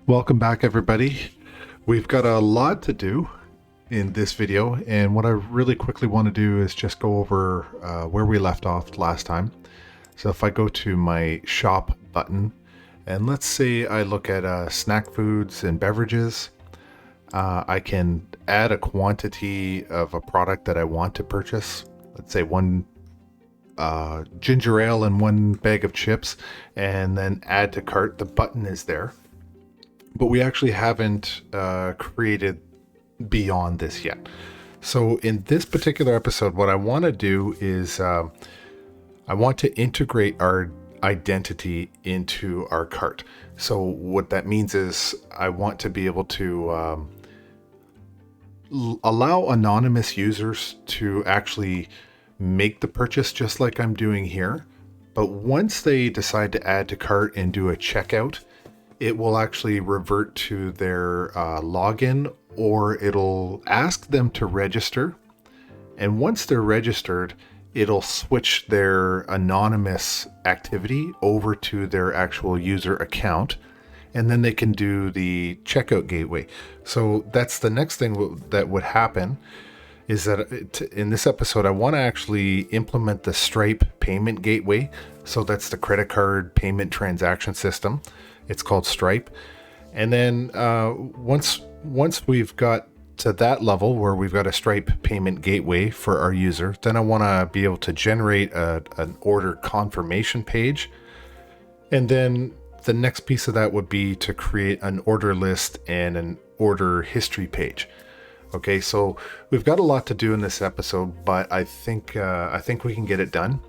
Welcome back, everybody. We've got a lot to do in this video, and what I really quickly want to do is just go over where we left off last time. So if I go to my shop button, and let's say I look at snack foods and beverages, I can add a quantity of a product that I want to purchase. Let's say one ginger ale and one bag of chips, and then add to cart. The button is there. But we actually haven't created beyond this yet. So in this particular episode, what I want to do is I want to integrate our identity into our cart. So what that means is I want to be able to allow anonymous users to actually make the purchase just like I'm doing here. But once they decide to add to cart and do a checkout, it will actually revert to their login, or it'll ask them to register. And once they're registered, it'll switch their anonymous activity over to their actual user account. And then they can do the checkout gateway. So that's the next thing that would happen, is that in this episode, I want to actually implement the Stripe payment gateway. So that's the credit card payment transaction system. It's called Stripe. And then once we've got to that level where we've got a Stripe payment gateway for our user, then I want to be able to generate an order confirmation page. And then the next piece of that would be to create an order list and an order history page. Okay, so we've got a lot to do in this episode, but I think we can get it done.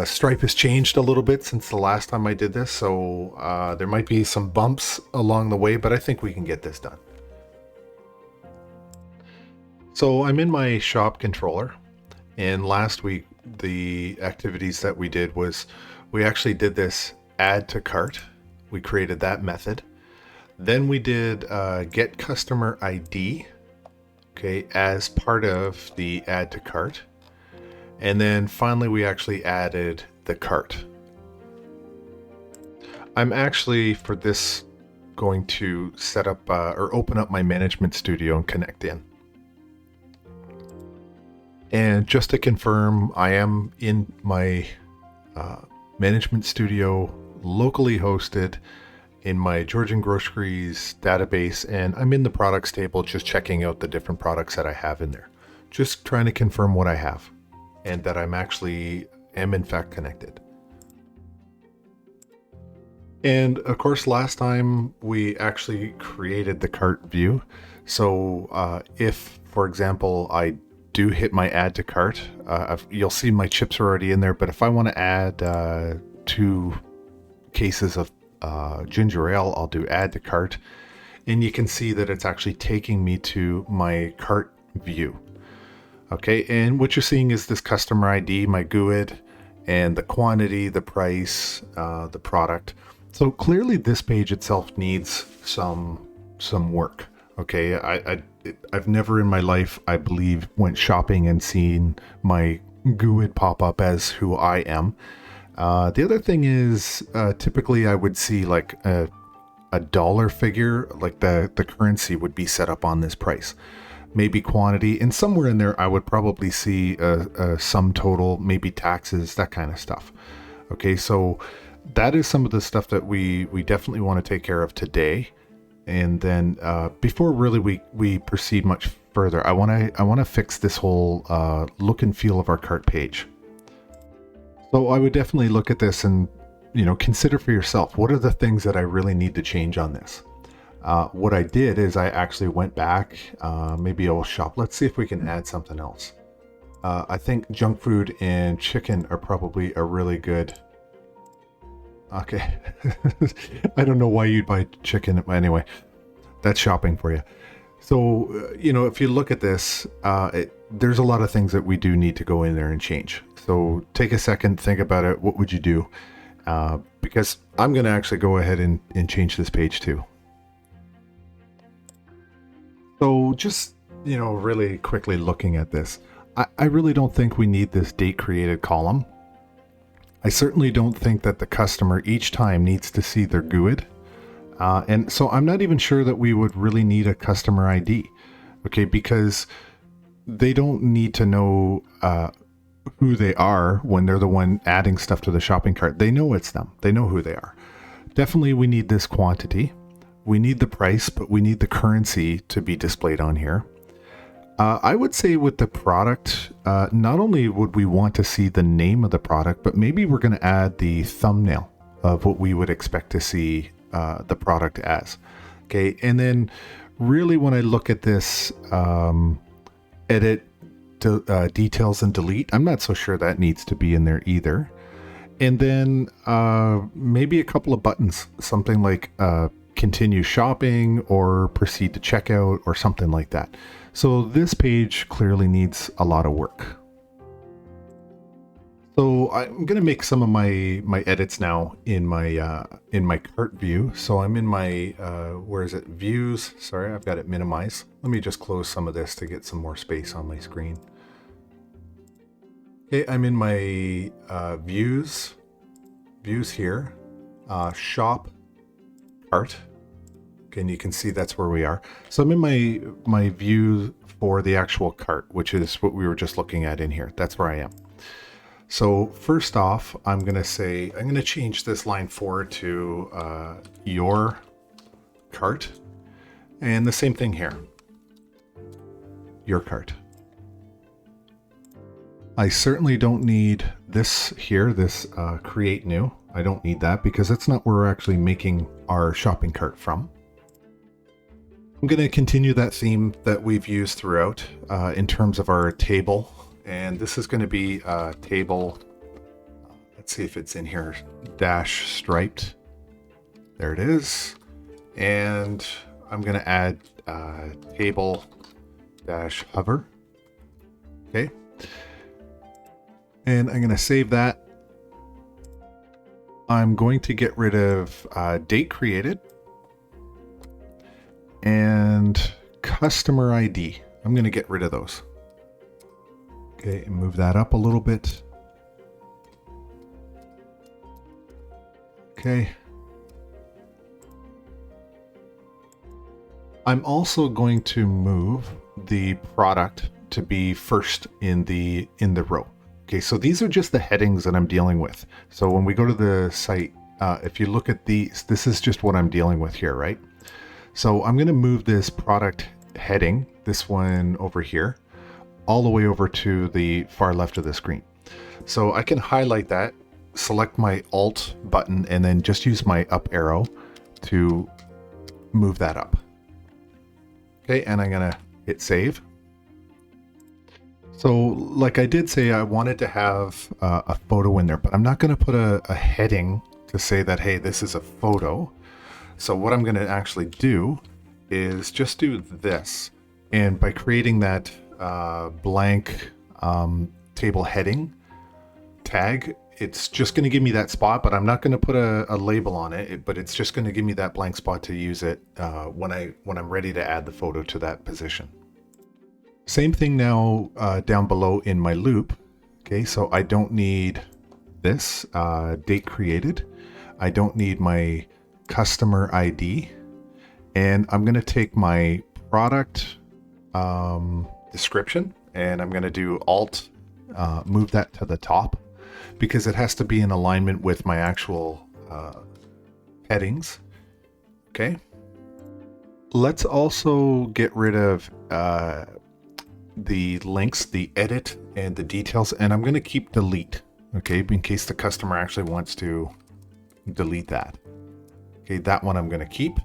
Stripe has changed a little bit since the last time I did this, so there might be some bumps along the way, but I think we can get this done. So I'm in my shop controller, and last week the activities that we did was we actually did this add to cart. We created that method. Then we did get customer ID, okay, as part of the add to cart. And then finally, we actually added the cart. I'm actually, for this, going to set up or open up my management studio and connect in. And just to confirm, I am in my management studio, locally hosted in my Georgian Groceries database, and I'm in the products table just checking out the different products that I have in there. Just trying to confirm what I have, and that I'm actually am in fact connected. And of course, last time we actually created the cart view. So if, for example, I do hit my add to cart, you'll see my chips are already in there. But if I want to add 2 cases of ginger ale, I'll do add to cart. And you can see that it's actually taking me to my cart view. Okay, and what you're seeing is this customer ID, my GUID, and the quantity, the price, the product. So clearly this page itself needs some work. Okay, I've never in my life, I believe, went shopping and seen my GUID pop up as who I am. The other thing is, typically I would see like a dollar figure, like the currency would be set up on this price. Maybe quantity, and somewhere in there I would probably see a sum total, maybe taxes, that kind of stuff. Okay, so that is some of the stuff that we definitely want to take care of today. And then before really we proceed much further, I want to fix this whole look and feel of our cart page. So I would definitely look at this and consider for yourself, what are the things that I really need to change on this? What I did is I actually went back, maybe I'll shop. Let's see if we can add something else. I think junk food and chicken are probably a really good... Okay. I don't know why you'd buy chicken. Anyway, that's shopping for you. So, if you look at this, there's a lot of things that we do need to go in there and change. So take a second, think about it. What would you do? Because I'm going to actually go ahead and change this page too. So just, really quickly looking at this, I really don't think we need this date created column. I certainly don't think that the customer each time needs to see their GUID. And so I'm not even sure that we would really need a customer ID, okay, because they don't need to know who they are when they're the one adding stuff to the shopping cart. They know it's them. They know who they are. Definitely we need this quantity. We need the price, but we need the currency to be displayed on here. I would say with the product, not only would we want to see the name of the product, but maybe we're going to add the thumbnail of what we would expect to see the product as. Okay, and then really when I look at this edit details and delete, I'm not so sure that needs to be in there either. And then maybe a couple of buttons, something like continue shopping or proceed to checkout or something like that. So this page clearly needs a lot of work. So I'm going to make some of my edits now in my cart view. So I'm in my where is it, views? Sorry, I've got it minimized. Let me just close some of this to get some more space on my screen. Okay, I'm in my views here, shop, cart. Okay, and you can see that's where we are. So I'm in my view for the actual cart, which is what we were just looking at in here. That's where I am. So first off, I'm going to change this line 4 to your cart, and the same thing here, your cart. I certainly don't need this here, this create new. I don't need that because that's not where we're actually making our shopping cart from. I'm going to continue that theme that we've used throughout in terms of our table. And this is going to be table, let's see if it's in here, dash striped. There it is. And I'm going to add table dash hover. Okay. And I'm going to save that. I'm going to get rid of date created and customer ID. I'm going to get rid of those. Okay, and move that up a little bit. Okay. I'm also going to move the product to be first in the row. Okay, so these are just the headings that I'm dealing with. So when we go to the site, if you look at these, this is just what I'm dealing with here, right? So I'm going to move this product heading, this one over here, all the way over to the far left of the screen. So I can highlight that, select my Alt button, and then just use my up arrow to move that up. Okay, and I'm going to hit save. So like I did say, I wanted to have a photo in there, but I'm not going to put a heading to say that, hey, this is a photo. So what I'm going to actually do is just do this. And by creating that blank table heading tag, it's just going to give me that spot, but I'm not going to put a label on it, but it's just going to give me that blank spot to use it when I'm ready to add the photo to that position. Same thing now down below in my loop. Okay, so I don't need this date created. I don't need my customer ID. And I'm going to take my product description and I'm going to do Alt, move that to the top because it has to be in alignment with my actual headings. Okay. Let's also get rid of the links, the edit, and the details, and I'm going to keep delete, okay, in case the customer actually wants to delete that. Okay, that one I'm going to keep.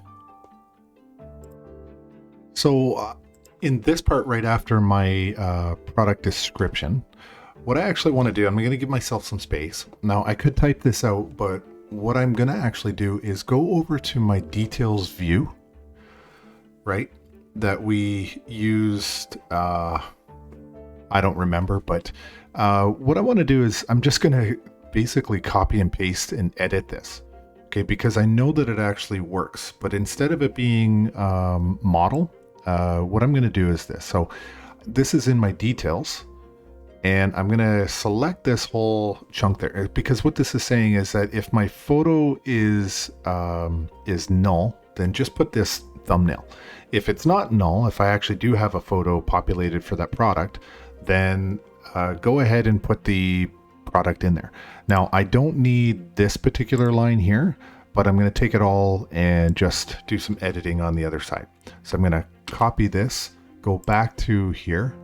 So in this part right after my product description, what I actually want to do, I'm going to give myself some space. Now I could type this out, but what I'm going to actually do is go over to my details view, right? That we used, I don't remember, but what I want to do is I'm just going to basically copy and paste and edit this, okay, because I know that it actually works, but instead of it being model, what I'm going to do is this. So this is in my details, and I'm going to select this whole chunk there, because what this is saying is that if my photo is null, then just put this thumbnail. If it's not null, if I actually do have a photo populated for that product, then go ahead and put the product in there. Now, I don't need this particular line here, but I'm going to take it all and just do some editing on the other side. So I'm going to copy this, go back to here,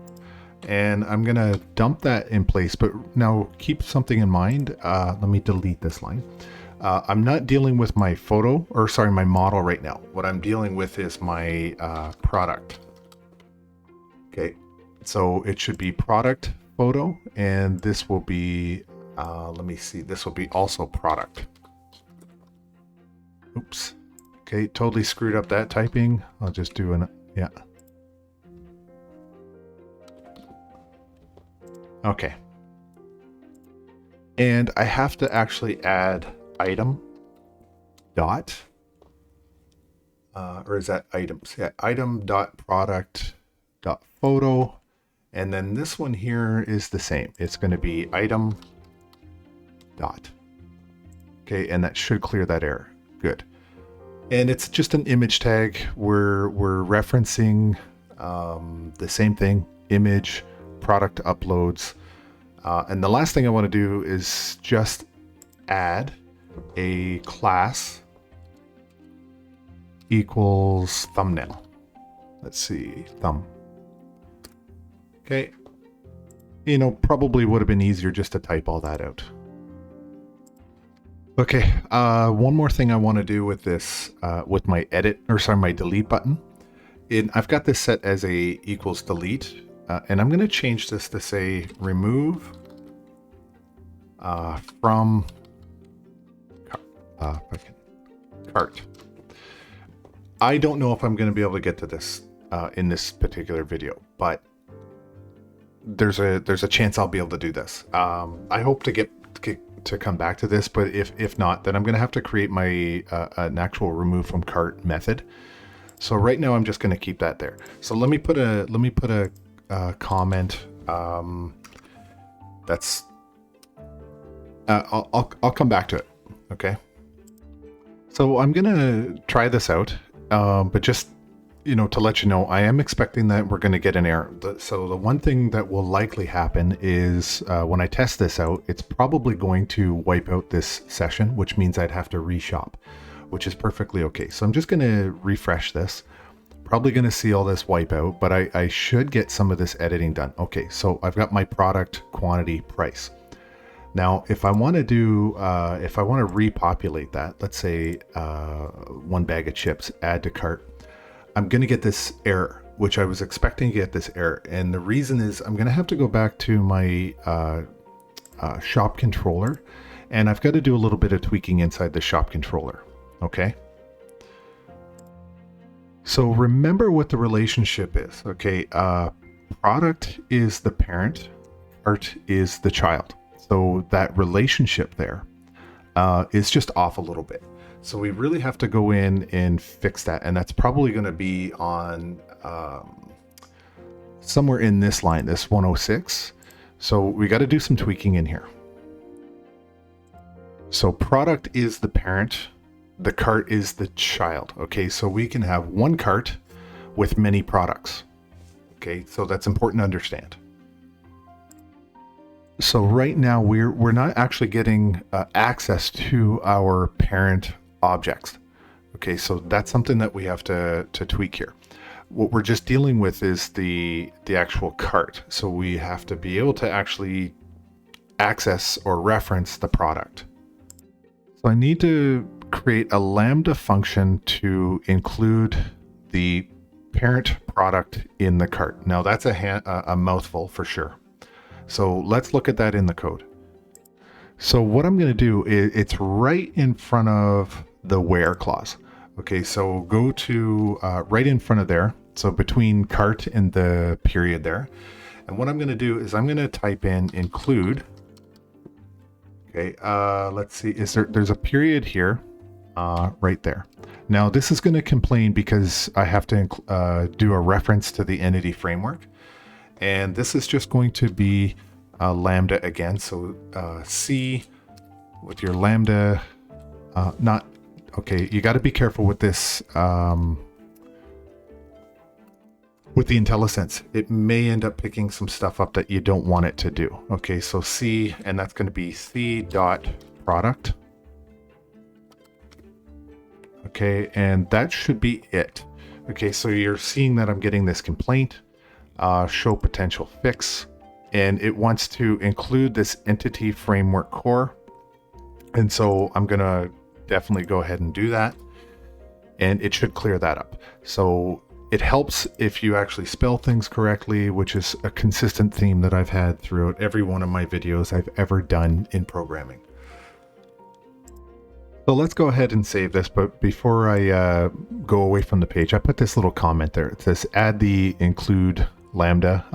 and I'm going to dump that in place. But now keep something in mind. Let me delete this line. I'm not dealing with my photo, or sorry, my model right now. What I'm dealing with is my product. Okay, so it should be product photo, and this will be, let me see, this will be also product. Oops. Okay, totally screwed up that typing. I'll just do an, yeah. Okay. And I have to actually add item dot, or is that items? Yeah, item dot product dot photo. And then this one here is the same. It's going to be item dot. Okay, and that should clear that error. Good. And it's just an image tag. We're referencing the same thing, image, product uploads. And the last thing I want to do is just add a class equals thumbnail. Let's see, thumb. Okay. You know, probably would have been easier just to type all that out. Okay, one more thing I want to do with this, with my edit, or sorry, my delete button. I've got this set as a equals delete, and I'm going to change this to say remove from cart. I don't know if I'm going to be able to get to this in this particular video, but there's a chance I'll be able to do this. I hope to get to come back to this, but if not, then I'm going to have to create my an actual remove from cart method. So right now I'm just going to keep that there. So let me put a comment. That's I'll come back to it. Okay. So I'm going to try this out, but just, you know, to let you know, I am expecting that we're going to get an error. So the one thing that will likely happen is when I test this out, it's probably going to wipe out this session, which means I'd have to reshop, which is perfectly okay. So I'm just going to refresh this. Probably going to see all this wipe out, but I should get some of this editing done. Okay, so I've got my product, quantity, price. Now, if I want to do, if I want to repopulate that, let's say 1 bag of chips, add to cart, I'm going to get this error, which I was expecting to get this error. And the reason is I'm going to have to go back to my shop controller, and I've got to do a little bit of tweaking inside the shop controller. Okay. So remember what the relationship is. Okay. Product is the parent, cart is the child. So that relationship there is just off a little bit. So we really have to go in and fix that. And that's probably going to be on somewhere in this line, this 106. So we got to do some tweaking in here. So product is the parent, the cart is the child. Okay, so we can have one cart with many products. Okay, so that's important to understand. So right now we're not actually getting access to our parent objects. Okay, so that's something that we have to tweak here. What we're just dealing with is the actual cart. So we have to be able to actually access or reference the product. So I need to create a Lambda function to include the parent product in the cart. Now that's a mouthful for sure. So let's look at that in the code. So what I'm going to do is it's right in front of the where clause. Okay, so go to right in front of there. So between cart and the period there. And what I'm going to do is I'm going to type in include. Okay, let's see. There's a period here, right there. Now this is going to complain because I have to do a reference to the entity framework. And this is just going to be Lambda again. So C with your Lambda, not Okay, you got to be careful with this, with the IntelliSense. It may end up picking some stuff up that you don't want it to do. Okay, so C, and that's going to be C dot product. Okay, and that should be it. Okay, so you're seeing that I'm getting this complaint, show potential fix, and it wants to include this entity framework core. And so I'm going to definitely go ahead and do that, and it should clear that up. So it helps if you actually spell things correctly, which is a consistent theme that I've had throughout every one of my videos I've ever done in programming. So let's go ahead and save this, but before I go away from the page, I put this little comment there. It says add the include lambda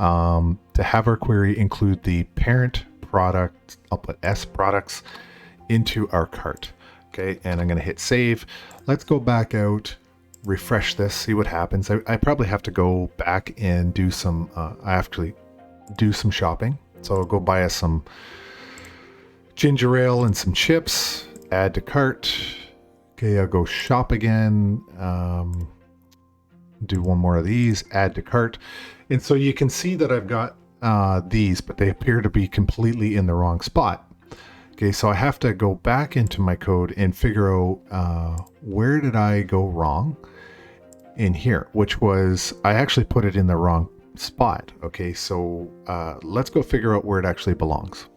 to have our query include the parent product, I'll put S products, into our cart. Okay, and I'm going to hit save. Let's go back out, refresh this, see what happens. I probably have to go back and do some, I actually do some shopping. So I'll go buy us some ginger ale and some chips. Add to cart. Okay, I'll go shop again. Do one more of these. Add to cart. And so you can see that I've got these, but they appear to be completely in the wrong spot. Okay, so I have to go back into my code and figure out where did I go wrong in here, which was I actually put it in the wrong spot. Okay, so let's go figure out where it actually belongs.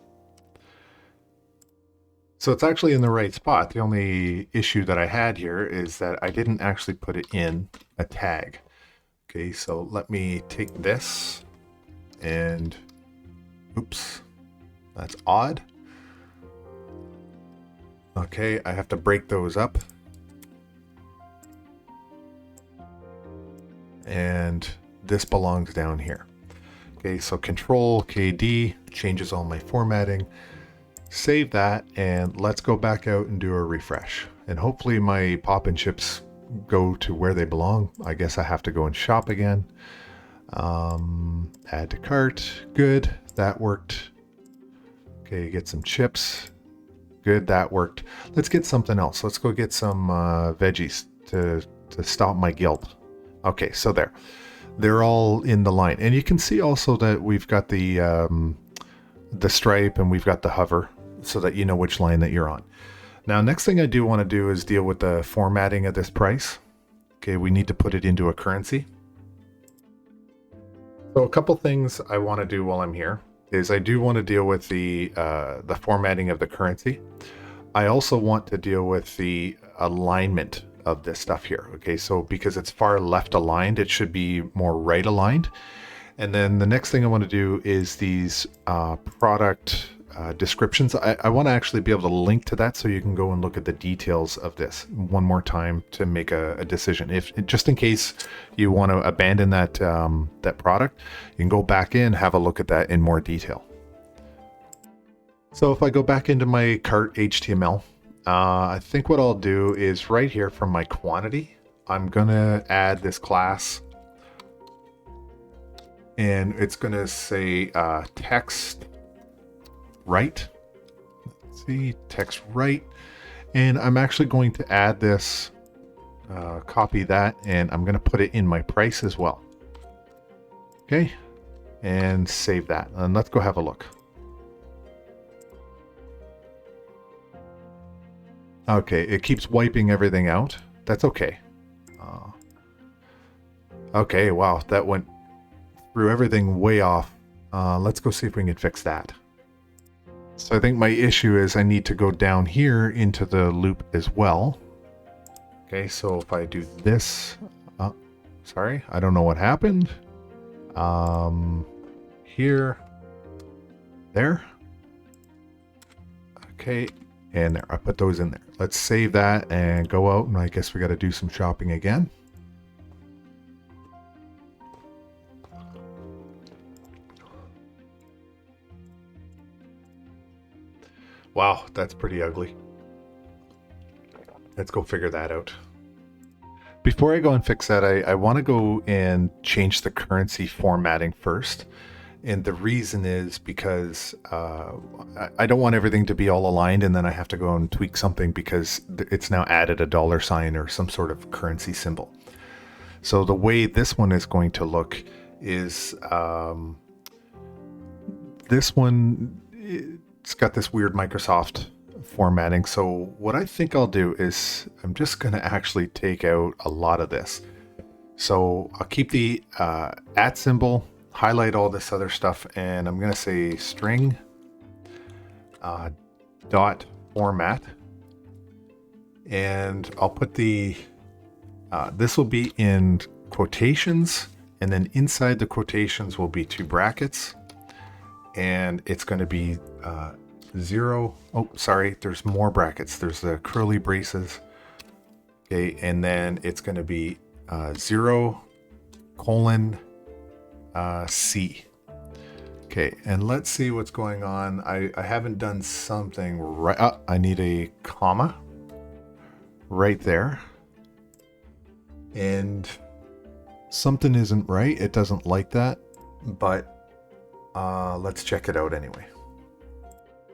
So it's actually in the right spot. The only issue that I had here is that I didn't actually put it in a tag. Okay, so let me take this and, oops, that's odd. Okay, I have to break those up. And this belongs down here. Okay, so Control KD changes all my formatting. Save that, and let's go back out and do a refresh. And hopefully my pop and chips go to where they belong. I guess I have to go and shop again. Add to cart. Good, that worked. Okay, get some chips. Good, that worked. Let's get something else. Let's go get some veggies to stop my guilt. Okay, so there. They're all in the line. And you can see also that we've got the stripe and we've got the hover, so that you know which line that you're on. Now, next thing I do want to do is deal with the formatting of this price. Okay, we need to put it into a currency. So a couple things I want to do while I'm here is I do want to deal with the formatting of the currency. I also want to deal with the alignment of this stuff here. Okay, so because it's far left aligned, it should be more right aligned. And then the next thing I want to do is these product descriptions. I want to actually be able to link to that so you can go and look at the details of this one more time to make a decision. If just in case you want to abandon that that product, you can go back in, have a look at that in more detail. So if I go back into my cart HTML, I think what I'll do is right here from my quantity, I'm gonna add this class. And it's going to say text right. Let's see, text right. And I'm actually going to add this, copy that, and I'm going to put it in my price as well. Okay, and save that. And let's go have a look. Okay, it keeps wiping everything out. That's okay. Okay, wow, that went threw everything way off. Let's go see if we can fix that. So I think my issue is I need to go down here into the loop as well. Okay, so if I do this, sorry, I don't know what happened. Here, there. Okay, and there, I put those in there. Let's save that and go out, and I guess we got to do some shopping again. Wow, that's pretty ugly. Let's go figure that out. Before I go and fix that, I want to go and change the currency formatting first. And the reason is because I don't want everything to be all aligned and then I have to go and tweak something because it's now added a dollar sign or some sort of currency symbol. So the way this one is going to look is this one, it's got this weird Microsoft formatting. So what I think I'll do is I'm just going to actually take out a lot of this. So I'll keep the @ symbol, highlight all this other stuff, and I'm going to say string dot format, and I'll put the this will be in quotations, and then inside the quotations will be 2 brackets, and it's going to be 0. Oh, sorry, there's more brackets. There's the curly braces. Okay, and then it's going to be 0 colon C. Okay, and let's see what's going on. I haven't done something right. I need a comma right there. And something isn't right. It doesn't like that, but let's check it out anyway.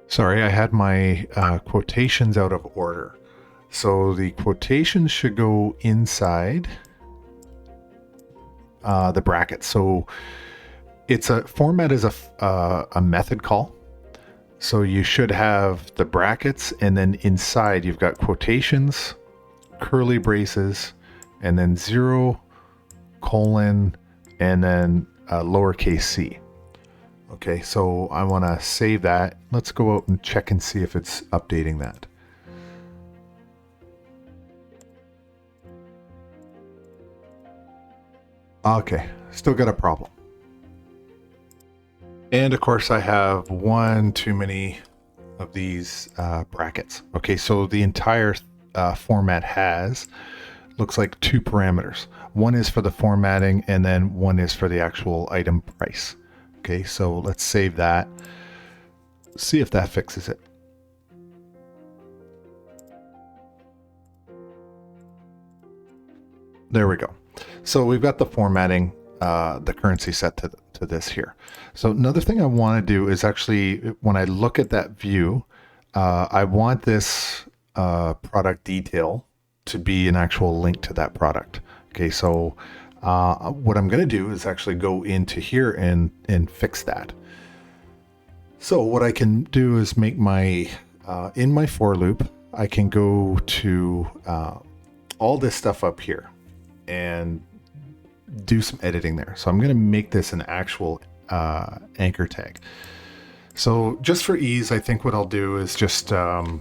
Sorry, I had my quotations out of order. So the quotations should go inside the brackets. So it's a format is a method call. So you should have the brackets, and then inside you've got quotations, curly braces, and then 0 colon, and then lowercase c. Okay, so I want to save that. Let's go out and check and see if it's updating that. Okay, still got a problem. And of course I have one too many of these brackets. Okay, so the entire format looks like 2 parameters. One is for the formatting, and then one is for the actual item price. Okay, so let's save that. See if that fixes it. There we go. So we've got the formatting, the currency set to this here. So another thing I want to do is actually, when I look at that view, I want this product detail to be an actual link to that product. Okay, so what I'm going to do is actually go into here and fix that. So what I can do is make my, in my for loop, I can go to all this stuff up here and do some editing there. So I'm going to make this an actual anchor tag. So just for ease, I think what I'll do is just, I'm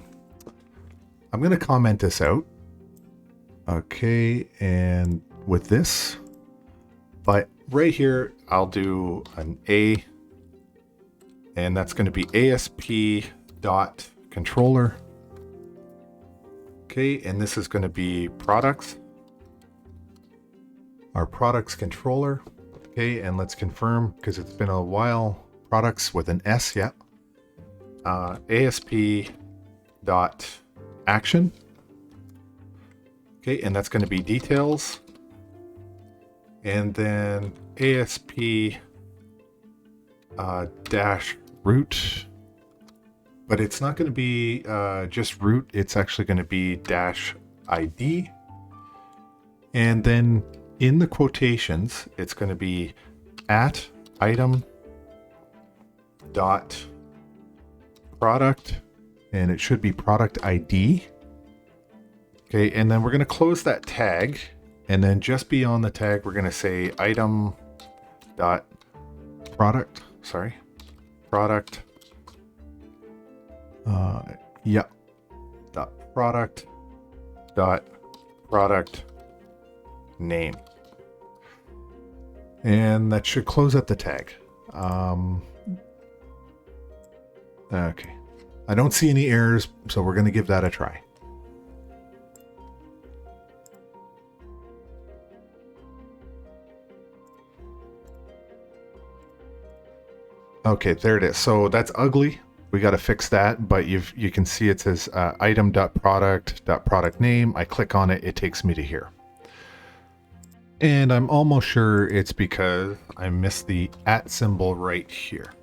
going to comment this out. Okay, and with this, but right here, I'll do an A, and that's going to be ASP.controller. Okay, and this is going to be products, our products controller. Okay, and let's confirm, because it's been a while, products with an S, yeah. ASP.action. Okay, and that's going to be details. And then ASP dash root, but it's not going to be just root. It's actually going to be dash ID. And then in the quotations, it's going to be at item dot product, and it should be product ID. Okay, and then we're going to close that tag, and then just beyond the tag, we're going to say item dot product, product, dot product name. And that should close up the tag. Okay, I don't see any errors, so we're going to give that a try. Okay, there it is. So that's ugly. We got to fix that, but you can see it says item.product.product name. I click on it, it takes me to here. And I'm almost sure it's because I missed the at symbol right here.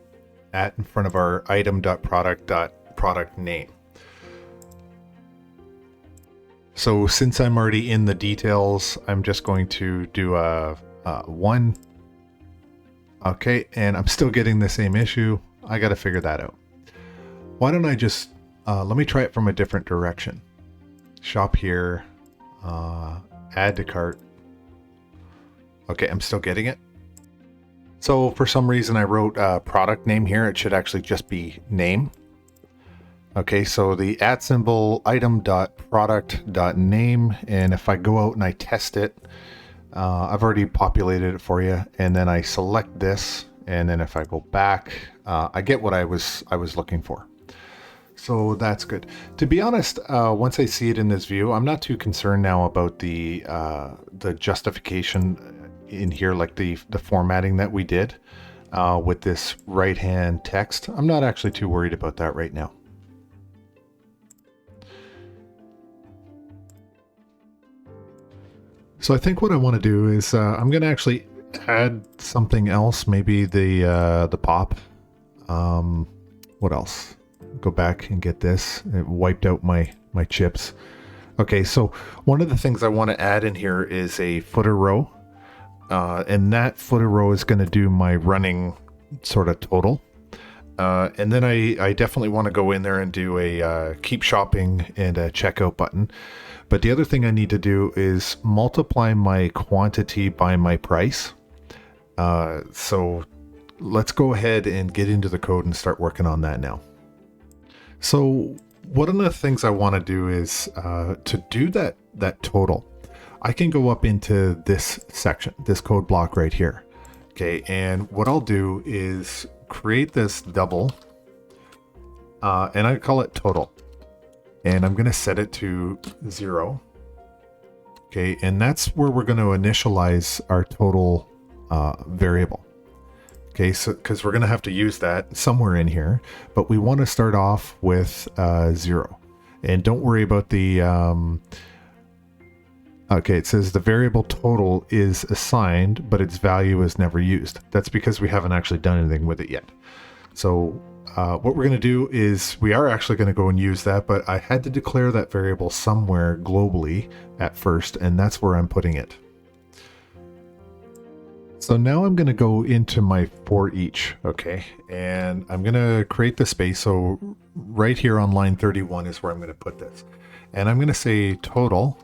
At in front of our item.product.product name. So since I'm already in the details, I'm just going to do a 1. Okay, and I'm still getting the same issue. I got to figure that out. Why don't I just, let me try it from a different direction. Shop here, add to cart. Okay, I'm still getting it. So for some reason I wrote product name here. It should actually just be name. Okay, so the at symbol item.product.name, and if I go out and I test it, I've already populated it for you, and then I select this, and then if I go back, I get what I was looking for. So that's good. To be honest, once I see it in this view, I'm not too concerned now about the justification in here, like the formatting that we did with this right-hand text. I'm not actually too worried about that right now. So I think what I want to do is I'm going to actually add something else, maybe the pop. What else? Go back and get this. It wiped out my chips. Okay, so one of the things I want to add in here is a footer row. And that footer row is going to do my running sort of total. And then I definitely want to go in there and do a keep shopping and a checkout button. But the other thing I need to do is multiply my quantity by my price. So let's go ahead and get into the code and start working on that now. So one of the things I want to do is to do that total, I can go up into this section, this code block right here. Okay, and what I'll do is create this double, and I call it total. And I'm going to set it to 0. Okay, and that's where we're going to initialize our total variable. Okay, so because we're going to have to use that somewhere in here, but we want to start off with 0. And don't worry about the... okay, it says the variable total is assigned, but its value is never used. That's because we haven't actually done anything with it yet. So what we're going to do is we are actually going to go and use that, but I had to declare that variable somewhere globally at first, and that's where I'm putting it. So now I'm going to go into my for each, okay, and I'm going to create the space. So right here on line 31 is where I'm going to put this, and I'm going to say total.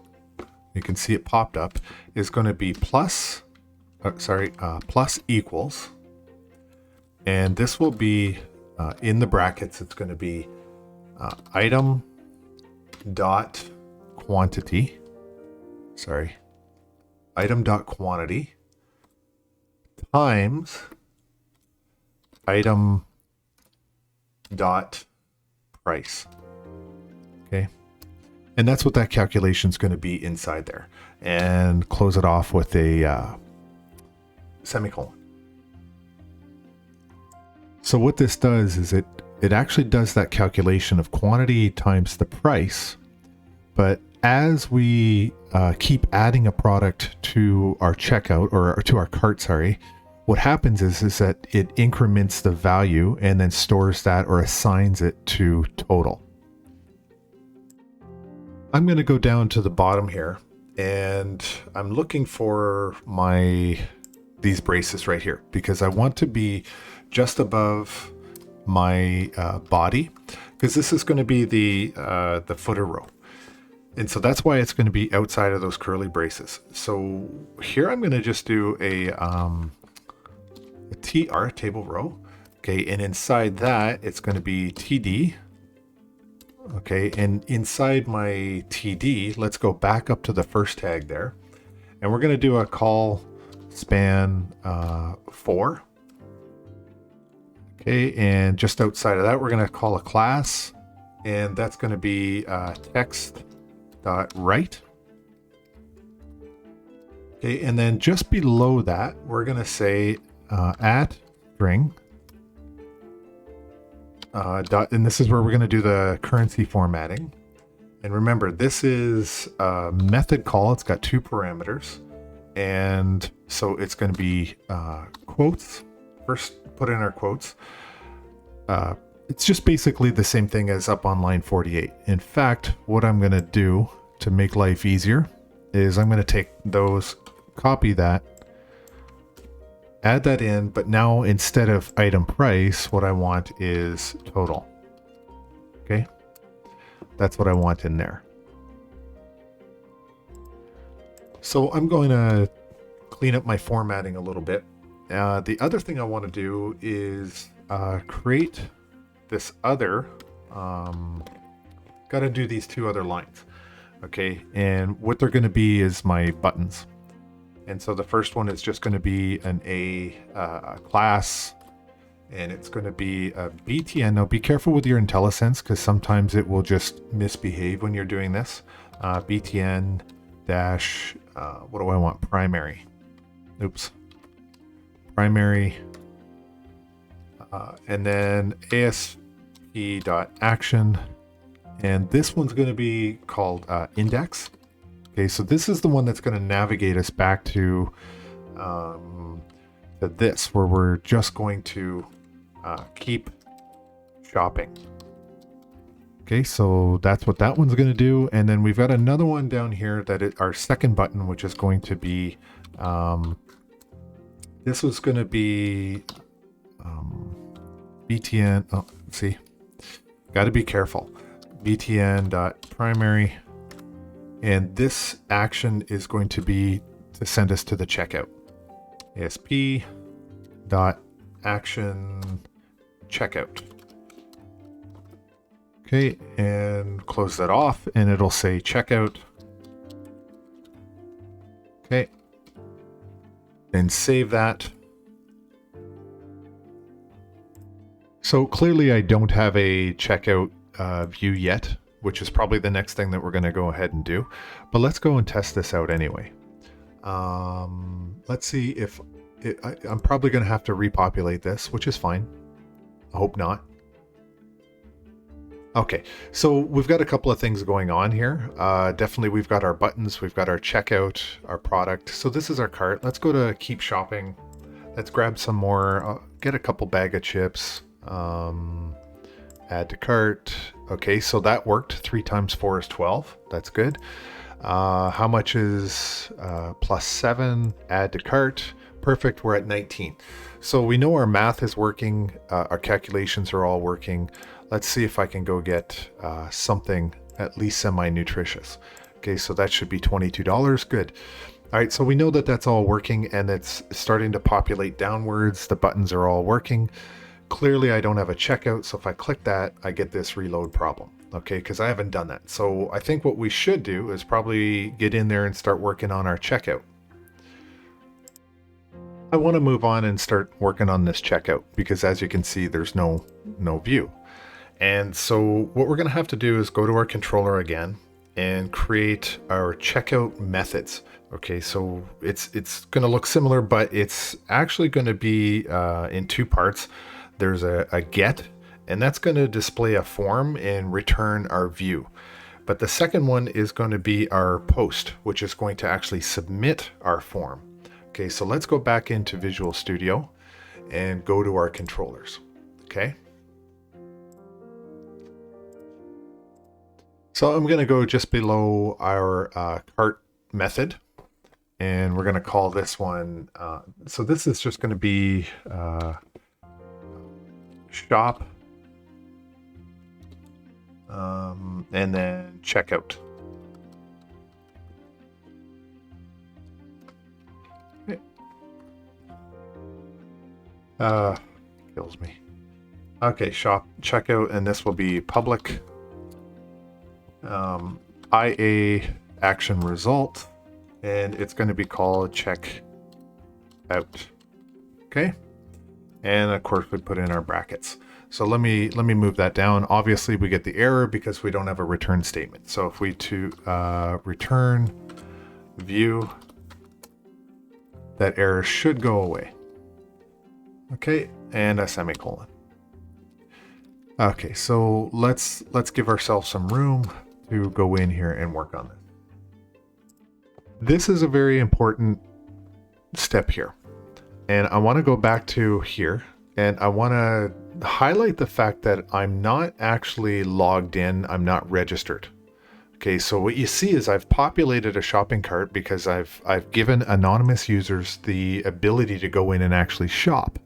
You can see it popped up, is going to be plus equals, and this will be in the brackets. It's going to be item dot quantity, item dot quantity times item dot price. Okay. And that's what that calculation is going to be inside there. And close it off with a semicolon. So what this does is it actually does that calculation of quantity times the price. But as we keep adding a product to our checkout, or to our cart, sorry, what happens is that it increments the value and then stores that or assigns it to total. I'm going to go down to the bottom here, and I'm looking for these braces right here, because I want to be just above my body, because this is going to be the footer row. And so that's why it's going to be outside of those curly braces. So here I'm going to just do a TR, table row. Okay, and inside that, it's going to be TD. Okay, and inside my TD, let's go back up to the first tag there. And we're going to do a call span 4. Okay, and just outside of that, we're going to call a class. And that's going to be text.write. Okay, and then just below that, we're going to say at string. And this is where we're going to do the currency formatting. And remember, this is a method call. It's got 2 parameters. And so it's going to be quotes. First, put in our quotes. It's just basically the same thing as up on line 48. In fact, what I'm going to do to make life easier is I'm going to take those, copy that, add that in, but now instead of item price, what I want is total. Okay, that's what I want in there. So I'm going to clean up my formatting a little bit. The other thing I want to do is create this other, got to do these two other lines. Okay, and what they're going to be is my buttons. And so the first one is just going to be an A class, and it's going to be a BTN. Now be careful with your IntelliSense because sometimes it will just misbehave when you're doing this. BTN dash, what do I want? Primary. Oops. Primary. And then ASP.action. And this one's going to be called index. Okay, so this is the one that's going to navigate us back to this, where we're just going to keep shopping. Okay, so that's what that one's going to do. And then we've got another one down here that is our second button, which is going to be, this was going to be BTN. Oh, see, got to be careful. BTN.primary. And this action is going to be to send us to the checkout. ASP.action checkout. Okay, and close that off, and it'll say checkout. Okay, and save that. So clearly I don't have a checkout view yet, which is probably the next thing that we're going to go ahead and do. But let's go and test this out anyway. Let's see if I'm probably going to have to repopulate this, which is fine. I hope not. Okay, so we've got a couple of things going on here. Definitely we've got our buttons, we've got our checkout, our product. So this is our cart. Let's go to keep shopping. Let's grab some more, get a couple bag of chips. Add to cart. Okay, so that worked. 3 times 4 is 12. That's good. How much is plus 7? Add to cart. Perfect. We're at 19. So we know our math is working. Our calculations are all working. Let's see if I can go get something at least semi-nutritious. Okay, so that should be $22. Good. All right, so we know that that's all working and it's starting to populate downwards. The buttons are all working. Clearly I don't have a checkout, so if I click that, I get this reload problem, okay, because I haven't done that. So I think what we should do is probably get in there and start working on our checkout. I want to move on and start working on this checkout because as you can see, there's no view. And so what we're going to have to do is go to our controller again and create our checkout methods. Okay, so it's going to look similar, but it's actually going to be in 2 parts. There's a get, and that's going to display a form and return our view. But the second one is going to be our post, which is going to actually submit our form. Okay, so let's go back into Visual Studio and go to our controllers. Okay. So I'm going to go just below our cart method, and we're going to call this one, so this is just going to be shop, and then checkout. Okay. Kills me. Okay, shop, checkout, and this will be public. IA action result, and it's going to be called check out. Okay. And of course we put in our brackets. So let me move that down. Obviously we get the error because we don't have a return statement. So if we return view, that error should go away. Okay, and a semicolon. Okay, so let's give ourselves some room to go in here and work on this. This is a very important step here. And I want to go back to here, and I want to highlight the fact that I'm not actually logged in, I'm not registered. Okay, so what you see is I've populated a shopping cart because I've given anonymous users the ability to go in and actually shop.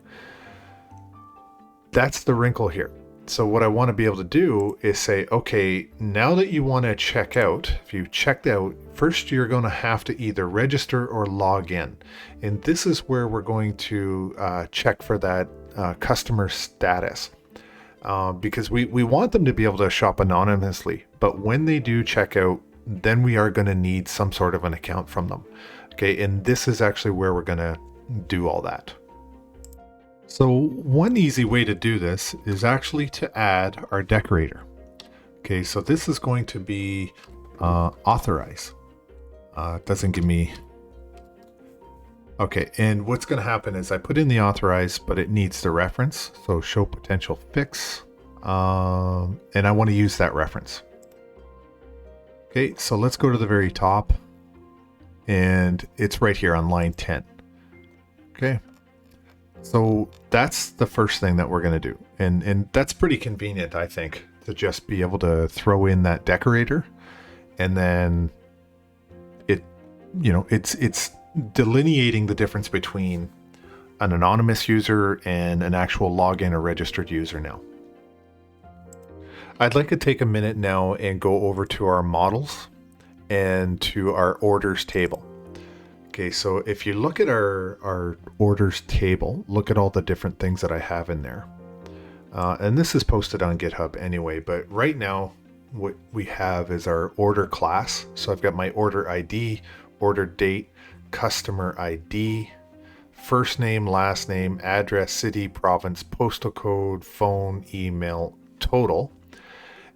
That's the wrinkle here. So what I want to be able to do is say, okay, now that you want to check out, if you checked out, first you're going to have to either register or log in. And this is where we're going to check for that customer status. Because we want them to be able to shop anonymously. But when they do check out, then we are going to need some sort of an account from them. Okay, and this is actually where we're going to do all that. So one easy way to do this is actually to add our decorator. Okay, so this is going to be authorize. It doesn't give me... Okay, and what's going to happen is I put in the authorize, but it needs the reference. So show potential fix, and I want to use that reference. Okay, so let's go to the very top, and it's right here on line 10. Okay. So that's the first thing that we're going to do. And that's pretty convenient, I think, to just be able to throw in that decorator, and then it's delineating the difference between an anonymous user and an actual login or registered user now. I'd like to take a minute now and go over to our models and to our orders table. Okay, so if you look at our orders table, look at all the different things that I have in there. And this is posted on GitHub anyway, but right now what we have is our order class. So I've got my order ID, order date, customer ID, first name, last name, address, city, province, postal code, phone, email, total.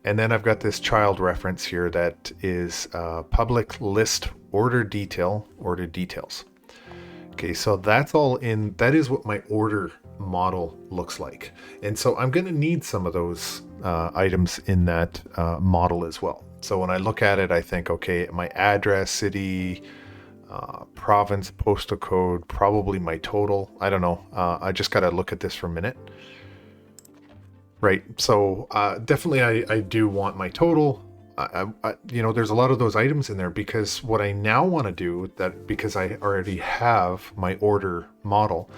And then I've got this child reference here that is public list order detail, order details. Okay, so that's all in, that is what my order model looks like. And so I'm going to need some of those items in that model as well. So when I look at it, I think, okay, my address, city, province, postal code, probably my total. I don't know. I just got to look at this for a minute. Right, so definitely I do want my total. There's a lot of those items in there because what I now want to do, that because I already have my order model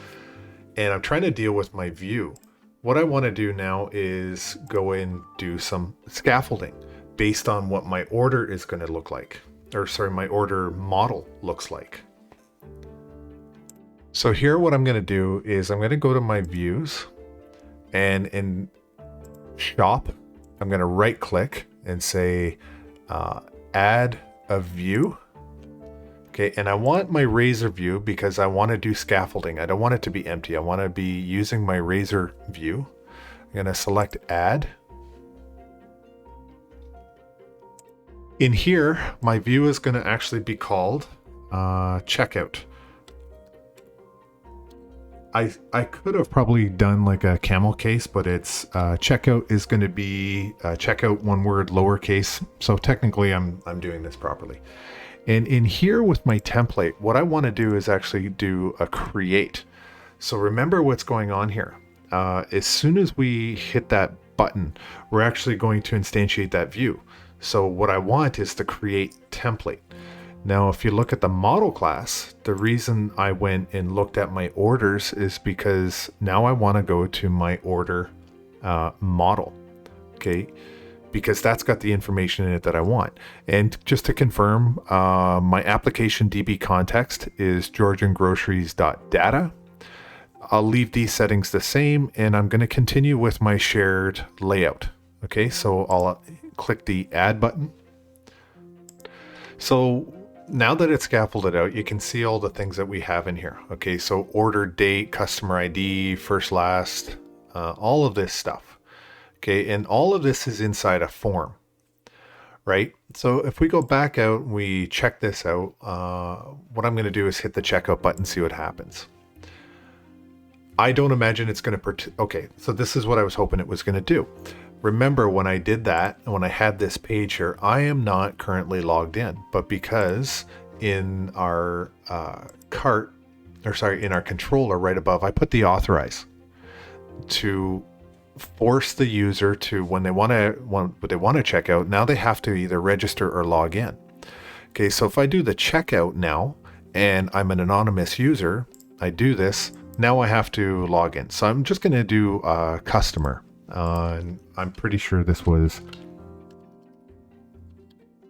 and I'm trying to deal with my view, what I want to do now is go and do some scaffolding based on what my order is going to look like, or sorry, my order model looks like. So here what I'm going to do is I'm going to go to my views, and in shop I'm going to right click and say add a view. Okay, and I want my razor view because I want to do scaffolding. I don't want it to be empty. I want to be using my razor view. I'm going to select add. In here, my view is going to actually be called checkout. I could have probably done like a camel case, but it's checkout is going to be checkout, one word, lowercase. So technically I'm doing this properly. And in here with my template, what I want to do is actually do a create. So remember what's going on here. As soon as we hit that button, we're actually going to instantiate that view. So what I want is to create template. Now, if you look at the model class, the reason I went and looked at my orders is because now I want to go to my order model, okay? Because that's got the information in it that I want. And just to confirm, my application DB context is georgiangroceries.data. I'll leave these settings the same, and I'm going to continue with my shared layout. Okay, so I'll click the add button. So now that it's scaffolded out, you can see all the things that we have in here. Okay, so order date, customer ID, first, last, all of this stuff. Okay, and all of this is inside a form, right? So if we go back out and we check this out, what I'm going to do is hit the checkout button, see what happens. I don't imagine it's going to, okay, so this is what I was hoping it was going to do. Remember when I did that, when I had this page here, I am not currently logged in, but because in our cart, in our controller right above, I put the authorize to force the user to, when they want to check out, now they have to either register or log in. Okay, so if I do the checkout now and I'm an anonymous user, I do this, now I have to log in. So I'm just going to do customer. And I'm pretty sure this was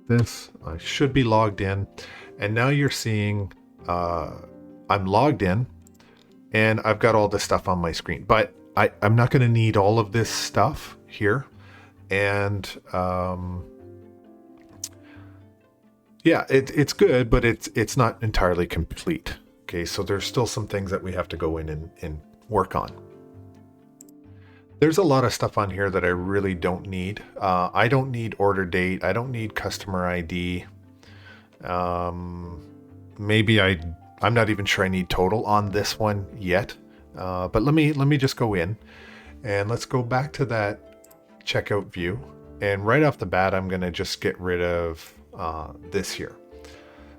this. I should be logged in. And now you're seeing I'm logged in and I've got all this stuff on my screen. But I'm not going to need all of this stuff here. And yeah, it's good, but it's not entirely complete. Okay, so there's still some things that we have to go in and work on. There's a lot of stuff on here that I really don't need. I don't need order date. I don't need customer ID. Maybe I'm not even sure I need total on this one yet. But let me just go in and let's go back to that checkout view. And right off the bat, I'm going to just get rid of this here.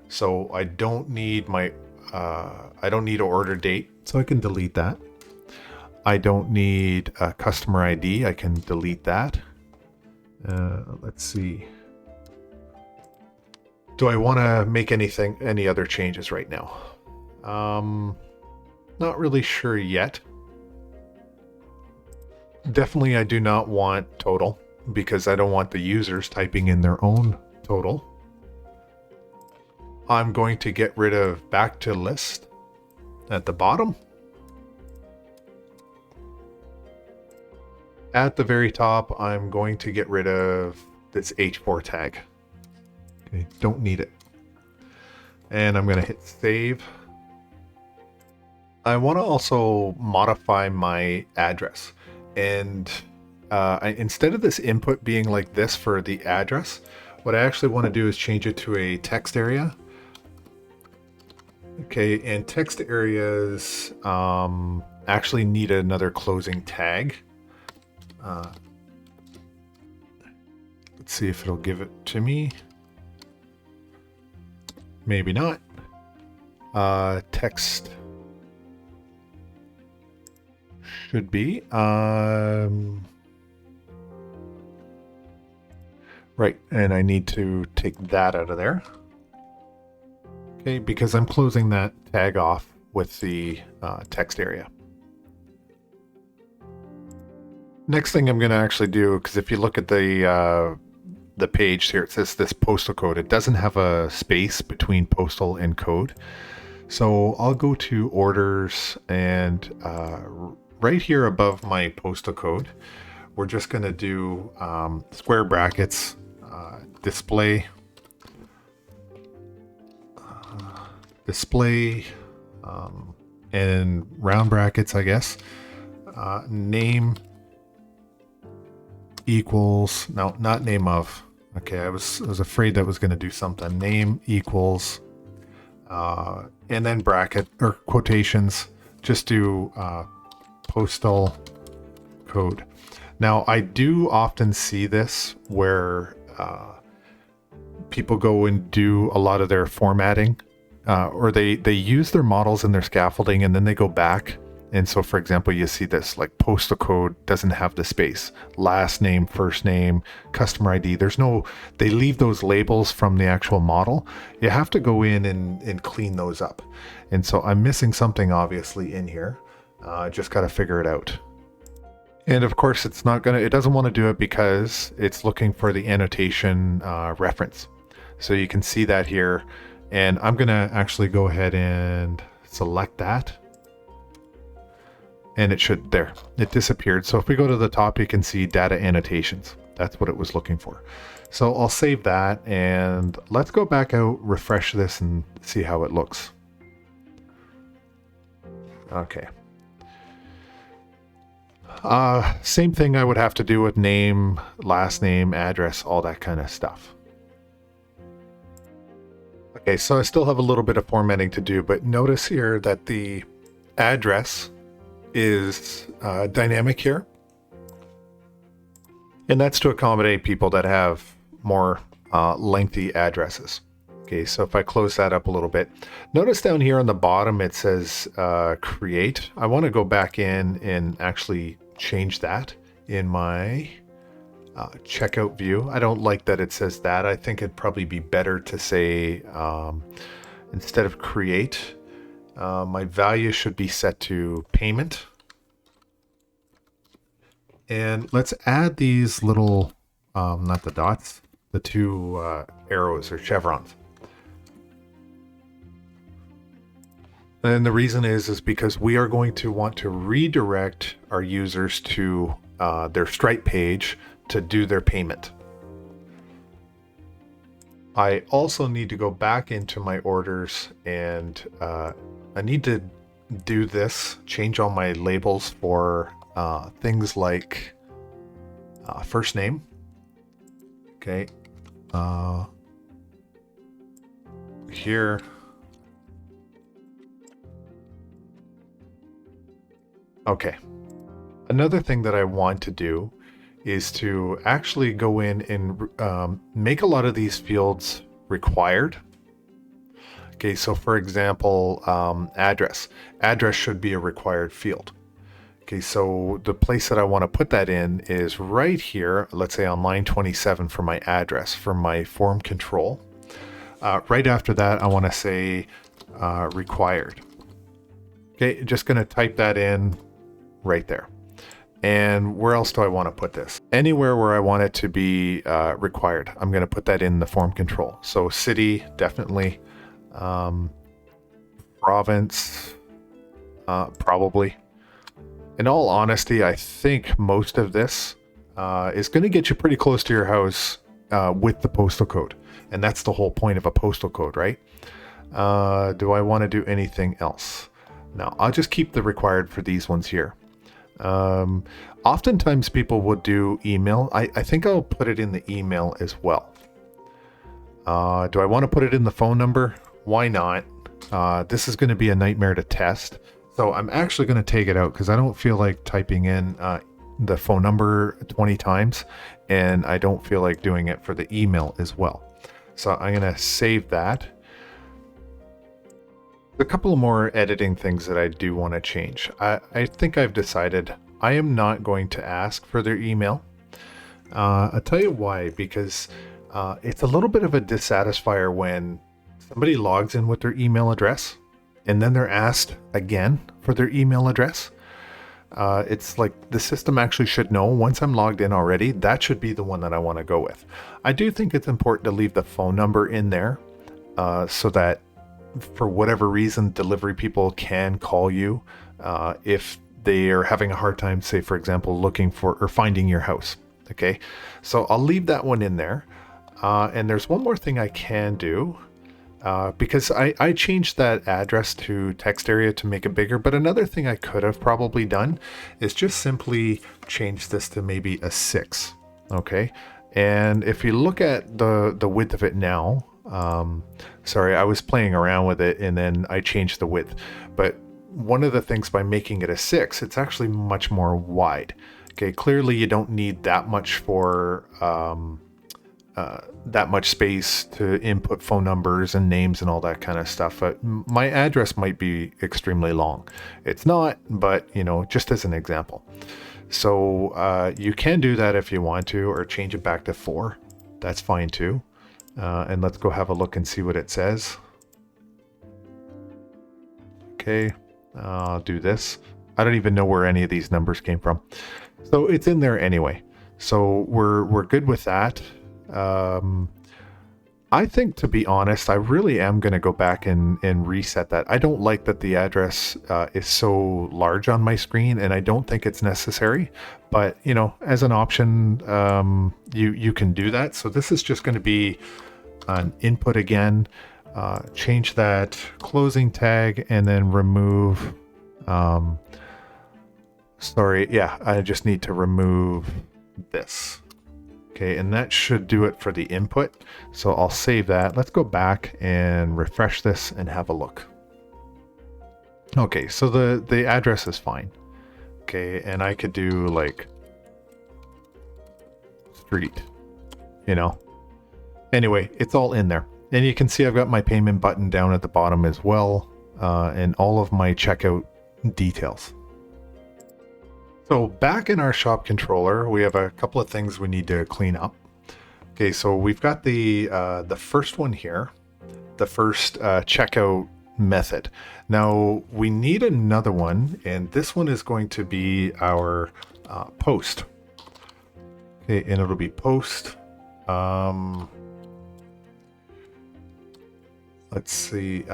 So I don't need my I don't need an order date, so I can delete that. I don't need a customer ID. I can delete that. Let's see. Do I want to make any other changes right now? Not really sure yet. Definitely I do not want total because I don't want the users typing in their own total. I'm going to get rid of back to list at the bottom. At the very top, I'm going to get rid of this H4 tag. Okay, don't need it. And I'm going to hit save. I want to also modify my address. And instead of this input being like this for the address, what I actually want to do is change it to a text area. Okay, and text areas actually need another closing tag. Let's see if it'll give it to me. Maybe not. Text should be. Right, and I need to take that out of there. Okay, because I'm closing that tag off with the text area. Next thing I'm going to actually do, because if you look at the page here, it says this postal code. It doesn't have a space between postal and code. So I'll go to orders and right here above my postal code, we're just going to do square brackets, display, and round brackets, I guess, name equals, no, not name of. Okay, I was afraid that was going to do something. Name equals, and then bracket or quotations, just do postal code. Now, I do often see this where people go and do a lot of their formatting, or they use their models and their scaffolding, and then they go back. And so, for example, you see this like postal code doesn't have the space, last name, first name, customer ID. They leave those labels from the actual model. You have to go in and clean those up. And so I'm missing something obviously in here. Just got to figure it out. And of course, it doesn't want to do it because it's looking for the annotation reference. So you can see that here. And I'm going to actually go ahead and select that. And it disappeared. So if we go to the top, you can see data annotations. That's what it was looking for. So I'll save that and let's go back out, refresh this and see how it looks. Okay. Same thing I would have to do with name, last name, address, all that kind of stuff. Okay, so I still have a little bit of formatting to do, but notice here that the address is dynamic here. And that's to accommodate people that have more lengthy addresses. Okay, so if I close that up a little bit, notice down here on the bottom it says create. I want to go back in and actually change that in my checkout view. I don't like that it says that. I think it'd probably be better to say instead of create, my value should be set to payment. And let's add these little, not the dots, the two arrows or chevrons. And the reason is because we are going to want to redirect our users to their Stripe page to do their payment. I also need to go back into my orders and I need to do this, change all my labels for things like first name. Okay. Here. Okay. Another thing that I want to do is to actually go in and make a lot of these fields required. Okay, so for example, address. Address should be a required field. Okay, so the place that I want to put that in is right here, let's say on line 27 for my address, for my form control. Right after that, I want to say required. Okay, just going to type that in right there. And where else do I want to put this? Anywhere where I want it to be required, I'm going to put that in the form control. So city, definitely. Province, probably. In all honesty, I think most of this is going to get you pretty close to your house with the postal code. And that's the whole point of a postal code, right? Do I want to do anything else? No, I'll just keep the required for these ones here. Oftentimes people would do email. I think I'll put it in the email as well. Do I want to put it in the phone number? Why not? This is going to be a nightmare to test. So I'm actually going to take it out because I don't feel like typing in the phone number 20 times, and I don't feel like doing it for the email as well. So I'm going to save that. A couple of more editing things that I do want to change. I think I've decided I am not going to ask for their email. I'll tell you why, because it's a little bit of a dissatisfier when somebody logs in with their email address and then they're asked again for their email address. It's like the system actually should know once I'm logged in already, that should be the one that I want to go with. I do think it's important to leave the phone number in there so that for whatever reason, delivery people can call you if they are having a hard time, say, for example, looking for or finding your house. Okay, so I'll leave that one in there. And there's one more thing I can do because I changed that address to text area to make it bigger. But another thing I could have probably done is just simply change this to maybe a 6. Okay, and if you look at the width of it now, sorry, I was playing around with it and then I changed the width. But one of the things by making it a 6, it's actually much more wide. Okay, clearly you don't need that much for that much space to input phone numbers and names and all that kind of stuff. But my address might be extremely long. It's not, but you know, just as an example. So you can do that if you want to, or change it back to 4. That's fine too. And let's go have a look and see what it says. Okay, I'll do this. I don't even know where any of these numbers came from. So it's in there anyway. So we're good with that. I think, to be honest, I really am going to go back and reset that. I don't like that the address is so large on my screen, and I don't think it's necessary. But, you know, as an option, you can do that. So this is just going to be an input again. Change that closing tag and then remove... sorry, yeah, I just need to remove this. Okay, and that should do it for the input. So I'll save that. Let's go back and refresh this and have a look. Okay, so the address is fine. Okay, and I could do like street, you know. Anyway, it's all in there. And you can see I've got my payment button down at the bottom as well, and all of my checkout details. So back in our shop controller, we have a couple of things we need to clean up. Okay, so we've got the first one here, the first checkout method. Now we need another one, and this one is going to be our post. Okay, and it'll be post. Let's see,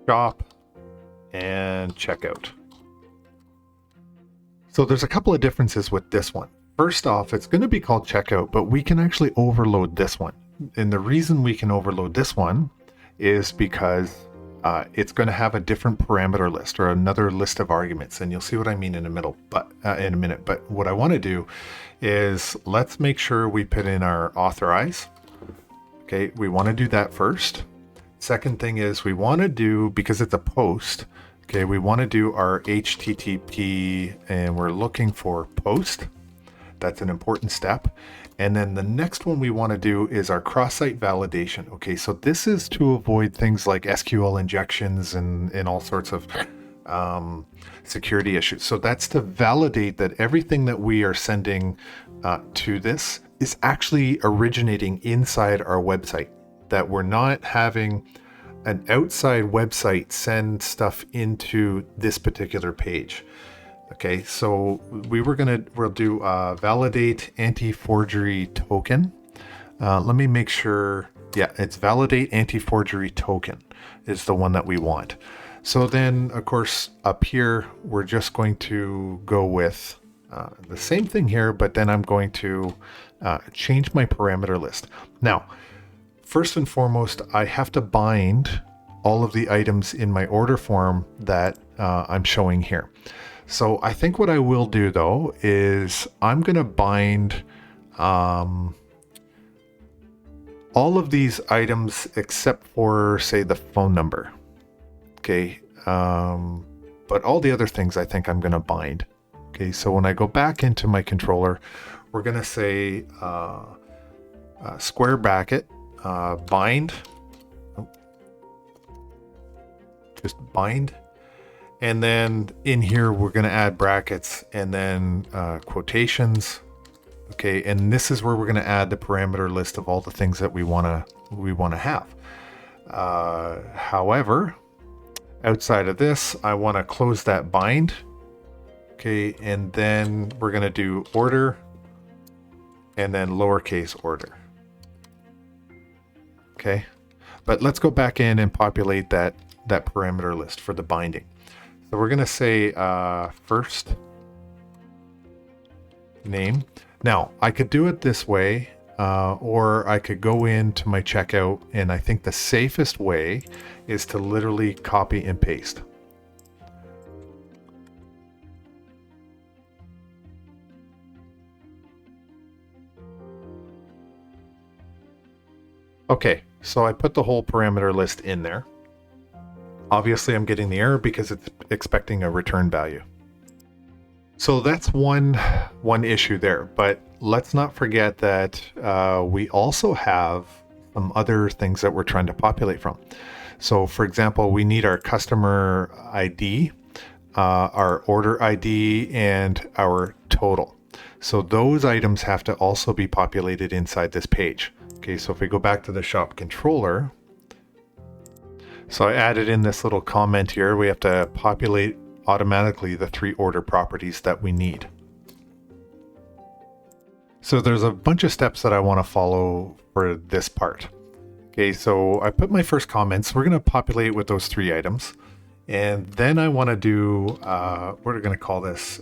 shop and checkout. So there's a couple of differences with this one. First off, it's going to be called checkout, but we can actually overload this one. And the reason we can overload this one is because it's going to have a different parameter list or another list of arguments. And you'll see what I mean in a minute. But what I want to do is let's make sure we put in our authorize. Okay, we want to do that first. Second thing is we want to do, because it's a post, okay, we want to do our HTTP, and we're looking for post. That's an important step. And then the next one we want to do is our cross-site validation. Okay, so this is to avoid things like SQL injections and all sorts of security issues. So that's to validate that everything that we are sending to this is actually originating inside our website, that we're not having an outside website send stuff into this particular page. Okay, so we'll do validate anti-forgery token. Let me make sure. Yeah, it's validate anti-forgery token is the one that we want. So then, of course, up here, we're just going to go with the same thing here, but then I'm going to change my parameter list. Now, first and foremost, I have to bind all of the items in my order form that I'm showing here. So I think what I will do though is I'm going to bind all of these items except for, say, the phone number. Okay. But all the other things I think I'm going to bind. Okay. So when I go back into my controller, we're going to say square bracket bind. Just bind. And then in here, we're going to add brackets and then quotations. Okay, and this is where we're going to add the parameter list of all the things that we want to have. However, outside of this, I want to close that bind. Okay, and then we're going to do order and then lowercase order. Okay, but let's go back in and populate that parameter list for the binding. So we're going to say first name. Now, I could do it this way, or I could go into my checkout, and I think the safest way is to literally copy and paste. Okay, so I put the whole parameter list in there. Obviously, I'm getting the error because it's expecting a return value. So that's one issue there, but let's not forget that we also have some other things that we're trying to populate from. So for example, we need our customer ID, our order ID, and our total. So those items have to also be populated inside this page. Okay, so if we go back to the shop controller, so I added in this little comment here. We have to populate automatically the 3 order properties that we need. So there's a bunch of steps that I want to follow for this part. Okay, so I put my first comments. We're going to populate with those 3 items. And then I want to do, we're going to call this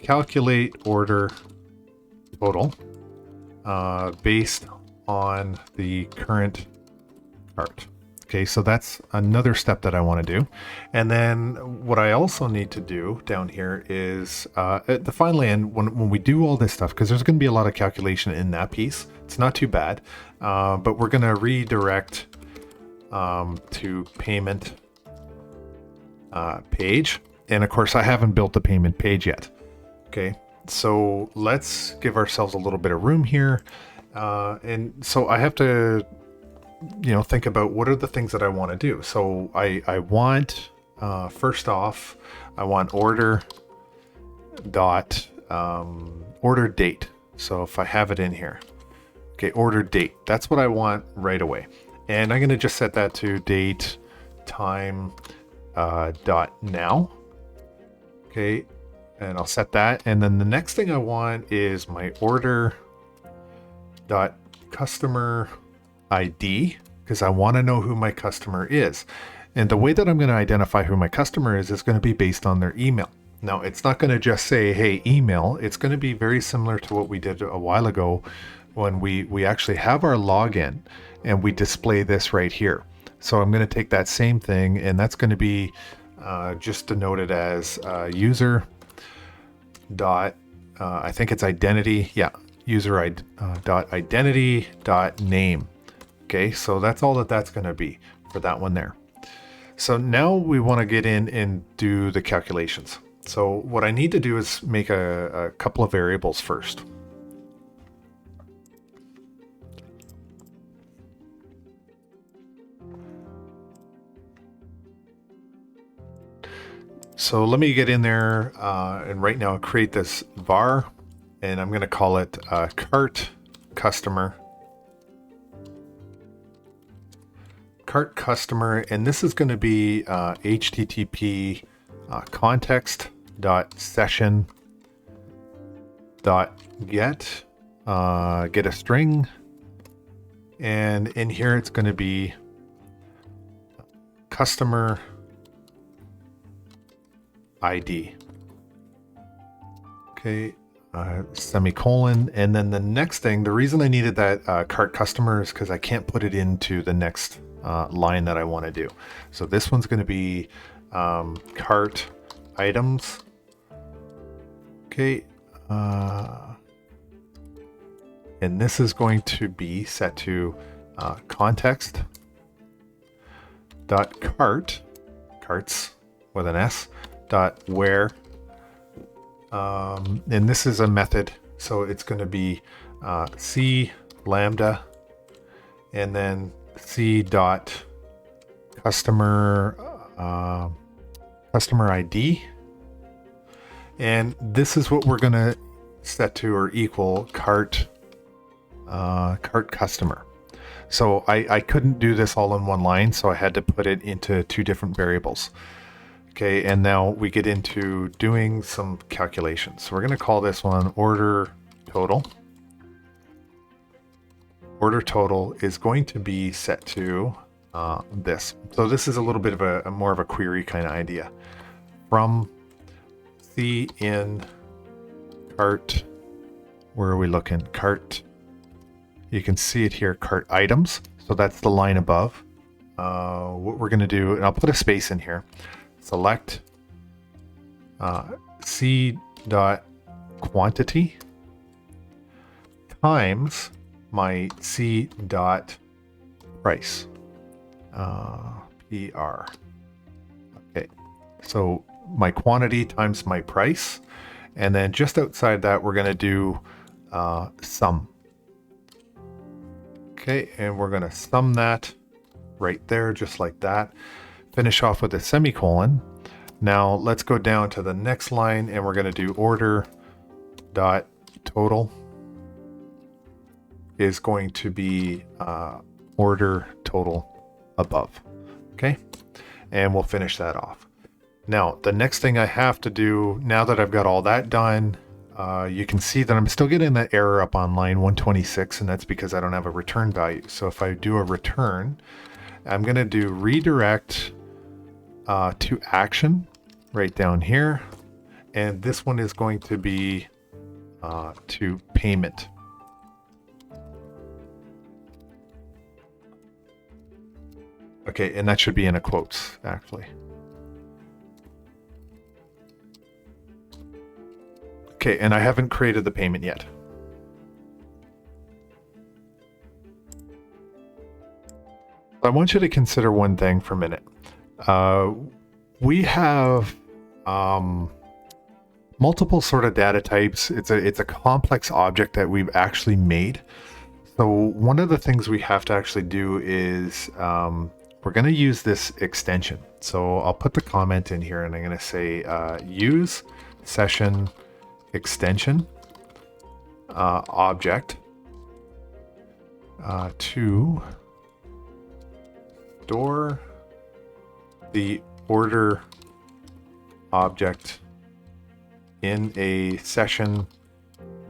calculate order total based on the current cart. Okay, so that's another step that I want to do. And then what I also need to do down here is at the final end, when we do all this stuff, because there's going to be a lot of calculation in that piece, it's not too bad, but we're going to redirect to payment page. And of course, I haven't built the payment page yet. Okay, so let's give ourselves a little bit of room here. And so I have to, think about what are the things that I want to do. So I want, first off, I want order dot order date. So if I have it in here, okay, order date, that's what I want right away. And I'm going to just set that to date time dot now. Okay, and I'll set that. And then the next thing I want is my order dot customer ID, because I want to know who my customer is. And the way that I'm going to identify who my customer is going to be based on their email. Now, it's not going to just say, hey, email. It's going to be very similar to what we did a while ago when we actually have our login and we display this right here. So I'm going to take that same thing, and that's going to be just denoted as user dot, I think it's identity. Yeah, user dot identity dot name. Okay, so that's all that's going to be for that one there. So now we want to get in and do the calculations. So what I need to do is make a couple of variables first. So let me get in there and right now create this var, and I'm going to call it cart customer. Cart customer, and this is going to be http context dot session dot get a string, and in here it's going to be customer ID. Okay, semicolon, and then the next thing, the reason I needed that cart customer is because I can't put it into the next line that I want to do. So this one's going to be cart items. Okay, and this is going to be set to context dot carts with an S dot where, and this is a method, so it's going to be c lambda and then c dot customer customer ID, and this is what we're going to set to or equal cart customer. So I couldn't do this all in one line, so I had to put it into two different variables. Okay, and now we get into doing some calculations. So we're going to call this one order total. Order total is going to be set to this. So this is a little bit of a more of a query kind of idea. From C in cart, where are we looking? Cart, you can see it here, cart items. So that's the line above. What we're going to do, and I'll put a space in here. Select C dot quantity times my C dot price, PR. Okay, so my quantity times my price, and then just outside that we're going to do sum. Okay, and we're going to sum that right there, just like that. Finish off with a semicolon. Now let's go down to the next line, and we're going to do order dot total is going to be order total above. Okay, and we'll finish that off. Now the next thing I have to do, now that I've got all that done, you can see that I'm still getting that error up on line 126, and that's because I don't have a return value. So if I do a return, I'm going to do redirect to action right down here, and this one is going to be to payment. Okay, and that should be in a quotes actually. Okay, and I haven't created the payment yet. I want you to consider one thing for a minute. We have multiple sort of data types. It's a complex object that we've actually made. So one of the things we have to actually do is we're going to use this extension. So I'll put the comment in here and I'm going to say use session extension object to store the order object in a session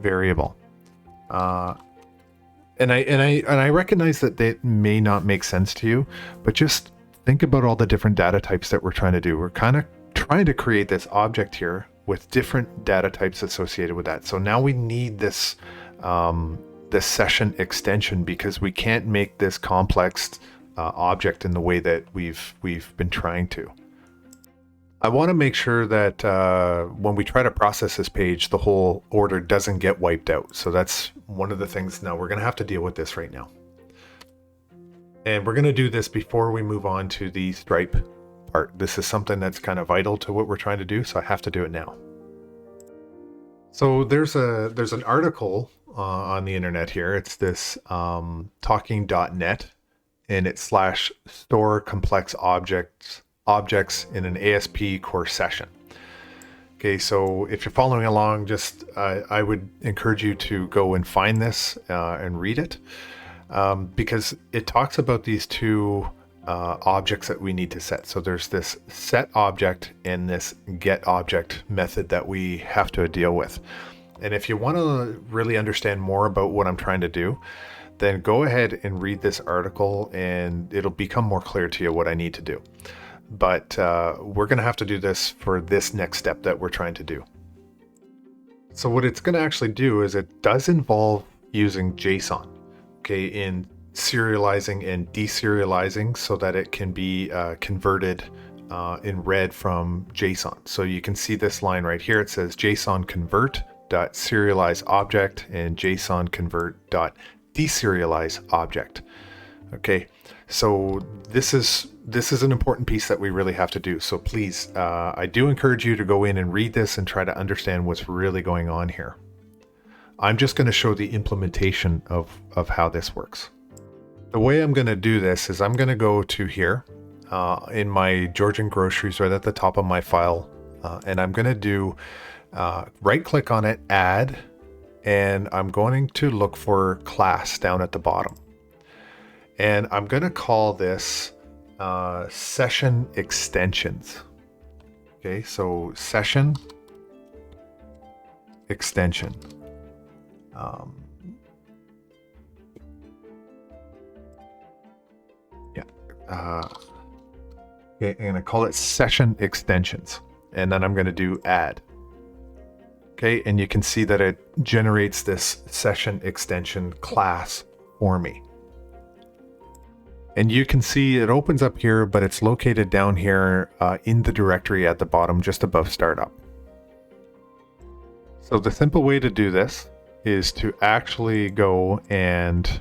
variable. And I recognize that it may not make sense to you, but just think about all the different data types that we're trying to do. We're kind of trying to create this object here with different data types associated with that. So now we need this this session extension because we can't make this complex object in the way that we've been trying to. I want to make sure that when we try to process this page, the whole order doesn't get wiped out. So that's one of the things. Now we're going to have to deal with this right now. And we're going to do this before we move on to the stripe part. This is something that's kind of vital to what we're trying to do, so I have to do it now. So there's an article on the internet here. It's this talking.net, and it's /store complex objects in an ASP course session. Okay, so if you're following along, just I would encourage you to go and find this and read it, because it talks about these two objects that we need to set. So there's this set object and this get object method that we have to deal with. And if you want to really understand more about what I'm trying to do, then go ahead and read this article and it'll become more clear to you what I need to do. But we're going to have to do this for this next step that we're trying to do. So what it's going to actually do is it does involve using JSON, okay, in serializing and deserializing so that it can be converted in read from JSON. So you can see this line right here. It says JSON convert.serialize object and JSON convert.deserialize object. Okay, so this is an important piece that we really have to do. So please, I do encourage you to go in and read this and try to understand what's really going on here. I'm just going to show the implementation of how this works. The way I'm going to do this is I'm going to go to here in my Georgian groceries right at the top of my file, and I'm going to do right click on it, add, and I'm going to look for class down at the bottom. And I'm going to call this session extensions. Okay, so session extension. Okay, I'm going to call it session extensions. And then I'm going to do add. Okay, and you can see that it generates this session extension class for me. And you can see it opens up here, but it's located down here in the directory at the bottom, just above startup. So the simple way to do this is to actually go and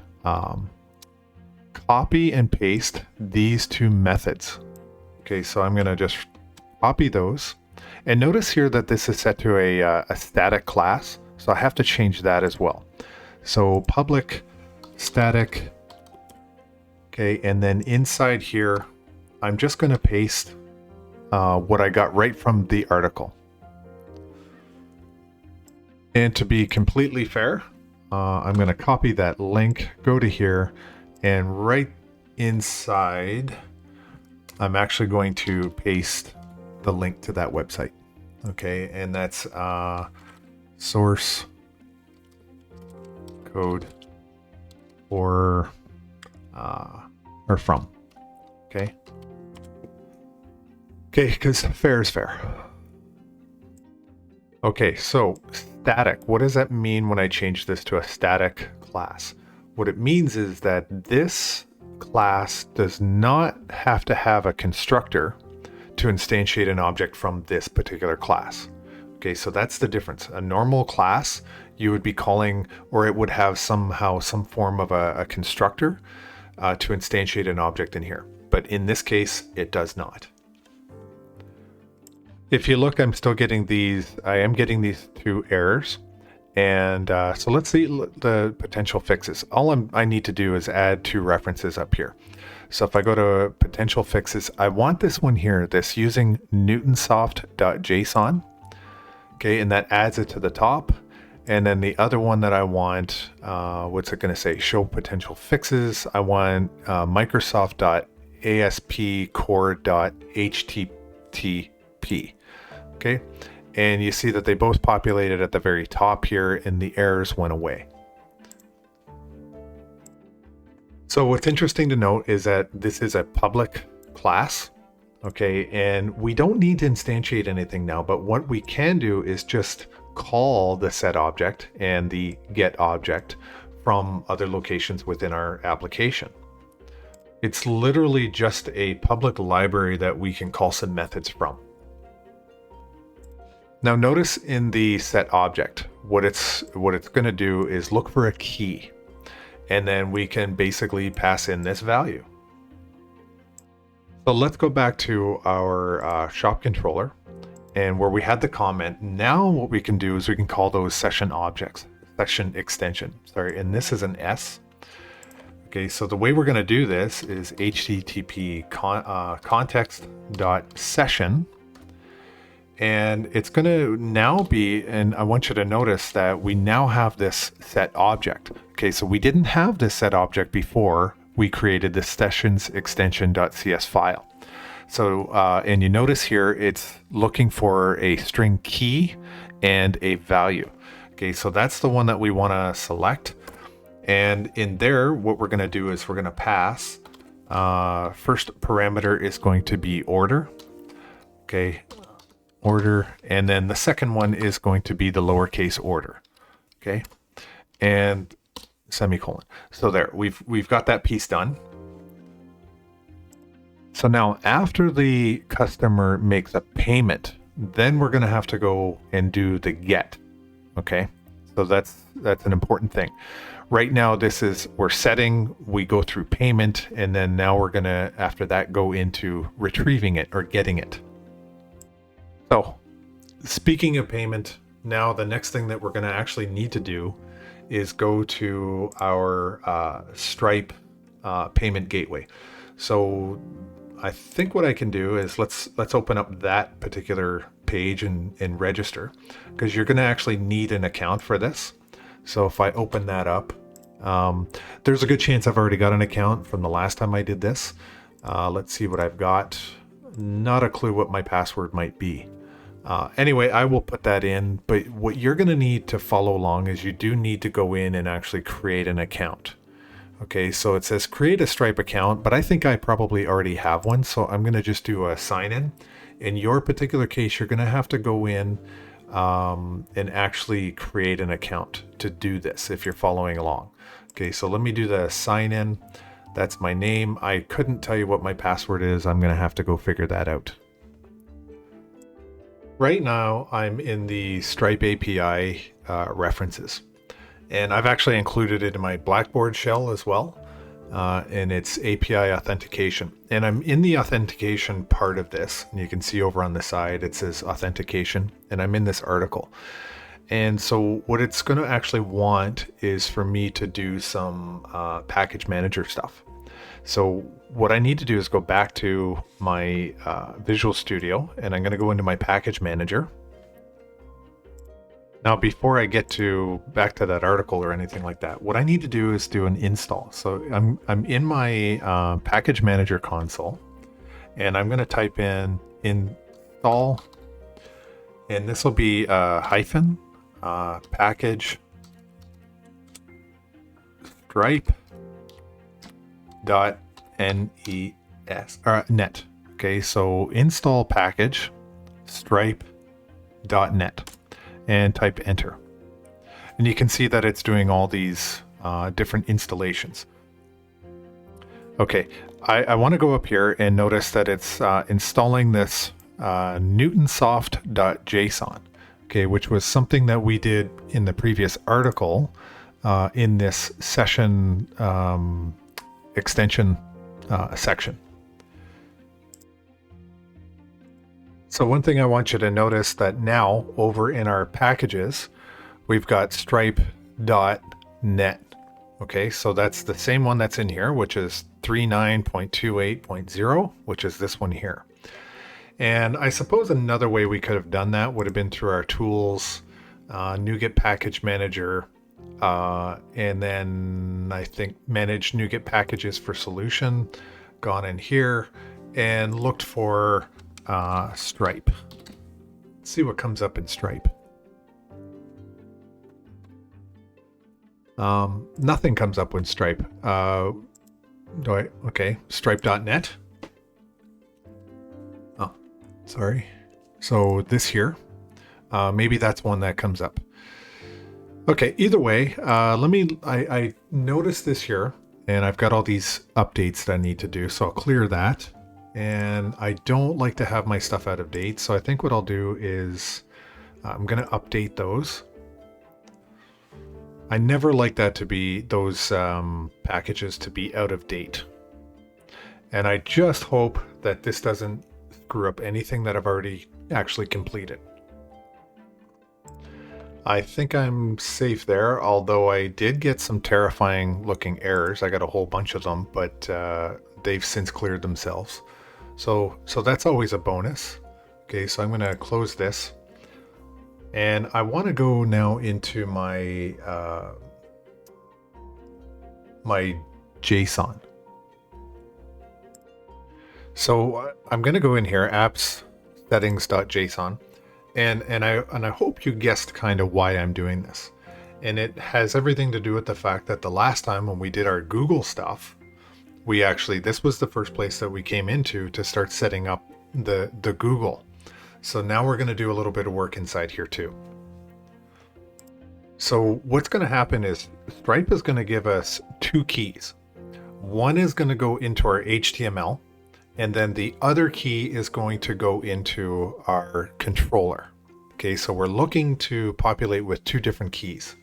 copy and paste these two methods. Okay, so I'm going to just copy those. And notice here that this is set to a static class, so I have to change that as well. So public static. Okay, and then inside here, I'm just going to paste what I got right from the article. And to be completely fair, I'm going to copy that link, go to here, and right inside, I'm actually going to paste the link to that website. Okay, and that's source code or from. Okay, because fair is fair. Okay, so static, what does that mean when I change this to a static class? What it means is that this class does not have to have a constructor to instantiate an object from this particular class. Okay, so that's the difference. A normal class, you would be calling, or it would have somehow some form of a constructor to instantiate an object in here. But in this case, it does not. If you look, I'm still getting these, I am getting these two errors. And so let's see the potential fixes. All I need to do is add 2 references up here. So if I go to potential fixes, I want this one here, this using newtonsoft.json. Okay, and that adds it to the top. And then the other one that I want, what's it going to say? Show potential fixes. I want microsoft.aspcore.http. Okay, and you see that they both populated at the very top here and the errors went away. So what's interesting to note is that this is a public class. Okay, and we don't need to instantiate anything now, but what we can do is just call the set object and the get object from other locations within our application. It's literally just a public library that we can call some methods from. Now notice in the set object, what it's going to do is look for a key, and then we can basically pass in this value. So let's go back to our shop controller, and where we had the comment. Now what we can do is we can call those session objects, session extension, sorry, and this is an S. Okay, so the way we're going to do this is http context.session, and it's going to now be, and I want you to notice that we now have this set object. Okay, so we didn't have this set object before we created the sessions extension.cs file. So, and you notice here, it's looking for a string key and a value. Okay, so that's the one that we want to select. And in there, what we're going to do is we're going to pass, first parameter is going to be order. Okay, order. And then the second one is going to be the lowercase order. Okay, and semicolon. So there, we've got that piece done. So now after the customer makes a payment, then we're going to have to go and do the get. Okay, so that's an important thing. Right now, this is, we're setting, we go through payment, and then now we're going to, after that, go into retrieving it or getting it. So speaking of payment, now the next thing that we're going to actually need to do is go to our Stripe payment gateway. So I think what I can do is let's open up that particular page and register, because you're going to actually need an account for this. So if I open that up, there's a good chance I've already got an account from the last time I did this. Let's see what I've got. Not a clue what my password might be. Anyway, I will put that in, but what you're going to need to follow along is you do need to go in and actually create an account. Okay, so it says create a Stripe account, but I think I probably already have one, so I'm going to just do a sign in. In your particular case, you're going to have to go in and actually create an account to do this if you're following along. Okay, so let me do the sign in. That's my name. I couldn't tell you what my password is. I'm going to have to go figure that out. Right now, I'm in the Stripe API references. And I've actually included it in my Blackboard shell as well, and it's API authentication. And I'm in the authentication part of this, and you can see over on the side it says authentication, and I'm in this article. And so what it's going to actually want is for me to do some package manager stuff. So what I need to do is go back to my Visual Studio, and I'm going to go into my package manager. Now, before I get back to that article or anything like that, what I need to do is do an install. So I'm in my package manager console, and I'm going to type in install, and this will be hyphen package stripe .net. Okay, so install package stripe.net. And type enter. And you can see that it's doing all these different installations. Okay, I want to go up here and notice that it's installing this newtonsoft.json, okay, which was something that we did in the previous article in this session extension section. So one thing I want you to notice that now over in our packages, we've got stripe.net. Okay, so that's the same one that's in here, which is 39.28.0, which is this one here. And I suppose another way we could have done that would have been through our tools, NuGet package manager, and then I think manage NuGet packages for solution, gone in here and looked for Stripe. Let's see what comes up in Stripe. Nothing comes up with Stripe. Okay, stripe.net. Oh, sorry. So this here, maybe that's one that comes up. Okay, either way, I noticed this here, and I've got all these updates that I need to do, so I'll clear that. And I don't like to have my stuff out of date, so I think what I'll do is I'm going to update those. I never like that to be, those packages to be out of date. And I just hope that this doesn't screw up anything that I've already actually completed. I think I'm safe there, although I did get some terrifying looking errors. I got a whole bunch of them, but they've since cleared themselves. So that's always a bonus. Okay, so I'm going to close this. And I want to go now into my my JSON. So I'm going to go in here, apps settings.json, and I hope you guessed kind of why I'm doing this. And it has everything to do with the fact that the last time when we did our Google stuff, this was the first place that we came into to start setting up the Google. So now we're going to do a little bit of work inside here too. So what's going to happen is Stripe is going to give us two keys. One is going to go into our HTML, and then the other key is going to go into our controller. Okay, so we're looking to populate with two different keys.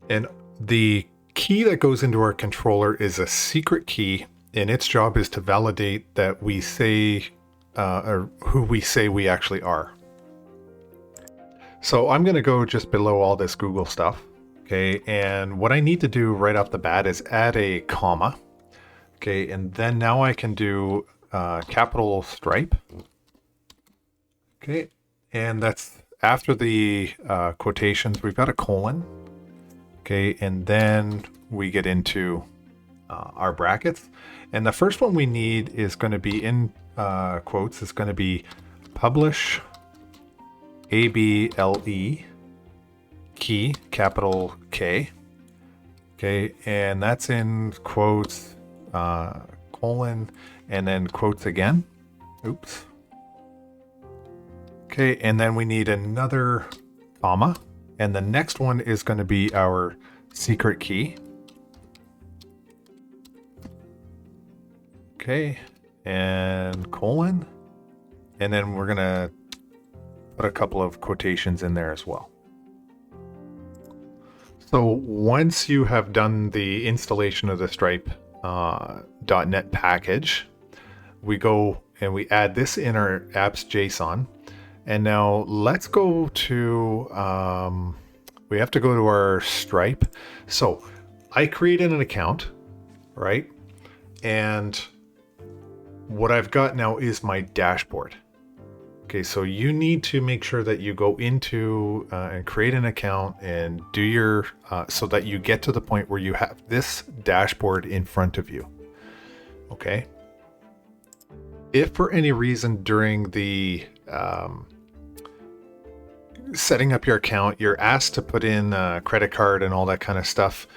And the key that goes into our controller is a secret key, and its job is to validate that we say or who we say we actually are. So I'm going to go just below all this Google stuff. Okay, and what I need to do right off the bat is add a comma. Okay, and then now I can do capital Stripe. Okay, and that's after the quotations, we've got a colon. Okay, and then we get into our brackets. And the first one we need is going to be in quotes. It's going to be publish ABLE key, capital K. Okay, and that's in quotes, colon, and then quotes again. Oops. Okay, and then we need another comma, and the next one is going to be our secret key. Okay, and colon, and then we're going to put a couple of quotations in there as well. So once you have done the installation of the Stripe .NET package, we go and we add this in our apps JSON. And now let's go to, we have to go to our Stripe. So I created an account, right? And what I've got now is my dashboard. Okay, so you need to make sure that you go into and create an account and do your, so that you get to the point where you have this dashboard in front of you. Okay. If for any reason during the setting up your account, you're asked to put in a credit card and all that kind of stuff,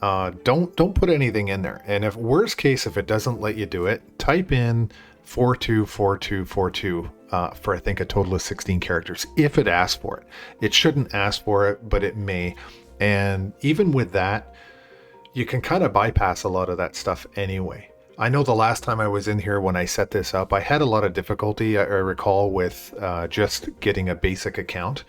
don't put anything in there. And if worst case, if it doesn't let you do it, type in 424242 for I think a total of 16 characters if it asks for it. It shouldn't ask for it, but it may. And even with that, you can kind of bypass a lot of that stuff anyway. I know the last time I was in here when I set this up, I had a lot of difficulty, I recall, with just getting a basic account.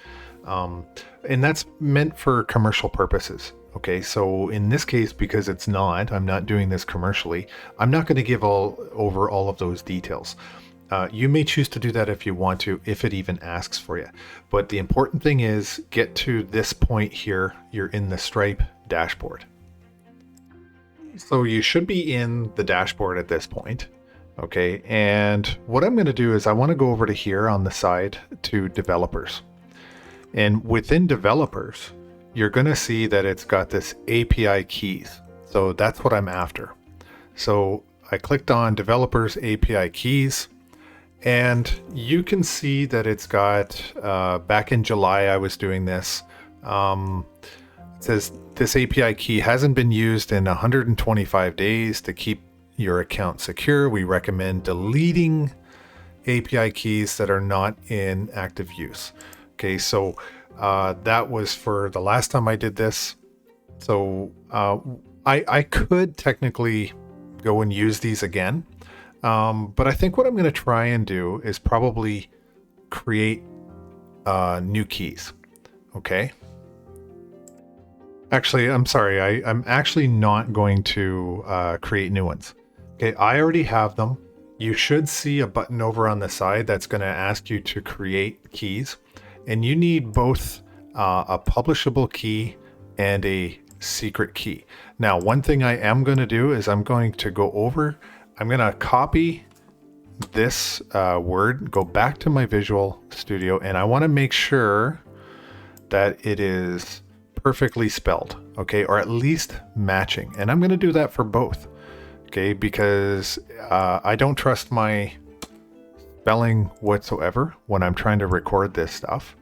And that's meant for commercial purposes. Okay, so in this case, because I'm not doing this commercially, I'm not going to give over all of those details. You may choose to do that if you want to, if it even asks for you. But the important thing is get to this point here. You're in the Stripe dashboard. So you should be in the dashboard at this point. Okay, and what I'm going to do is I want to go over to here on the side to developers. And within developers, you're going to see that it's got this API keys. So that's what I'm after. So I clicked on developers API keys, and you can see that it's got, back in July, I was doing this. It says this API key hasn't been used in 125 days. To keep your account secure, we recommend deleting API keys that are not in active use. Okay, so that was for the last time I did this. So I could technically go and use these again. But I think what I'm going to try and do is probably create new keys. Okay. Actually, I'm sorry. I'm actually not going to create new ones. Okay, I already have them. You should see a button over on the side that's going to ask you to create keys. And you need both a publishable key and a secret key. Now, one thing I am going to do is I'm going to go over, I'm going to copy this word, go back to my Visual Studio, and I want to make sure that it is perfectly spelled, okay, or at least matching. And I'm going to do that for both, okay, because I don't trust my spelling whatsoever when I'm trying to record this stuff,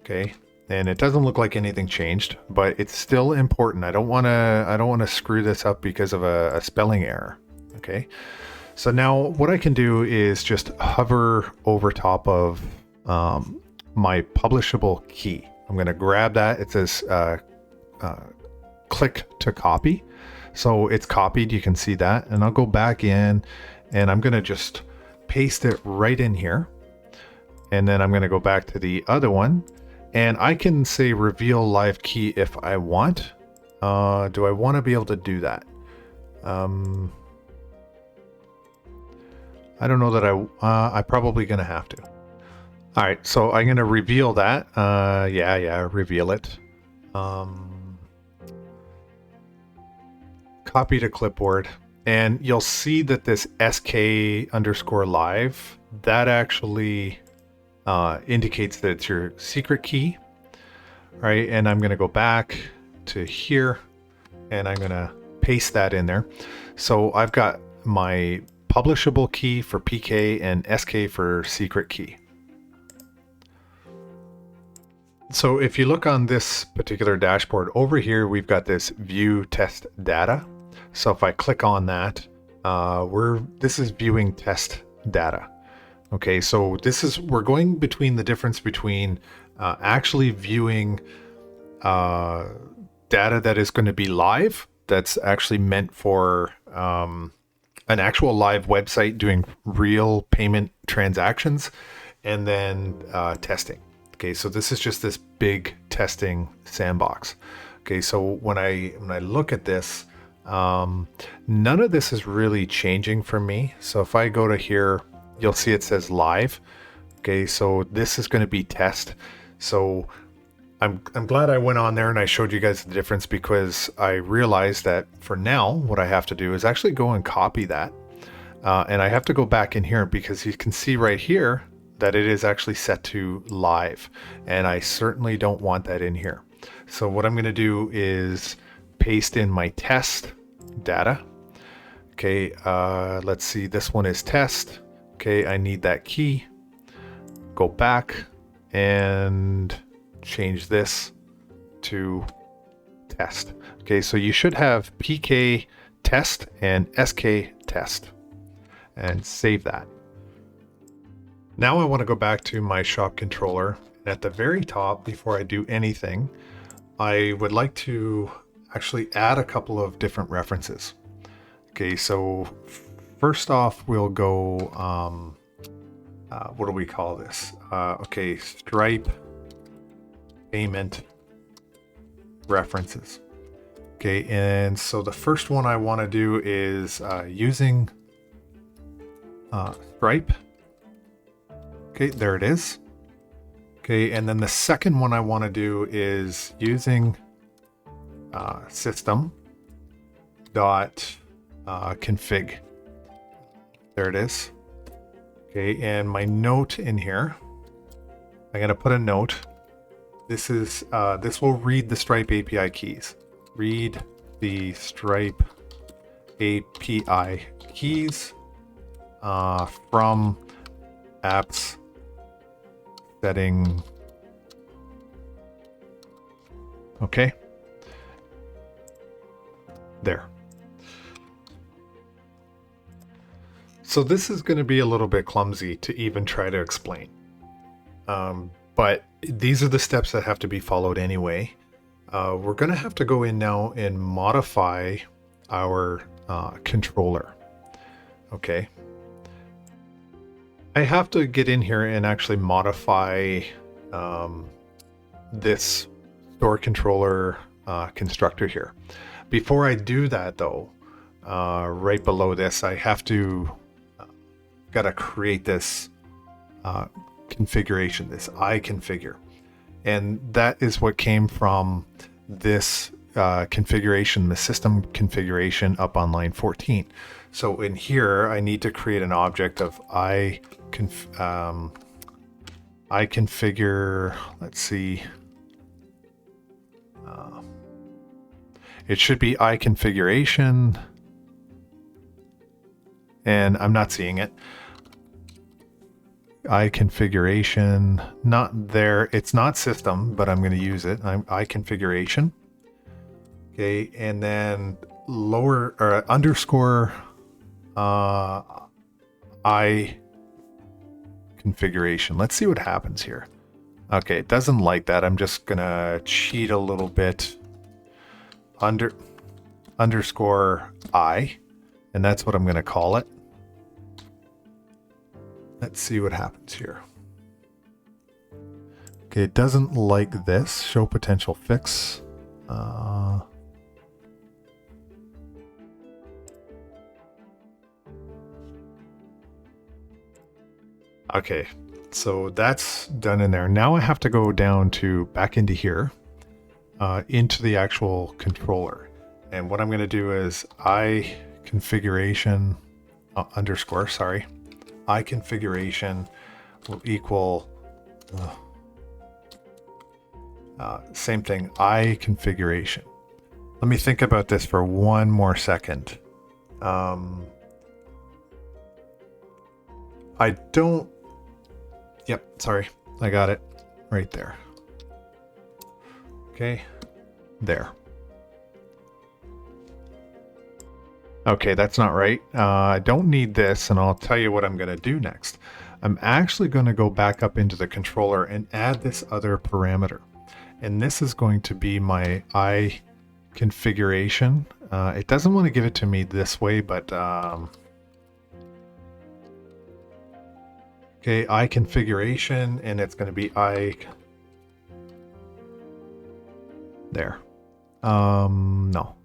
okay. And it doesn't look like anything changed, but it's still important. I don't want to screw this up because of a spelling error, okay. So now what I can do is just hover over top of my publishable key. I'm going to grab that. It says click to copy. So it's copied. You can see that. And I'll go back in and I'm going to just paste it right in here. And then I'm going to go back to the other one. And I can say reveal live key if I want. Do I want to be able to do that? I don't know that I'm probably going to have to. All right, so I'm going to reveal that. Yeah, reveal it. Copy to clipboard. And you'll see that this SK_live, that actually indicates that it's your secret key. All right, and I'm going to go back to here and I'm going to paste that in there. So I've got my publishable key for PK and SK for secret key. So if you look on this particular dashboard over here, we've got this view test data. So if I click on that, this is viewing test data. Okay, so we're going between the difference between actually viewing data that is going to be live, that's actually meant for an actual live website doing real payment transactions, and then testing. Okay, so this is just this big testing sandbox. Okay, so when I look at this, none of this is really changing for me. So if I go to here, you'll see it says live. Okay, so this is going to be test. So I'm glad I went on there and I showed you guys the difference, because I realized that for now, what I have to do is actually go and copy that. And I have to go back in here because you can see right here that it is actually set to live. And I certainly don't want that in here. So what I'm going to do is paste in my test data. Okay, let's see, this one is test. Okay, I need that key. Go back and change this to test. Okay, so you should have PK test and SK test, and save that. Now I want to go back to my shop controller. At the very top, before I do anything, I would like to actually add a couple of different references. Okay, so first off, we'll go, what do we call this? Okay, Stripe payment references. Okay, and so the first one I want to do is using Stripe Okay, there it is. Okay, and then the second one I want to do is using system dot config. There it is. Okay, and my note in here, I'm gonna put a note. This is this will read the Stripe API keys. Read the Stripe API keys from apps setting. Okay. There. So this is going to be a little bit clumsy to even try to explain. But these are the steps that have to be followed anyway. We're going to have to go in now and modify our controller. Okay. I have to get in here and actually modify this store controller constructor here. Before I do that though, right below this, I have to gotta create this configuration, this iConfigure. And that is what came from this configuration, the system configuration up on line 14. So in here, I need to create an object of iConfigure, let's see. It should be iConfiguration, and I'm not seeing it. iConfiguration, not there. It's not system, but I'm going to use it. iConfiguration. Okay, and then lower or underscore iConfiguration. Let's see what happens here. Okay, it doesn't like that. I'm just gonna cheat a little bit. Underscore I, and that's what I'm gonna call it. Let's see what happens here. Okay, it doesn't like this. Show potential fix. Okay, so that's done in there. Now I have to go down to back into here, into the actual controller. And what I'm going to do is iConfiguration underscore, sorry, iConfiguration will equal same thing, iConfiguration. Let me think about this for one more second. I don't. Yep, sorry, I got it right there. Okay, there. Okay, that's not right. I don't need this, and I'll tell you what I'm going to do next. I'm actually going to go back up into the controller and add this other parameter. And this is going to be my iConfiguration. It doesn't want to give it to me this way, but okay, iConfiguration, and it's going to be there. No.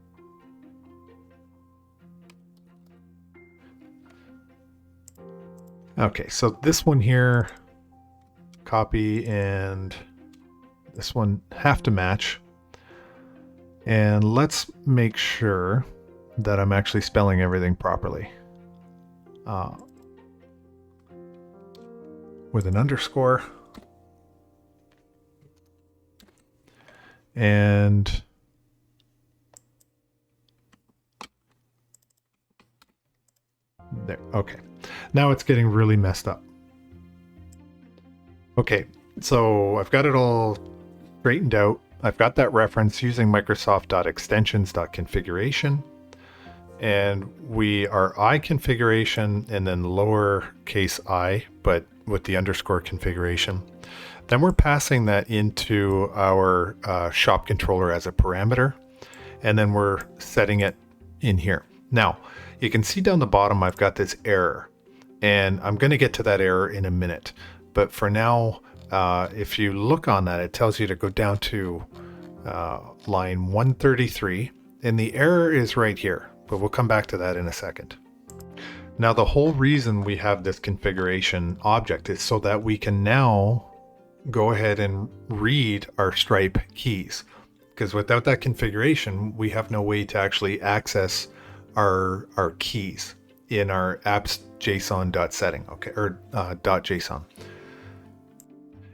Okay, so this one here, copy, and this one have to match. And let's make sure that I'm actually spelling everything properly. With an underscore. And there, okay. Now it's getting really messed up. Okay, so I've got it all straightened out. I've got that reference using Microsoft.extensions.configuration. And we are iConfiguration and then lowercase I, but with the underscore configuration. Then we're passing that into our shop controller as a parameter. And then we're setting it in here. Now, you can see down the bottom, I've got this error. And I'm going to get to that error in a minute. But for now, if you look on that, it tells you to go down to line 133. And the error is right here. But we'll come back to that in a second. Now, the whole reason we have this configuration object is so that we can now go ahead and read our Stripe keys. Because without that configuration, we have no way to actually access our keys in our apps.json.setting, okay, or .json.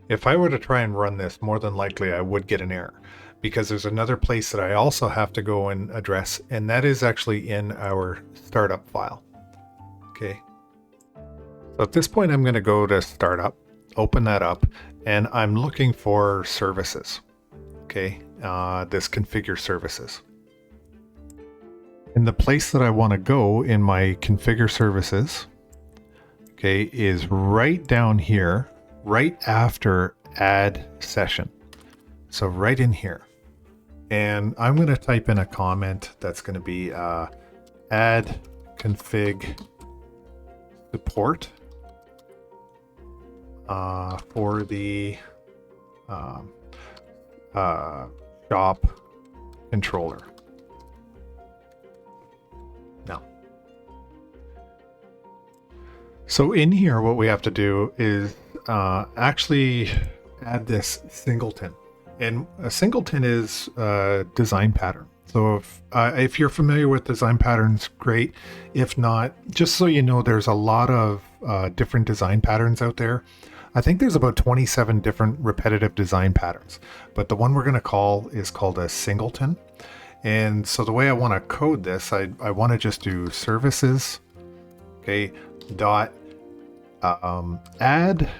If I were to try and run this, more than likely I would get an error, because there's another place that I also have to go and address, and that is actually in our startup file. Okay. So at this point, I'm going to go to startup, open that up, and I'm looking for services. Okay. This configure services. And the place that I want to go in my configure services, okay, is right down here, right after add session. So right in here. And I'm going to type in a comment that's going to be add config support for the shop controller. Now, so in here, what we have to do is actually add this singleton. And a singleton is a design pattern. So if you're familiar with design patterns, great. If not, just so you know, there's a lot of different design patterns out there. I think there's about 27 different repetitive design patterns, but the one we're going to call is called a singleton. And so the way I want to code this, I want to just do services, okay, dot add,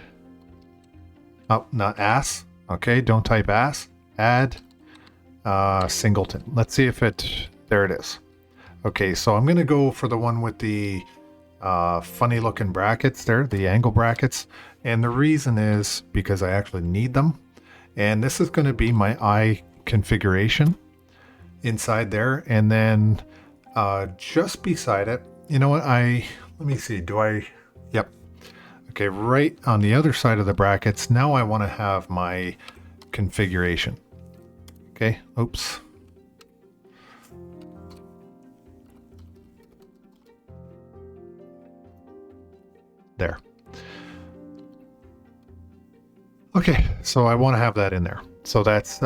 oh, not ass, okay, don't type ass, add singleton. Let's see if there it is. Okay, so I'm going to go for the one with the funny looking brackets there, the angle brackets. And the reason is because I actually need them. And this is going to be my I configuration inside there. And then just beside it, you know what, let me see, yep. Okay, right on the other side of the brackets, now I want to have my configuration. Okay, oops. There. Okay, so I want to have that in there. So that's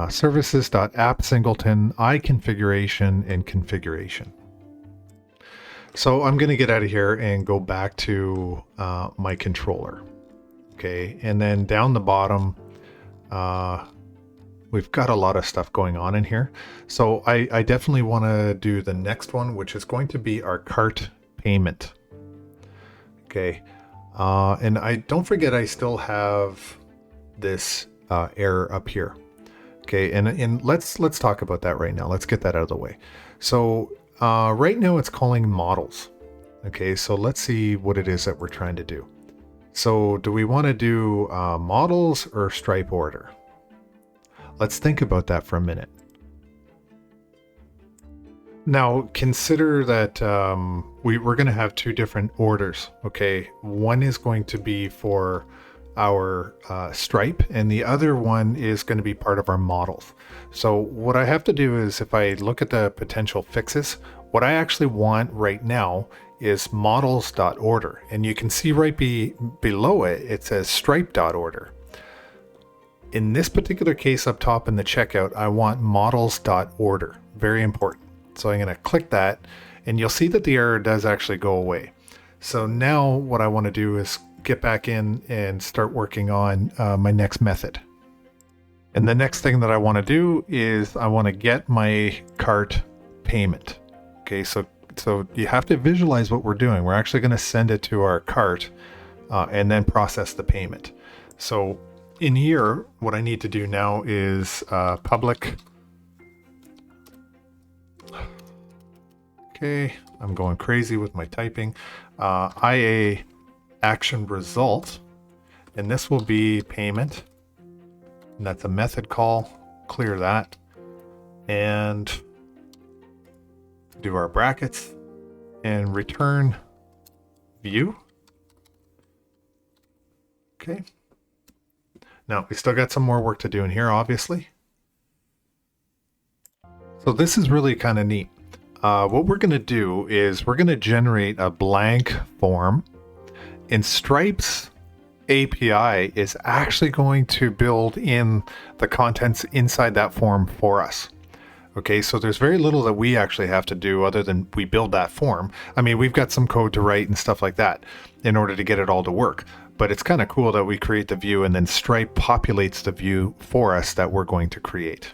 services.app singleton, I configuration, and configuration. So I'm going to get out of here and go back to my controller. Okay, and then down the bottom, we've got a lot of stuff going on in here. So I definitely want to do the next one, which is going to be our cart payment. Okay, and I don't forget I still have this error up here. Okay, and let's talk about that right now. Let's get that out of the way. So right now it's calling models. Okay, so let's see what it is that we're trying to do. So do we want to do models or Stripe order? Let's think about that for a minute. Now consider that we're going to have two different orders. Okay, one is going to be for our Stripe, and the other one is going to be part of our models. So what I have to do is, if I look at the potential fixes, what I actually want right now is models.order, and you can see right below it, it says stripe.order. In this particular case up top in the checkout, I want models.order. Very important. So I'm going to click that, and you'll see that the error does actually go away. So now what I want to do is get back in and start working on my next method. And the next thing that I want to do is I want to get my cart payment. Okay, so you have to visualize what we're doing. We're actually going to send it to our cart and then process the payment. So in here, what I need to do now is public. Okay, I'm going crazy with my typing. IA action result, and this will be payment, and that's a method call. Clear that and do our brackets and return view. Okay, now we still got some more work to do in here, obviously. So this is really kind of neat. what we're going to do is we're going to generate a blank form, and Stripe's API is actually going to build in the contents inside that form for us. Okay, so there's very little that we actually have to do other than we build that form. I mean, we've got some code to write and stuff like that in order to get it all to work. But it's kind of cool that we create the view and then Stripe populates the view for us that we're going to create.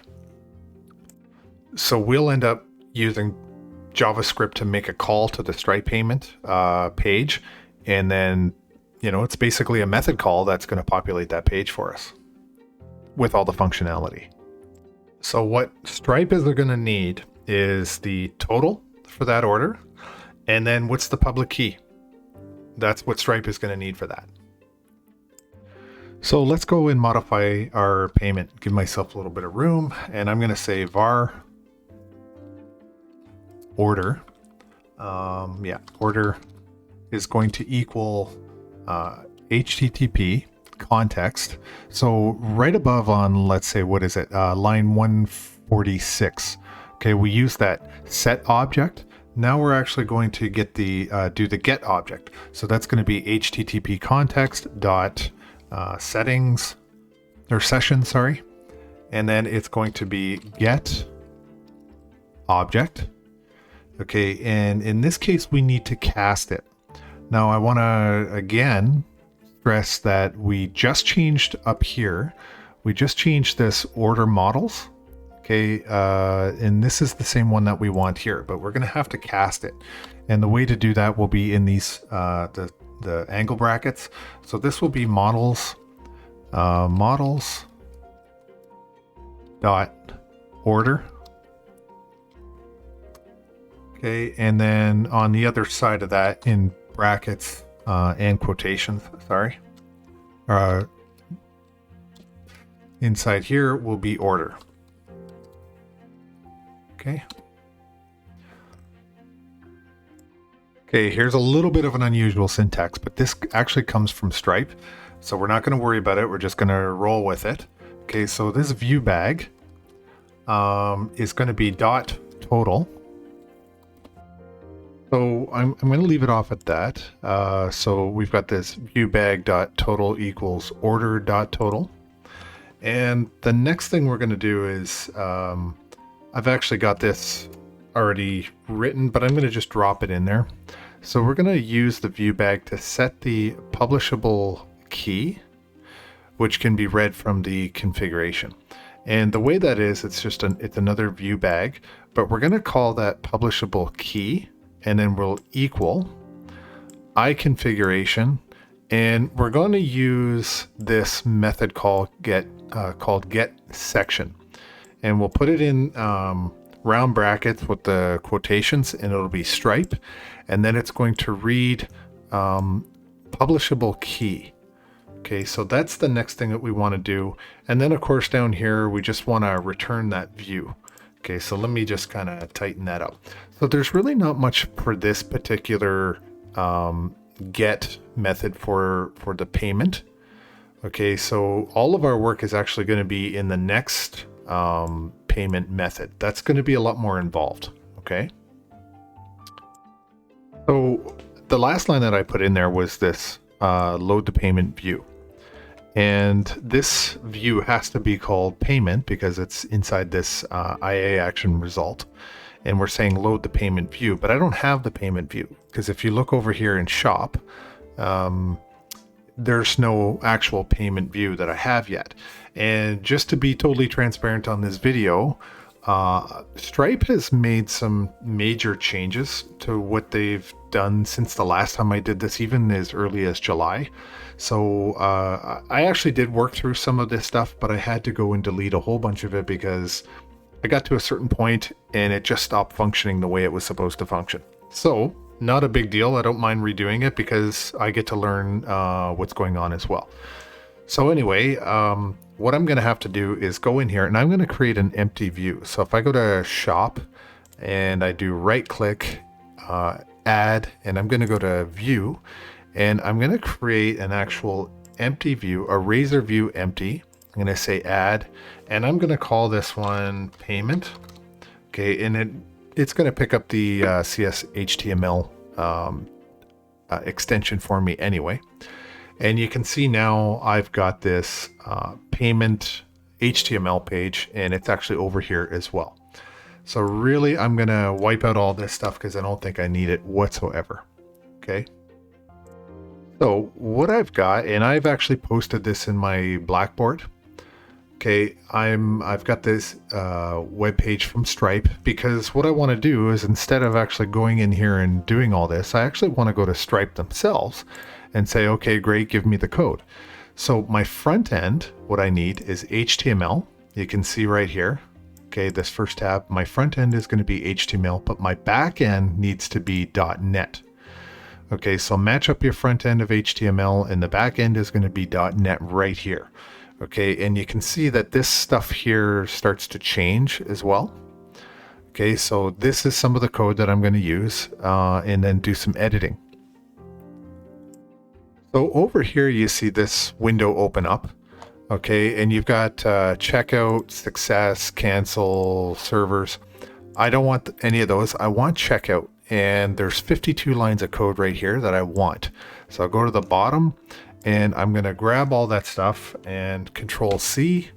So we'll end up using JavaScript to make a call to the Stripe payment page. And then, you know, it's basically a method call that's going to populate that page for us with all the functionality. So what Stripe is going to need is the total for that order. And then what's the public key? That's what Stripe is going to need for that. So let's go and modify our payment. Give myself a little bit of room. And I'm going to say var order. Order is going to equal HTTP context. So right above on, let's say, what is it? Line 146. Okay, we use that set object. Now we're actually going to get the do the get object. So that's going to be HTTP context dot settings or session, sorry. And then it's going to be get object. Okay, and in this case, we need to cast it. Now I want to, again, stress that we just changed up here. We just changed this order models. Okay, and this is the same one that we want here, but we're going to have to cast it. And the way to do that will be in these, the angle brackets. So this will be models, models dot order. Okay, and then on the other side of that, in brackets and quotations, sorry, inside here will be order. Okay. Okay, here's a little bit of an unusual syntax, but this actually comes from Stripe, so we're not going to worry about it. We're just going to roll with it. Okay, so this view bag is going to be dot total. So I'm going to leave it off at that. So we've got this view bag dot total equals order dot total. And the next thing we're going to do is I've actually got this already written, but I'm going to just drop it in there. So we're going to use the view bag to set the publishable key, which can be read from the configuration. And the way that is, it's just it's another view bag, but we're going to call that publishable key, and then we'll equal iConfiguration, and we're going to use this method called get section, and we'll put it in round brackets with the quotations, and it'll be Stripe, and then it's going to read publishable key. Okay, so that's the next thing that we want to do. And then of course down here we just want to return that view. Okay, so let me just kind of tighten that up. So there's really not much for this particular get method for the payment. Okay, so all of our work is actually going to be in the next payment method. That's going to be a lot more involved. Okay. So the last line that I put in there was this load the payment view. And this view has to be called payment because it's inside this IA action result. And we're saying load the payment view, but I don't have the payment view because if you look over here in shop, there's no actual payment view that I have yet. And just to be totally transparent on this video, Stripe has made some major changes to what they've done since the last time I did this, even as early as July. So I actually did work through some of this stuff, but I had to go and delete a whole bunch of it because I got to a certain point and it just stopped functioning the way it was supposed to function. So not a big deal. I don't mind redoing it because I get to learn what's going on as well. So anyway, what I'm going to have to do is go in here and I'm going to create an empty view. So if I go to shop and I do right click, add, and I'm going to go to view, and I'm going to create an actual empty view, a razor view empty. I'm going to say add, and I'm going to call this one payment. Okay, and it it's going to pick up the CS HTML extension for me anyway. And you can see now I've got this payment HTML page, and it's actually over here as well. So really, I'm going to wipe out all this stuff because I don't think I need it whatsoever. Okay. So what I've got, and I've actually posted this in my Blackboard. Okay, I've got this web page from Stripe, because what I want to do is, instead of actually going in here and doing all this, I actually want to go to Stripe themselves and say, okay, great, give me the code. So my front end, what I need is HTML. You can see right here. Okay, this first tab, my front end is going to be HTML, but my back end needs to be .NET. Okay, so match up your front end of HTML, and the back end is going to be .NET right here. Okay, and you can see that this stuff here starts to change as well. Okay, so this is some of the code that I'm going to use and then do some editing. So over here you see this window open up. Okay, and you've got checkout, success, cancel, servers. I don't want any of those. I want checkout, and there's 52 lines of code right here that I want. So I'll go to the bottom, and I'm going to grab all that stuff and Control C,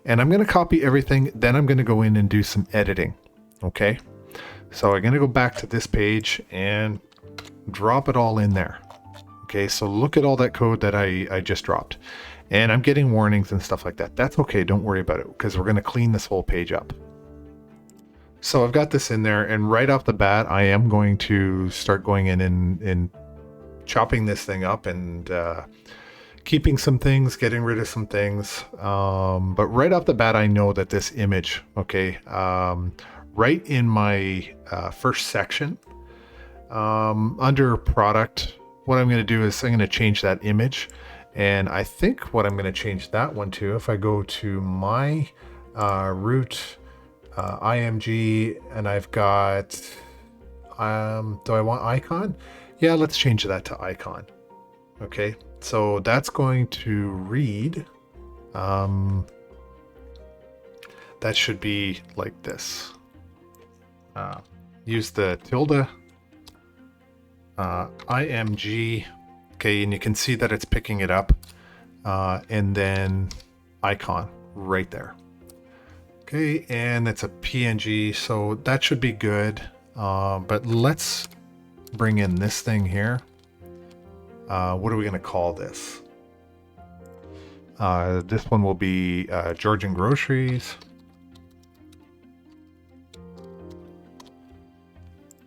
and I'm going to copy everything. Then I'm going to go in and do some editing. Okay, so I'm going to go back to this page and drop it all in there. Okay, so look at all that code that I just dropped. And I'm getting warnings and stuff like that. That's okay, don't worry about it, because we're going to clean this whole page up. So I've got this in there, and right off the bat, I am going to start going in and chopping this thing up and keeping some things, getting rid of some things. But right off the bat, I know that this image, okay, right in my first section, under product, what I'm going to do is I'm going to change that image. And I think what I'm going to change that one to, if I go to my root IMG, and I've got, do I want icon? Yeah, let's change that to icon. Okay, so that's going to read, that should be like this. Use the tilde, IMG. Okay, and you can see that it's picking it up, and then icon right there. Okay, and it's a PNG, so that should be good. But let's bring in this thing here. What are we going to call this? This one will be Georgian Groceries.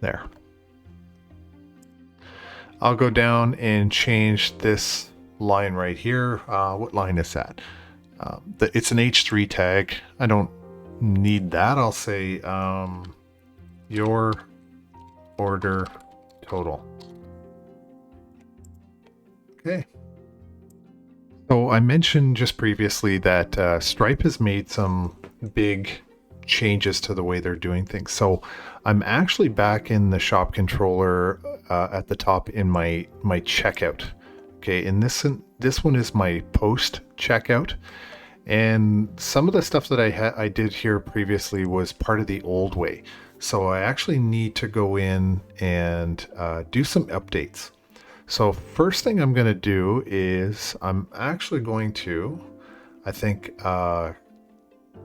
There. I'll go down and change this line right here. What line is that? It's an H3 tag. I don't need that. I'll say your order total. Okay. So I mentioned just previously that Stripe has made some big changes to the way they're doing things. So I'm actually back in the shop controller at the top in my checkout. Okay, and this one is my post checkout, and some of the stuff that I did here previously was part of the old way. So I actually need to go in and do some updates. So first thing I'm going to do is I'm actually going to, I think,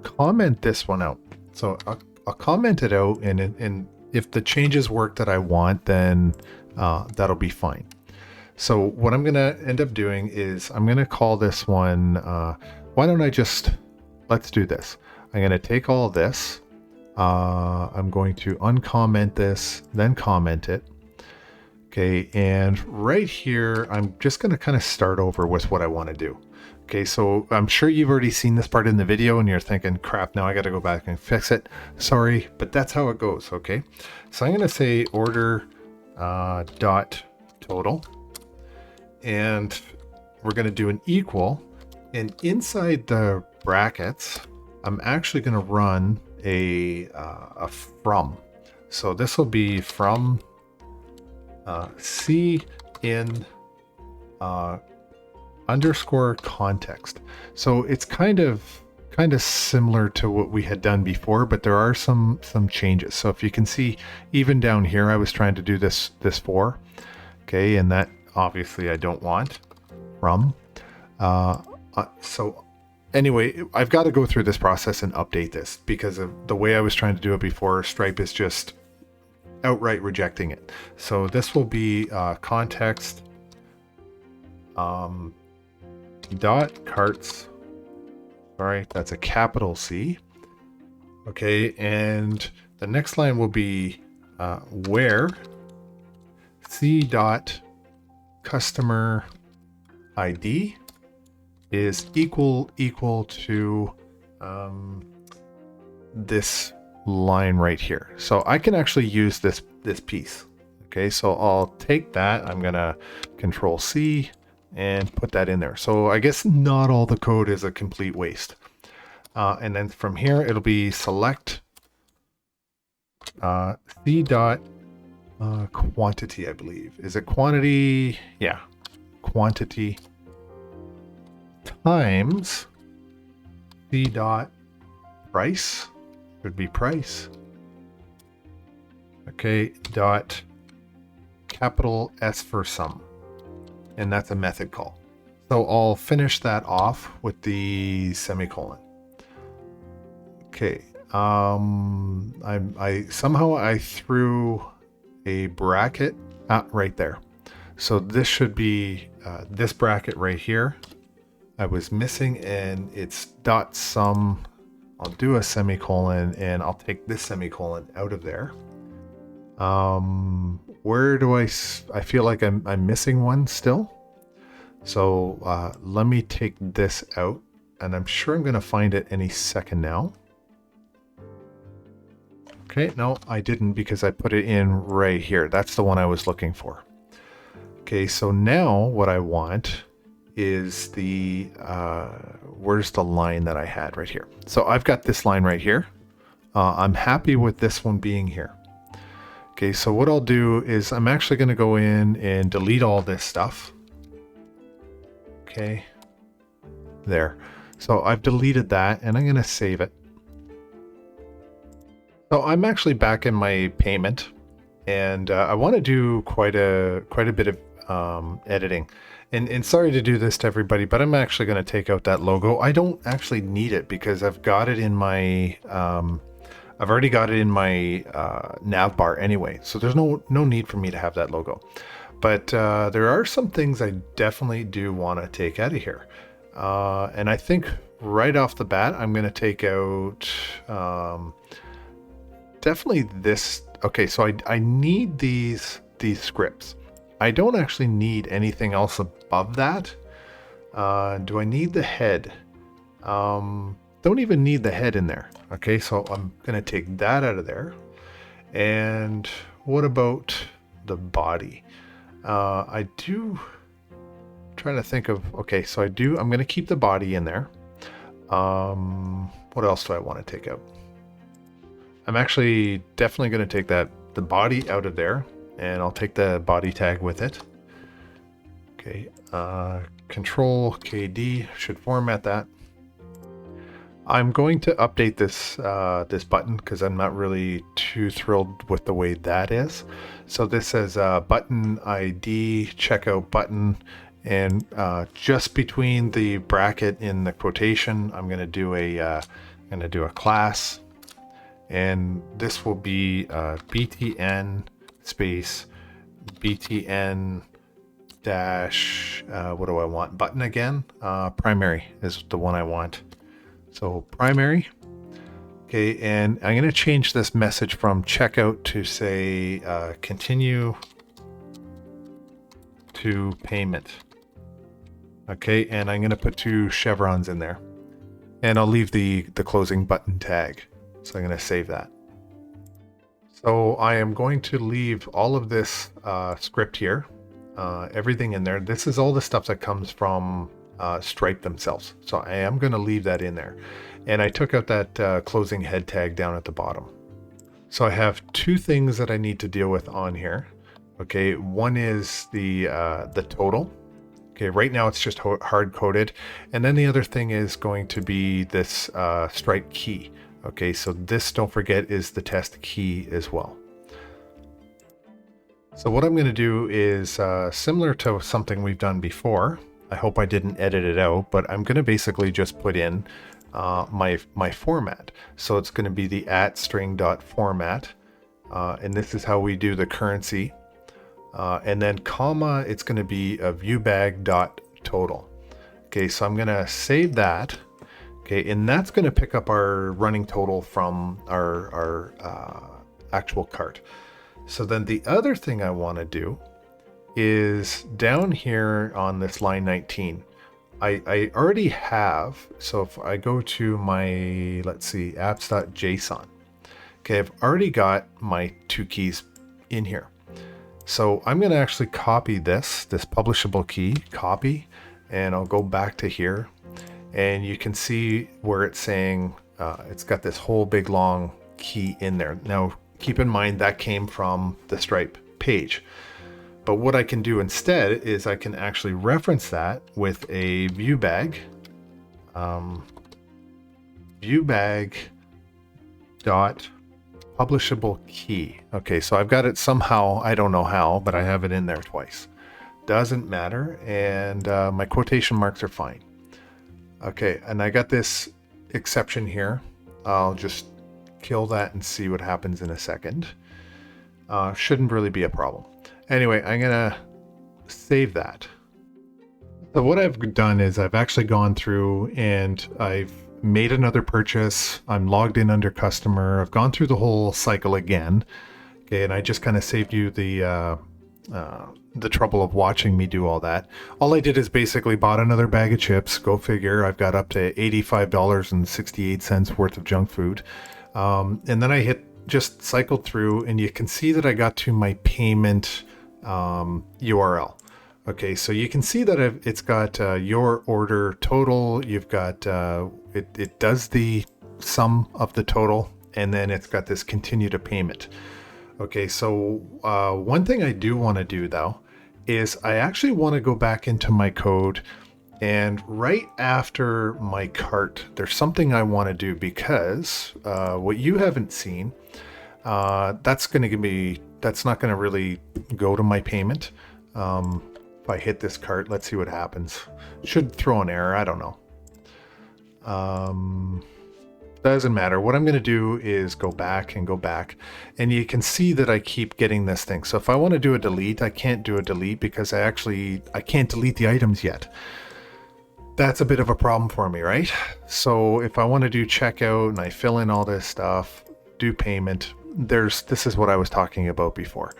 comment this one out. So I'll comment it out, and if the changes work that I want, then that'll be fine. So what I'm going to end up doing is I'm going to call this one, why don't I just, let's do this. I'm going to take all this, I'm going to uncomment this, then comment it. Okay, and right here, I'm just going to kind of start over with what I want to do. Okay, so I'm sure you've already seen this part in the video and you're thinking, crap, now I got to go back and fix it. Sorry, but that's how it goes, okay? So I'm going to say order dot total, and we're going to do an equal, and inside the brackets, I'm actually going to run a from. So this will be from C in underscore context. So it's kind of kind of similar to what we had done before, but there are some changes. So if you can see, even down here, I was trying to do this 4, okay, and that obviously I don't want from. So anyway, I've got to go through this process and update this because of the way I was trying to do it before. Stripe is just outright rejecting it. So this will be context dot carts. Sorry, that's a capital C. Okay, and the next line will be where C dot customer ID is equal to this line right here. So I can actually use this piece. Okay, so I'll take that. I'm gonna Control C and put that in there. So I guess not all the code is a complete waste. And then from here it'll be select C dot quantity, I believe. Is it quantity? Yeah, quantity times C dot price. Should be price. Okay, dot capital S for sum. And that's a method call. So I'll finish that off with the semicolon. Okay. I somehow threw a bracket right there. So this should be this bracket right here. I was missing, and it's dot sum. I'll do a semicolon, and I'll take this semicolon out of there. Where do I feel like I'm missing one still. So let me take this out, and I'm sure I'm going to find it any second now. Okay, no, I didn't, because I put it in right here. That's the one I was looking for. Okay, so now what I want is the, where's the line that I had right here? So I've got this line right here. I'm happy with this one being here. Okay, so what I'll do is I'm actually going to go in and delete all this stuff. Okay, there. So I've deleted that, and I'm going to save it. So I'm actually back in my payment, and I want to do quite a bit of editing. And sorry to do this to everybody, but I'm actually going to take out that logo. I don't actually need it because I've got it in my I've already got it in my nav bar anyway, so there's no need for me to have that logo. But there are some things I definitely do want to take out of here, and I think right off the bat I'm going to take out definitely this. Okay, so I need these scripts. I don't actually need anything else above that. Do I need the head? Don't even need the head in there. Okay, so I'm gonna take that out of there. And what about the body? I'm trying to think of, okay, so I'm gonna keep the body in there. What else do I want to take out? I'm actually definitely gonna take the body out of there, and I'll take the body tag with it. Okay, Control KD should format that. I'm going to update this this button because I'm not really too thrilled with the way that is. So this says button ID checkout button, and just between the bracket in the quotation, I'm going to do a class, and this will be BTN space BTN dash what do I want? Button again. Primary is the one I want. So primary. Okay, and I'm going to change this message from checkout to say continue to payment. Okay, and I'm going to put 2 chevrons in there, and I'll leave the closing button tag. So I'm going to save that. So I am going to leave all of this script here, everything in there. This is all the stuff that comes from Stripe themselves. So I am going to leave that in there. And I took out that closing head tag down at the bottom. So I have 2 things that I need to deal with on here. Okay, one is the total. Okay, right now it's just hard coded. And then the other thing is going to be this Stripe key. Okay, so this, don't forget, is the test key as well. So what I'm going to do is similar to something we've done before. I hope I didn't edit it out, but I'm going to basically just put in my format. So it's going to be the @string.format, and this is how we do the currency. And then comma, it's going to be a viewbag.total. Okay, so I'm going to save that. Okay, and that's going to pick up our running total from our actual cart. So then the other thing I want to do is down here on this line 19, I already have, so if I go to my, let's see, apps.json, okay, I've already got my 2 keys in here. So I'm going to actually copy this publishable key, copy, and I'll go back to here, and you can see where it's saying it's got this whole big long key in there. Now, keep in mind that came from the Stripe page. But what I can do instead is I can actually reference that with a viewbag, viewbag dot publishable key. Okay, so I've got it somehow, I don't know how, but I have it in there twice. Doesn't matter, and my quotation marks are fine. Okay, and I got this exception here. I'll just kill that and see what happens in a second. Shouldn't really be a problem. Anyway, I'm gonna save that. So what I've done is I've actually gone through and I've made another purchase. I'm logged in under customer. I've gone through the whole cycle again. Okay, and I just kind of saved you the trouble of watching me do all that. All I did is basically bought another bag of chips. Go figure. I've got up to $85.68 worth of junk food. And then I just cycled through, and you can see that I got to my payment URL. Okay, so you can see that it's got your order total. You've got, it does the sum of the total, and then it's got this continue to payment. Okay, so one thing I do want to do though, is I actually want to go back into my code, and right after my cart, there's something I want to do, because what you haven't seen, that's not going to really go to my payment. If I hit this cart, let's see what happens. Should throw an error, I don't know. Doesn't matter. What I'm going to do is go back, and you can see that I keep getting this thing. So if I want to do a delete, I can't do a delete because I can't delete the items yet. That's a bit of a problem for me, right? So if I want to do checkout and I fill in all this stuff, do payment, this is what I was talking about before.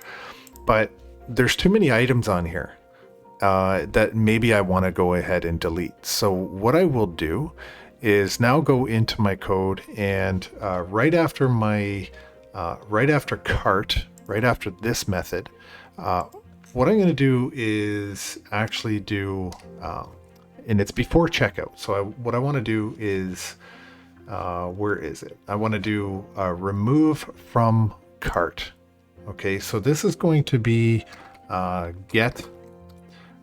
But there's too many items on here that maybe I want to go ahead and delete. So what I will do is now go into my code, and right after cart, right after this method, what I'm going to do is actually do, and it's before checkout. So what I want to do is, where is it? I want to do remove from cart. Okay, so this is going to be get,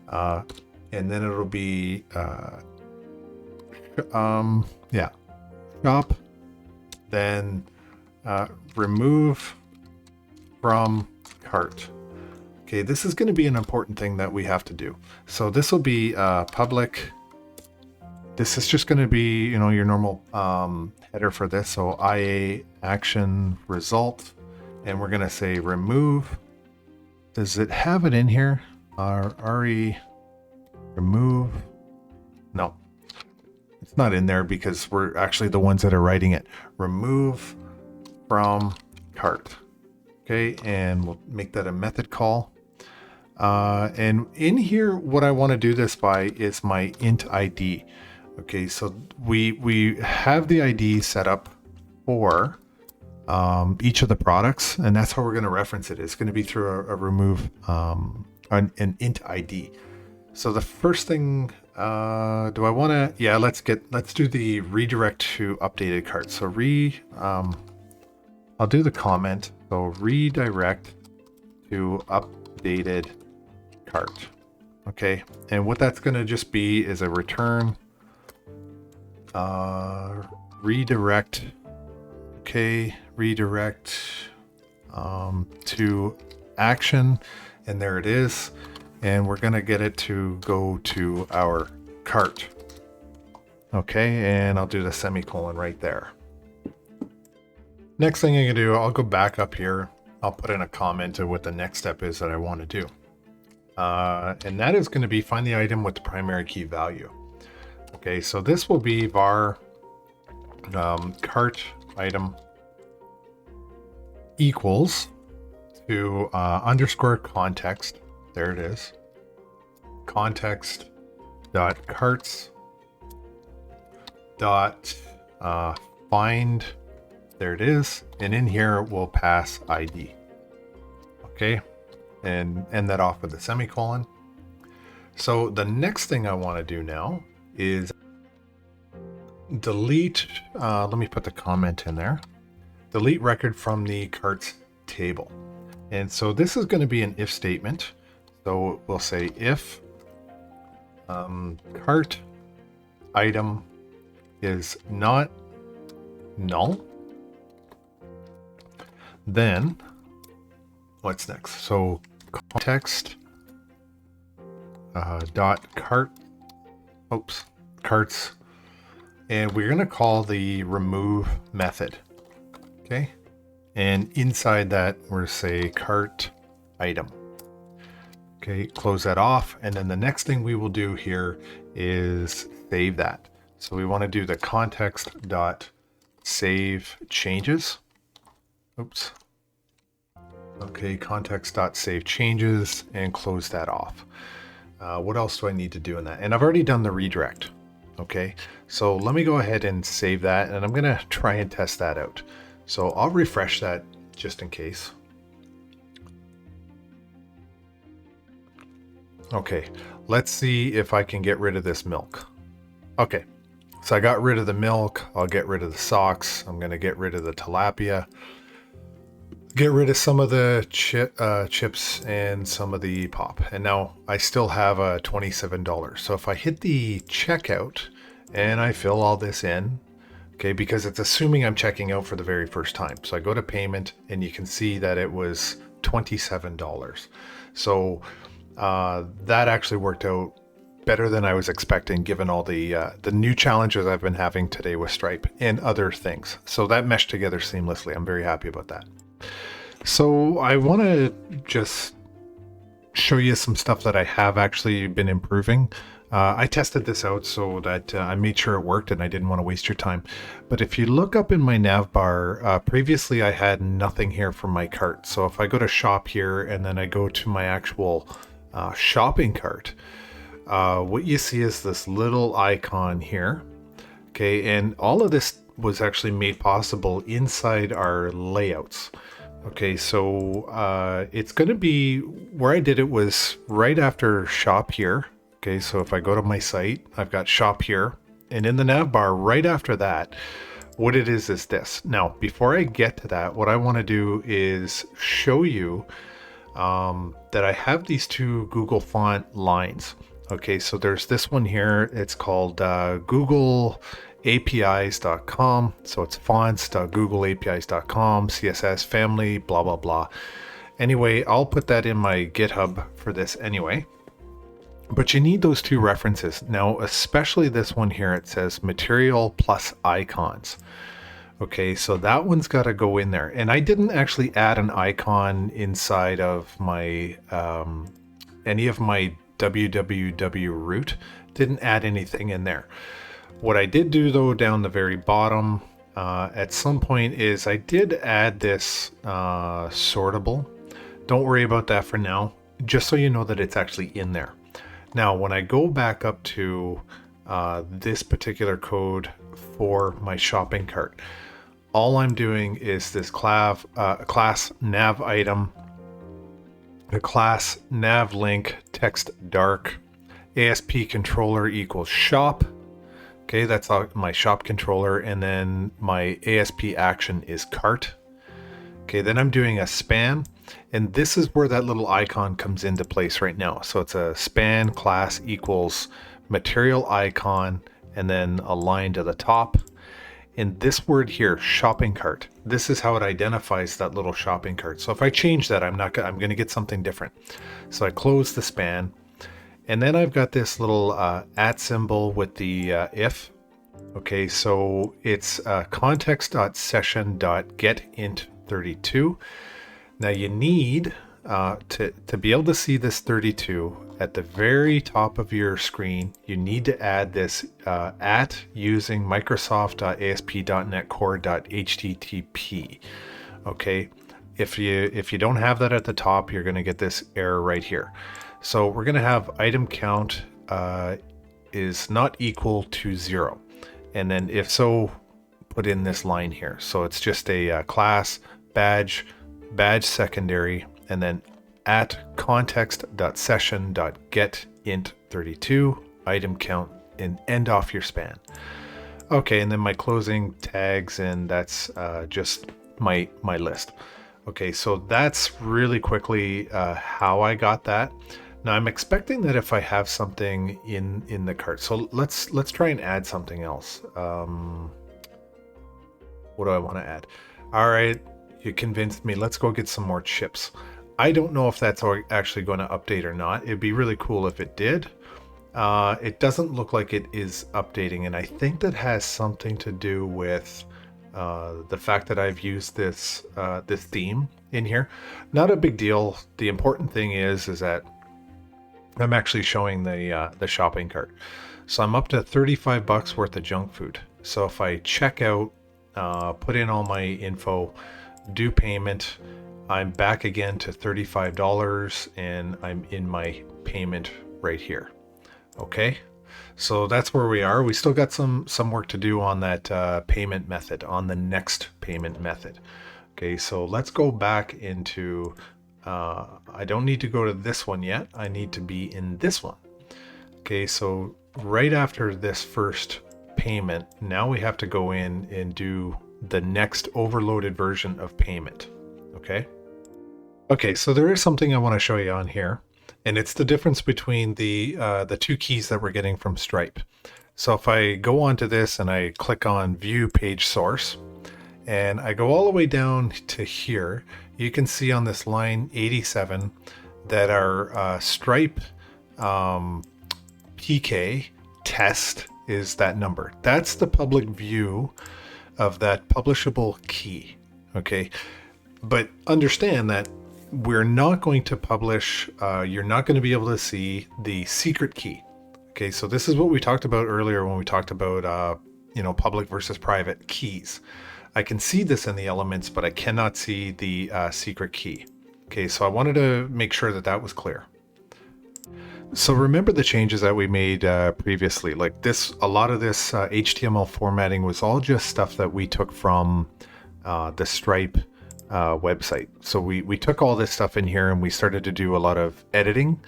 and then it'll be shop, then remove from cart. Okay, this is going to be an important thing that we have to do. So this will be public. This is just going to be, your normal header for this. So IA action result, and we're going to say remove. Does it have it in here? RE remove? No, it's not in there because we're actually the ones that are writing it. Remove from cart. Okay, and we'll make that a method call. And in here, what I want to do this by is my int ID. Okay, so we have the ID set up for each of the products, and that's how we're going to reference it. It's going to be through a remove an int ID. So the first thing, do I want to? Yeah, let's do the redirect to updated cart. So I'll do the comment. So redirect to updated cart. Okay, and what that's going to just be is a return redirect. Okay, redirect to action, and there it is. And we're going to get it to go to our cart. Okay, and I'll do the semicolon right there. Next thing I'm going to do, I'll go back up here. I'll put in a comment of what the next step is that I want to do. And that is going to be find the item with the primary key value. Okay, so this will be var cart item equals to underscore context. There it is. Context dot carts dot find. There it is. And in here we'll pass ID. Okay, and end that off with a semicolon. So the next thing I want to do now is delete, let me put the comment in there, delete record from the carts table. And so this is going to be an if statement. So we'll say if cart item is not null, then what's next? So context dot cart, carts, and we're going to call the remove method. Okay, and inside that we're say cart item. Okay, close that off, and then the next thing we will do here is save that. So we want to do the context dot save changes. Oops. Okay, context dot save changes, and close that off. What else do I need to do in that? And I've already done the redirect. Okay, so let me go ahead and save that, and I'm going to try and test that out. So I'll refresh that just in case. Okay, let's see if I can get rid of this milk. Okay, so I got rid of the milk. I'll get rid of the socks. I'm going to get rid of the tilapia. Get rid of some of the chips and some of the pop. And now I still have $27. So if I hit the checkout and I fill all this in, okay, because it's assuming I'm checking out for the very first time. So I go to payment and you can see that it was $27. So that actually worked out better than I was expecting, given all the new challenges I've been having today with Stripe and other things. So that meshed together seamlessly. I'm very happy about that. So I want to just show you some stuff that I have actually been improving. I tested this out so that I made sure it worked, and I didn't want to waste your time. But if you look up in my nav bar, previously I had nothing here for my cart. So if I go to shop here and then I go to my actual shopping cart, what you see is this little icon here. Okay, and all of this was actually made possible inside our layouts. Okay, so it's going to be where I did it was right after shop here. Okay, so if I go to my site, I've got shop here, and in the nav bar right after that, what it is this. Now, before I get to that, what I want to do is show you that I have these two Google font lines. Okay, so there's this one here. It's called googleapis.com. So it's fonts.googleapis.com, CSS, family, blah, blah, blah. Anyway, I'll put that in my GitHub for this anyway. But you need those two references. Now, especially this one here, it says material plus icons. Okay, so that one's got to go in there. And I didn't actually add an icon inside of my, any of my www root. Didn't add anything in there. What I did do though down the very bottom at some point is I did add this sortable. Don't worry about that for now, just so you know that it's actually in there. Now, when I go back up to this particular code for my shopping cart, all I'm doing is this class nav item, the class nav link text dark, ASP controller equals shop. Okay, that's my shop controller, and then my ASP action is cart. Okay, then I'm doing a span, And this is where that little icon comes into place right now. So it's a span class equals material icon and then a line to the top. And this word here, shopping cart, this is how it identifies that little shopping cart. So if I change that, I'm going to get something different. So I close the span, and then I've got this little at symbol with the if. Okay, so it's context.session.getInt32. Now you need to be able to see this 32 at the very top of your screen. You need to add this at using Microsoft.ASP.NET Core.HTTP. Okay, if you don't have that at the top, you're going to get this error right here. So we're going to have item count is not equal to 0, and then if so, put in this line here. So it's just a class badge secondary, and then at context.session.getInt32 item count, and end off your span. Okay, and then my closing tags, and that's just my list. Okay, so that's really quickly how I got that. Now I'm expecting that if I have something in the cart, so let's try and add something else. What do I want to add? All right, you convinced me. Let's go get some more chips. I don't know if that's actually going to update or not. It'd be really cool if it did. It doesn't look like it is updating, and I think that has something to do with the fact that I've used this theme in here. Not a big deal. The important thing is that I'm actually showing the shopping cart. So I'm up to $35 worth of junk food. So if I check out, put in all my info, do payment, I'm back again to $35, and I'm in my payment right here. Okay, so that's where we are. We still got some work to do on that payment method, on the next payment method. Okay, so let's go back into, I don't need to go to this one yet. I need to be in this one. Okay, so right after this first payment, now we have to go in and do the next overloaded version of payment. Okay, so there is something I want to show you on here, and it's the difference between the two keys that we're getting from Stripe. So if I go onto this and I click on View Page Source, and I go all the way down to here, you can see on this line 87 that our Stripe PK test is that number. That's the public view of that publishable key. Okay, but understand that we're not going to publish, you're not going to be able to see the secret key. Okay, so this is what we talked about earlier when we talked about, public versus private keys. I can see this in the elements, but I cannot see the secret key. Okay, so I wanted to make sure that that was clear. So remember the changes that we made previously, like this, a lot of this HTML formatting was all just stuff that we took from the Stripe website. So we took all this stuff in here and we started to do a lot of editing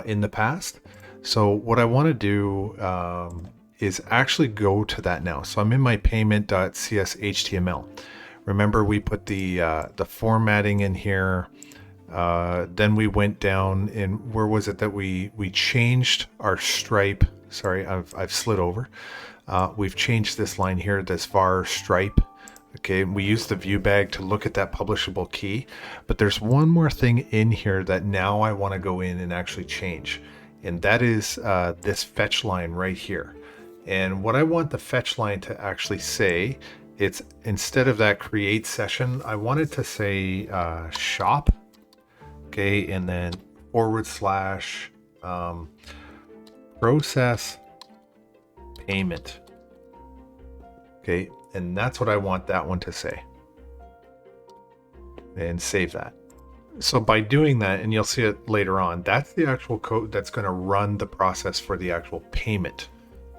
in the past. So what I want to do is actually go to that now. So I'm in my payment.cshtml. Remember we put the formatting in here. Then we went down, and where was it that we changed our Stripe? Sorry, I've slid over. We've changed this line here, this var stripe. Okay, we use the view bag to look at that publishable key, but there's one more thing in here that now I want to go in and actually change, and that is this fetch line right here. And what I want the fetch line to actually say, it's instead of that create session, I want it to say shop. Okay, and then / process payment. Okay, and that's what I want that one to say. And save that. So by doing that, and you'll see it later on, that's the actual code that's going to run the process for the actual payment.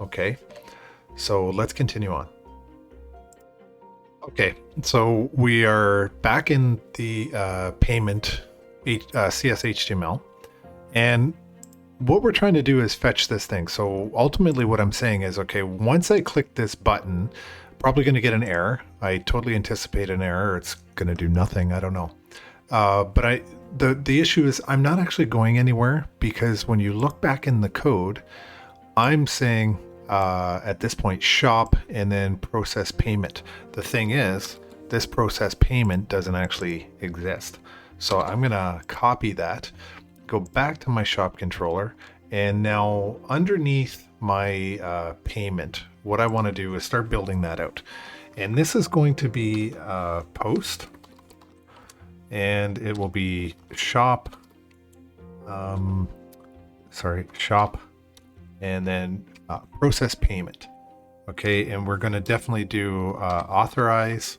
Okay, so let's continue on. Okay, so we are back in the payment CSHTML, and what we're trying to do is fetch this thing. So ultimately what I'm saying is, okay, once I click this button, I'm probably going to get an error. I totally anticipate an error. It's going to do nothing. I don't know. But the issue is I'm not actually going anywhere, because when you look back in the code, I'm saying at this point shop and then process payment. The thing is, this process payment doesn't actually exist. So I'm going to copy that, go back to my shop controller, and now underneath my payment, what I want to do is start building that out. And this is going to be post, and it will be shop, shop, and then process payment. Okay, and we're going to definitely do authorize,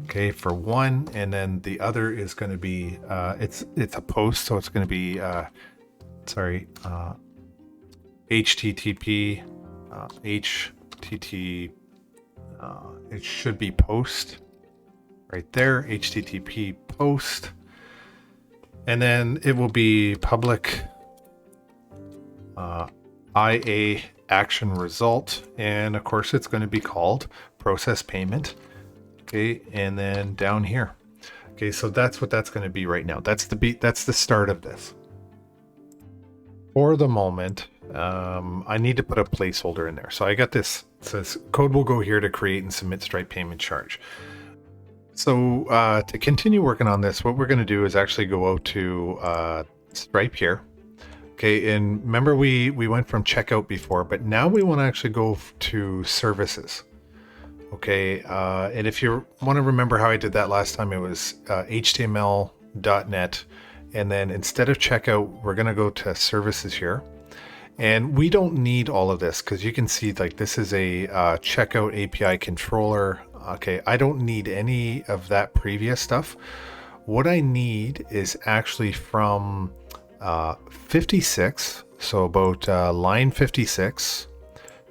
okay, for one, and then the other is going to be it's a post, so it's going to be http http it should be post right there, http post, and then it will be public IA action result, and of course it's going to be called process payment. Okay, and then down here. Okay, so that's what that's going to be right now. That's the start of this. For the moment, I need to put a placeholder in there. So I got this. It says code will go here to create and submit Stripe payment charge. So to continue working on this, what we're going to do is actually go out to Stripe here. Okay, and remember we went from checkout before, but now we want to actually go to services. Okay, and if you want to remember how I did that last time, it was html.net, and then instead of checkout, we're going to go to services here. And we don't need all of this, because you can see like this is a checkout API controller. Okay, I don't need any of that previous stuff. What I need is actually from 56, so about line 56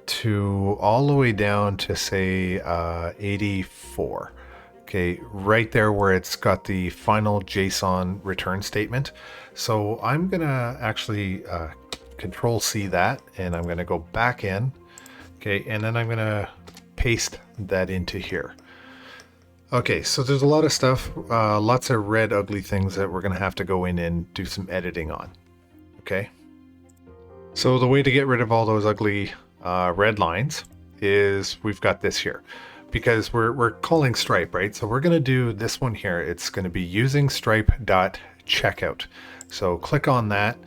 to all the way down to say 84. Okay, right there where it's got the final JSON return statement. So I'm gonna actually Control C that, and I'm gonna go back in. Okay, and then I'm gonna paste that into here. Okay, so there's a lot of stuff, lots of red ugly things that we're gonna have to go in and do some editing on. Okay, so the way to get rid of all those ugly red lines is we've got this here, because we're calling Stripe, right? So we're going to do this one here. It's going to be using stripe.checkout. So click on that,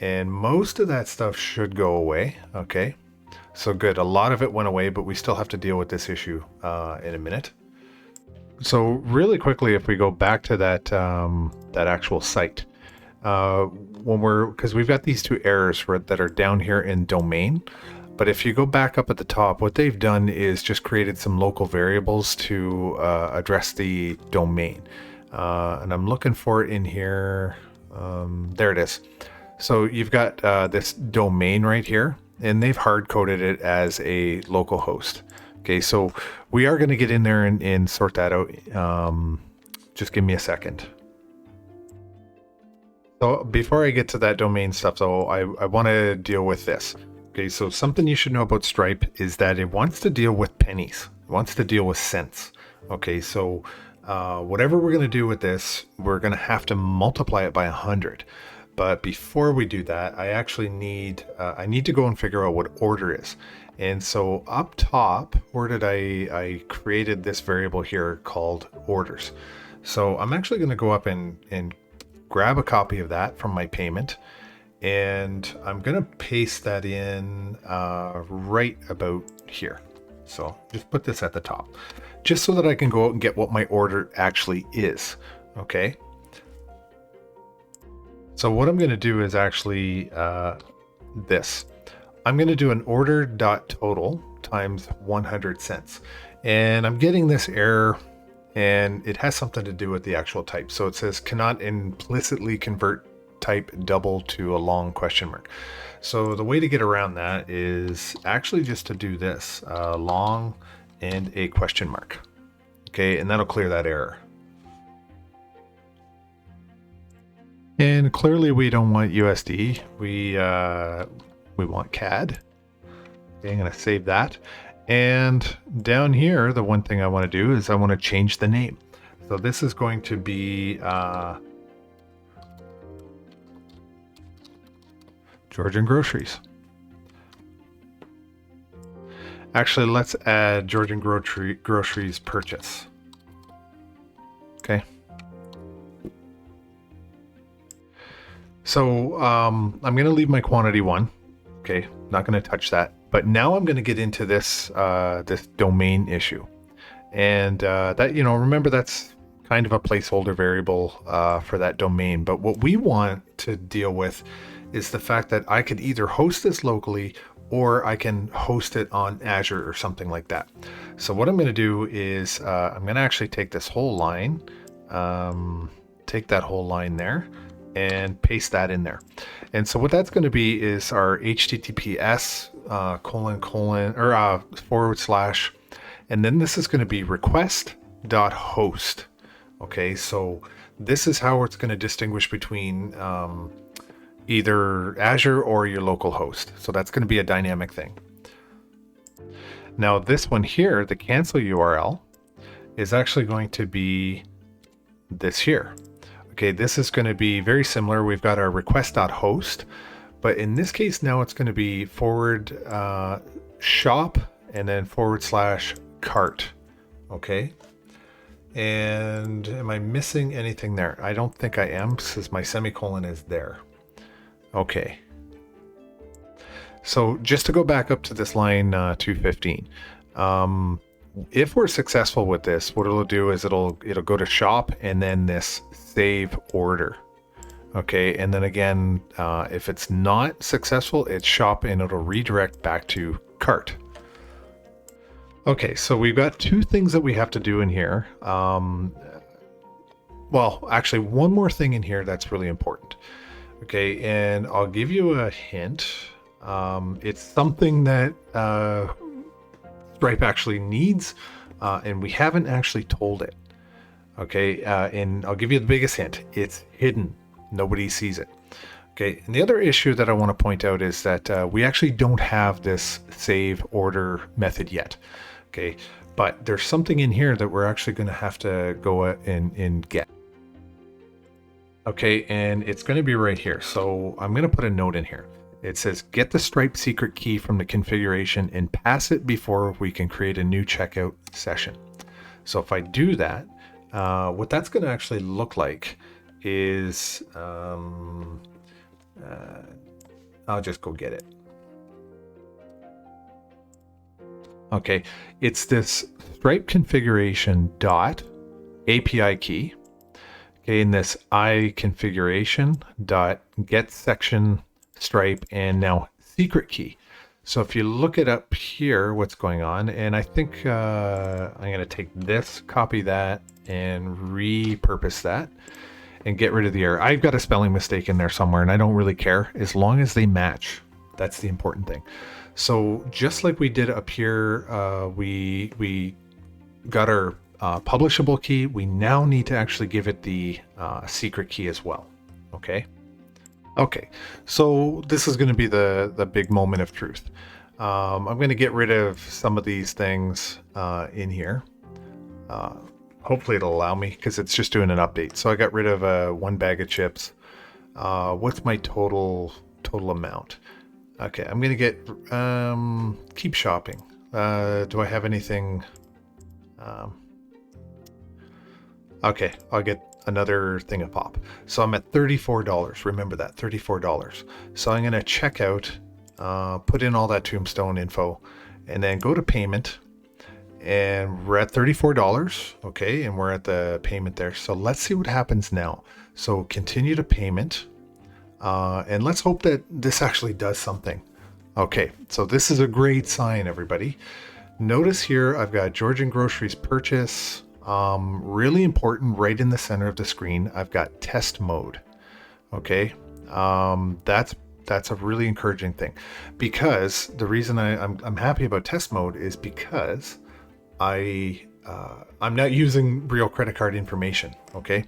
and most of that stuff should go away. Okay, so good. A lot of it went away, but we still have to deal with this issue in a minute. So really quickly, if we go back to that that actual site, because we've got these two errors that are down here in domain. But if you go back up at the top, what they've done is just created some local variables to address the domain. And I'm looking for it in here. There it is. So you've got this domain right here, and they've hard-coded it as a local host. Okay, so we are going to get in there and sort that out. Just give me a second. So before I get to that domain stuff, though, I want to deal with this. Okay, so something you should know about Stripe is that it wants to deal with pennies. It wants to deal with cents. Okay, so whatever we're going to do with this, we're going to have to multiply it by 100. But before we do that, I actually need to go and figure out what order is. And so up top, where did I created this variable here called orders. So I'm actually going to go up and grab a copy of that from my payment. And I'm going to paste that in right about here. So just put this at the top, just so that I can go out and get what my order actually is. Okay. So what I'm going to do is actually this. I'm going to do an order.total times 100 cents. And I'm getting this error, and it has something to do with the actual type. So it says cannot implicitly convert type double to a long question mark. So the way to get around that is actually just to do this, long and a question mark. Okay, and that'll clear that error. And clearly we don't want USD, we want CAD. Okay, I'm gonna save that. And down here, the one thing I want to do is I want to change the name. So this is going to be Georgian Groceries. Actually, let's add Georgian Groceries purchase. Okay. So I'm going to leave my quantity 1. Okay, not going to touch that. But now I'm going to get into this this domain issue. And that, you know, remember that's kind of a placeholder variable for that domain. But what we want to deal with is the fact that I could either host this locally or I can host it on Azure or something like that. So what I'm going to do is I'm going to actually take this whole line, take that whole line there and paste that in there. And so what that's going to be is our HTTPS // and then this is going to be request.host. Okay, so this is how it's going to distinguish between either Azure or your local host. So that's going to be a dynamic thing. Now this one here, the cancel URL, is actually going to be this here. Okay, this is going to be very similar. We've got our request.host, but in this case now it's going to be forward shop and then / cart. Okay. And am I missing anything there? I don't think I am, since my semicolon is there. Okay. So just to go back up to this line 215, if we're successful with this, what it'll do is it'll go to shop and then this save order. Okay, and then again, if it's not successful, it's shop and it'll redirect back to cart. Okay, so we've got 2 things that we have to do in here. Well, actually, one more thing in here that's really important. Okay, and I'll give you a hint. It's something that Stripe actually needs, and we haven't actually told it. Okay, and I'll give you the biggest hint. It's hidden. Nobody sees it. Okay, and the other issue that I want to point out is that we actually don't have this save order method yet. Okay, but there's something in here that we're actually going to have to go and get. Okay, and it's going to be right here. So I'm going to put a note in here. It says, get the Stripe secret key from the configuration and pass it before we can create a new checkout session. So if I do that, what that's going to actually look like is, I'll just go get it. Okay, it's this Stripe configuration dot API key. Okay, in this I configuration dot get section Stripe and now secret key. So if you look it up here, what's going on, and I think I'm going to take this, copy that, and repurpose that, and get rid of the error. I've got a spelling mistake in there somewhere, and I don't really care as long as they match. That's the important thing. So just like we did up here, we got our publishable key. We now need to actually give it the secret key as well. Okay. Okay. So this is going to be the big moment of truth. I'm going to get rid of some of these things in here. Hopefully it'll allow me because it's just doing an update. So I got rid of 1 bag of chips. What's my total amount? Okay, I'm gonna get keep shopping. Do I have anything? Okay, I'll get another thing of pop. So I'm at $34. Remember that, $34. So I'm gonna check out, put in all that tombstone info, and then go to payment. And we're at $34. Okay, and we're at the payment there. So let's see what happens now. So continue to payment. And let's hope that this actually does something. Okay, so this is a great sign, everybody. Notice here I've got Georgian Groceries purchase. Really important, right in the center of the screen, I've got test mode. Okay, that's a really encouraging thing, because the reason I'm happy about test mode is because I'm not using real credit card information. Okay,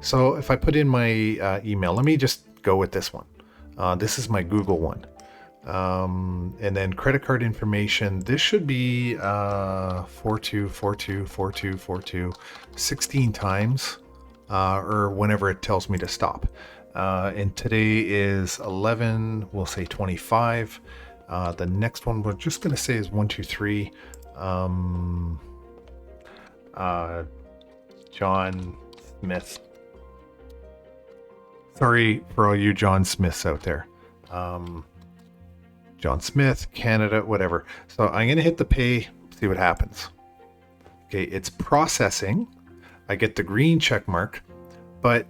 so if I put in my email, let me just go with this one. This is my Google one. And then credit card information. This should be 42424242 16 times, or whenever it tells me to stop. And today is 11, we'll say 25. The next one we're just going to say is 123. John Smith. Sorry for all you John Smiths out there. John Smith, Canada, whatever. So I'm going to hit the pay, see what happens. Okay, it's processing. I get the green check mark, but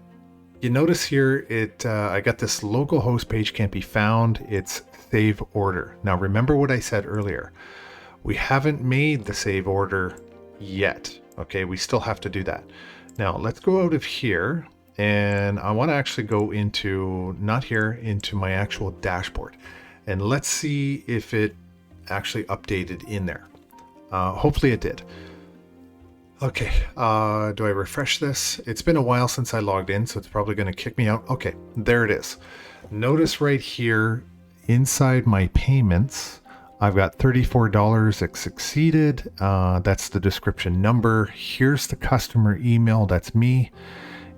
you notice here I got this local host page can't be found. It's save order. Now remember what I said earlier. We haven't made the save order yet. Okay, we still have to do that. Now let's go out of here, and I want to actually go into, not here, into my actual dashboard. And let's see if it actually updated in there. Hopefully it did. Okay, do I refresh this? It's been a while since I logged in, so it's probably going to kick me out. Okay, there it is. Notice right here inside my payments, I've got $34 that succeeded. That's the description number. Here's the customer email. That's me.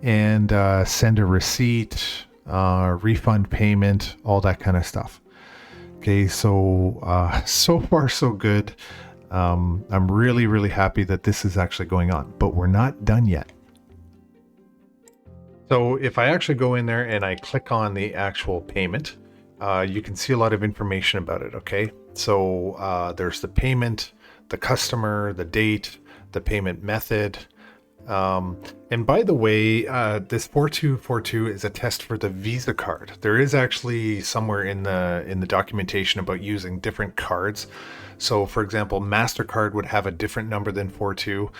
And send a receipt, refund payment, all that kind of stuff. Okay, so so far so good. I'm really, really happy that this is actually going on, but we're not done yet. So if I actually go in there and I click on the actual payment, you can see a lot of information about it. Okay, so there's the payment, the customer, the date, the payment method. And by the way, this 4242 is a test for the Visa card. There is actually somewhere in the documentation about using different cards. So for example, MasterCard would have a different number than 42.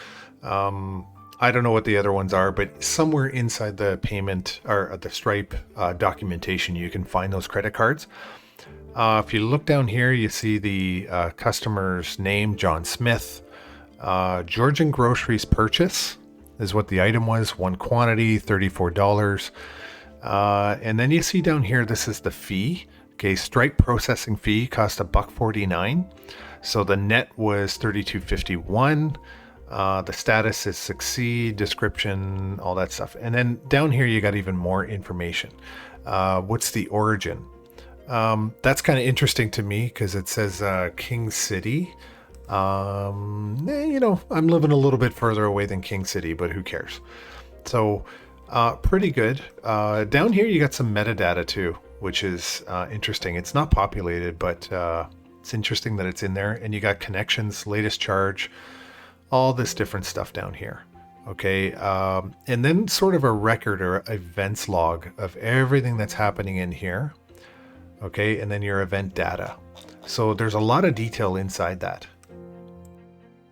I don't know what the other ones are, but somewhere inside the payment or the Stripe documentation, you can find those credit cards. If you look down here, you see the customer's name, John Smith. Georgian Groceries purchase is what the item was, one quantity, $34. And then you see down here, this is the fee. Okay, Stripe processing fee cost $1.49. So the net was $32.51. The status is succeed, description, all that stuff. And then down here, you got even more information. What's the origin? That's kind of interesting to me because it says King City. You know, I'm living a little bit further away than King City, but who cares? So pretty good. Down here, you got some metadata too, which is interesting. It's not populated, but it's interesting that it's in there. And you got connections, latest charge, all this different stuff down here. Okay, and then sort of a record or events log of everything that's happening in here. Okay, and then your event data. So there's a lot of detail inside that.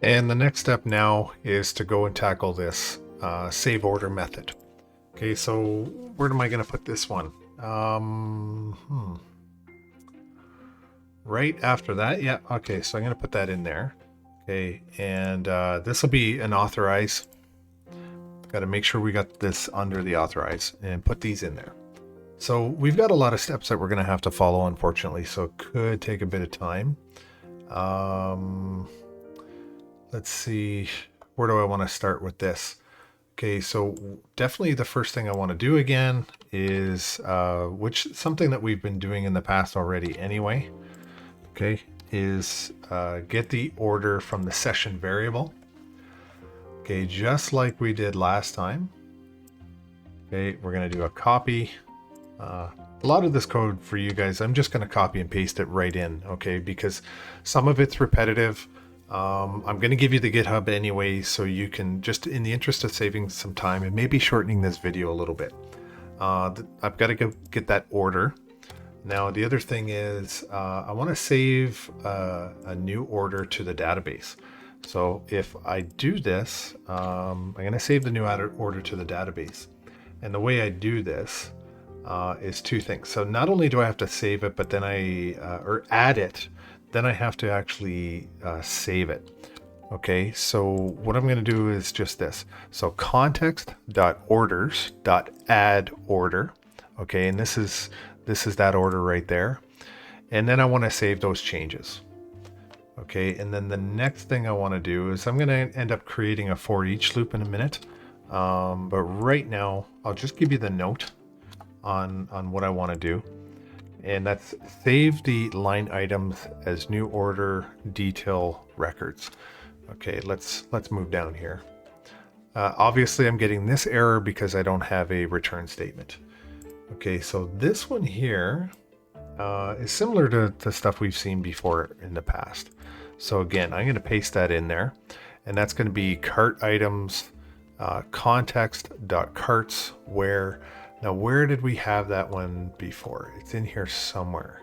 And the next step now is to go and tackle this save order method. Okay, so where am I going to put this one? Right after that, yeah. Okay, so I'm going to put that in there. Okay, and this will be an authorize. Got to make sure we got this under the authorize and put these in there. So we've got a lot of steps that we're going to have to follow, unfortunately, so it could take a bit of time. Let's see, where do I want to start with this? Okay, so definitely the first thing I want to do again is, something that we've been doing in the past already anyway, okay, is get the order from the session variable. Okay, just like we did last time. Okay, we're going to do a copy. A lot of this code for you guys, I'm just going to copy and paste it right in, okay, because some of it's repetitive. I'm going to give you the GitHub anyway, so you can just, in the interest of saving some time and maybe shortening this video a little bit, I've got to go get that order. Now, the other thing is I want to save a new order to the database. So if I do this, I'm going to save the new order to the database. And the way I do this is two things. So not only do I have to save it, but then or add it, then I have to actually save it. Okay, so what I'm going to do is just this. So context.orders.add order. Okay, and this is that order right there. And then I want to save those changes. Okay, and then the next thing I want to do is I'm going to end up creating a for each loop in a minute. But right now, I'll just give you the note. on what I want to do. And that's save the line items as new order detail records. Okay, let's move down here. Obviously, I'm getting this error because I don't have a return statement. Okay, so this one here is similar to stuff we've seen before in the past. So again, I'm going to paste that in there, and that's going to be cart items context.carts where. Now, where did we have that one before? It's in here somewhere.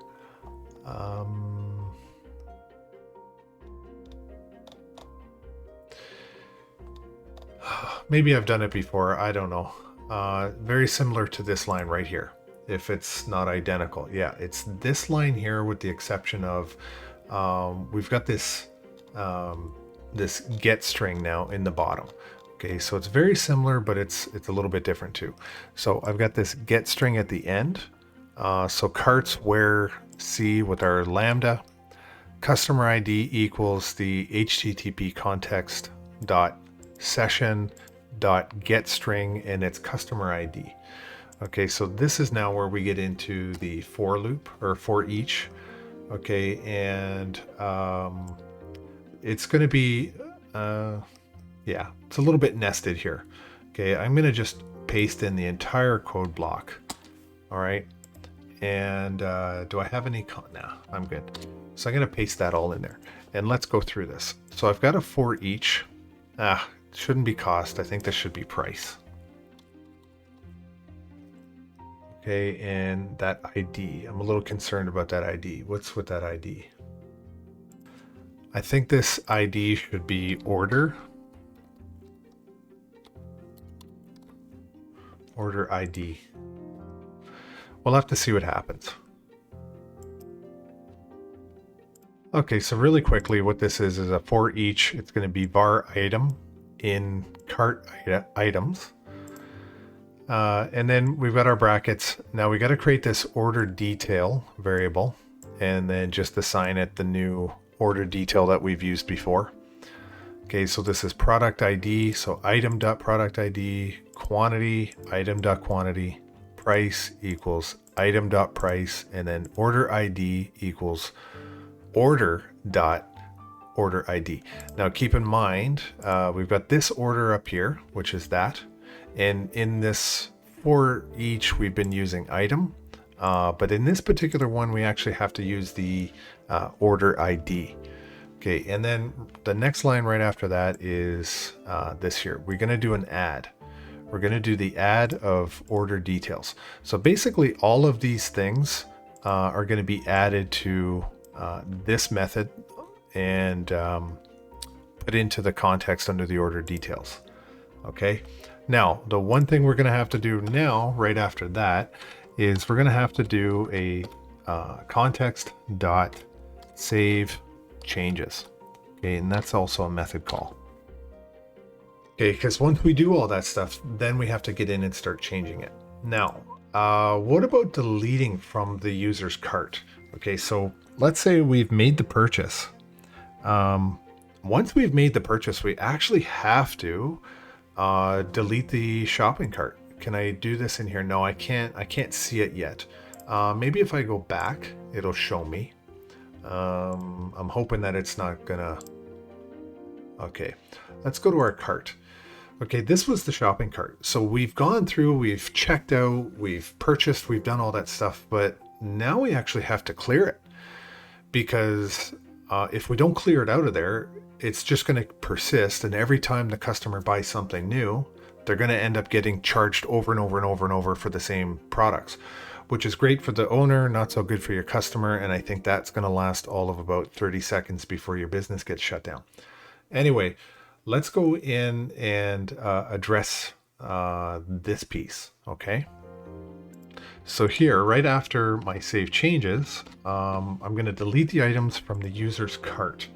Maybe I've done it before. I don't know. Very similar to this line right here, if it's not identical. Yeah, it's this line here with the exception of we've got this this get string now in the bottom. Okay, so it's very similar, but it's a little bit different too. So I've got this get string at the end. So carts where C with our lambda, customer ID equals the HTTP context dot session dot get string and its customer ID. Okay, so this is now where we get into the for loop or for each. Okay, and it's going to be yeah, it's a little bit nested here. Okay, I'm going to just paste in the entire code block. All right. And do I have any? Nah, I'm good. So I'm going to paste that all in there. And let's go through this. So I've got a for each. Shouldn't be cost. I think this should be price. Okay, and that ID. I'm a little concerned about that ID. What's with that ID? I think this ID should be order. Order ID. We'll have to see what happens. Okay, so really quickly what this is a for each. It's going to be var item in cart items. And then we've got our brackets. Now we got to create this order detail variable and then just assign it the new order detail that we've used before. Okay, so this is product ID. So item.product ID, quantity, item.quantity, price equals item.price, and then order ID equals order.order ID. Now keep in mind, we've got this order up here, which is that. And in this for each, we've been using item. But in this particular one, we actually have to use the order ID. Okay, and then the next line right after that is this here. We're going to do an add. We're going to do the add of order details. So basically all of these things are going to be added to this method and put into the context under the order details. Okay, now the one thing we're going to have to do now right after that is we're going to have to do a context dot save changes. Okay, and that's also a method call. Okay, because once we do all that stuff, then we have to get in and start changing it. Now, what about deleting from the user's cart? Okay, so let's say we've made the purchase. Once we've made the purchase, we actually have to delete the shopping cart. Can I do this in here? No, I can't. I can't see it yet. Maybe if I go back, it'll show me. I'm hoping that it's not gonna. Okay, let's go to our cart. Okay, this was the shopping cart. So we've gone through, we've checked out, we've purchased, we've done all that stuff, but now we actually have to clear it because if we don't clear it out of there, it's just going to persist. And every time the customer buys something new, they're going to end up getting charged over and over and over and over for the same products, which is great for the owner, not so good for your customer. And I think that's going to last all of about 30 seconds before your business gets shut down. Anyway, let's go in and address this piece, okay? So here, right after my save changes, I'm going to delete the items from the user's cart.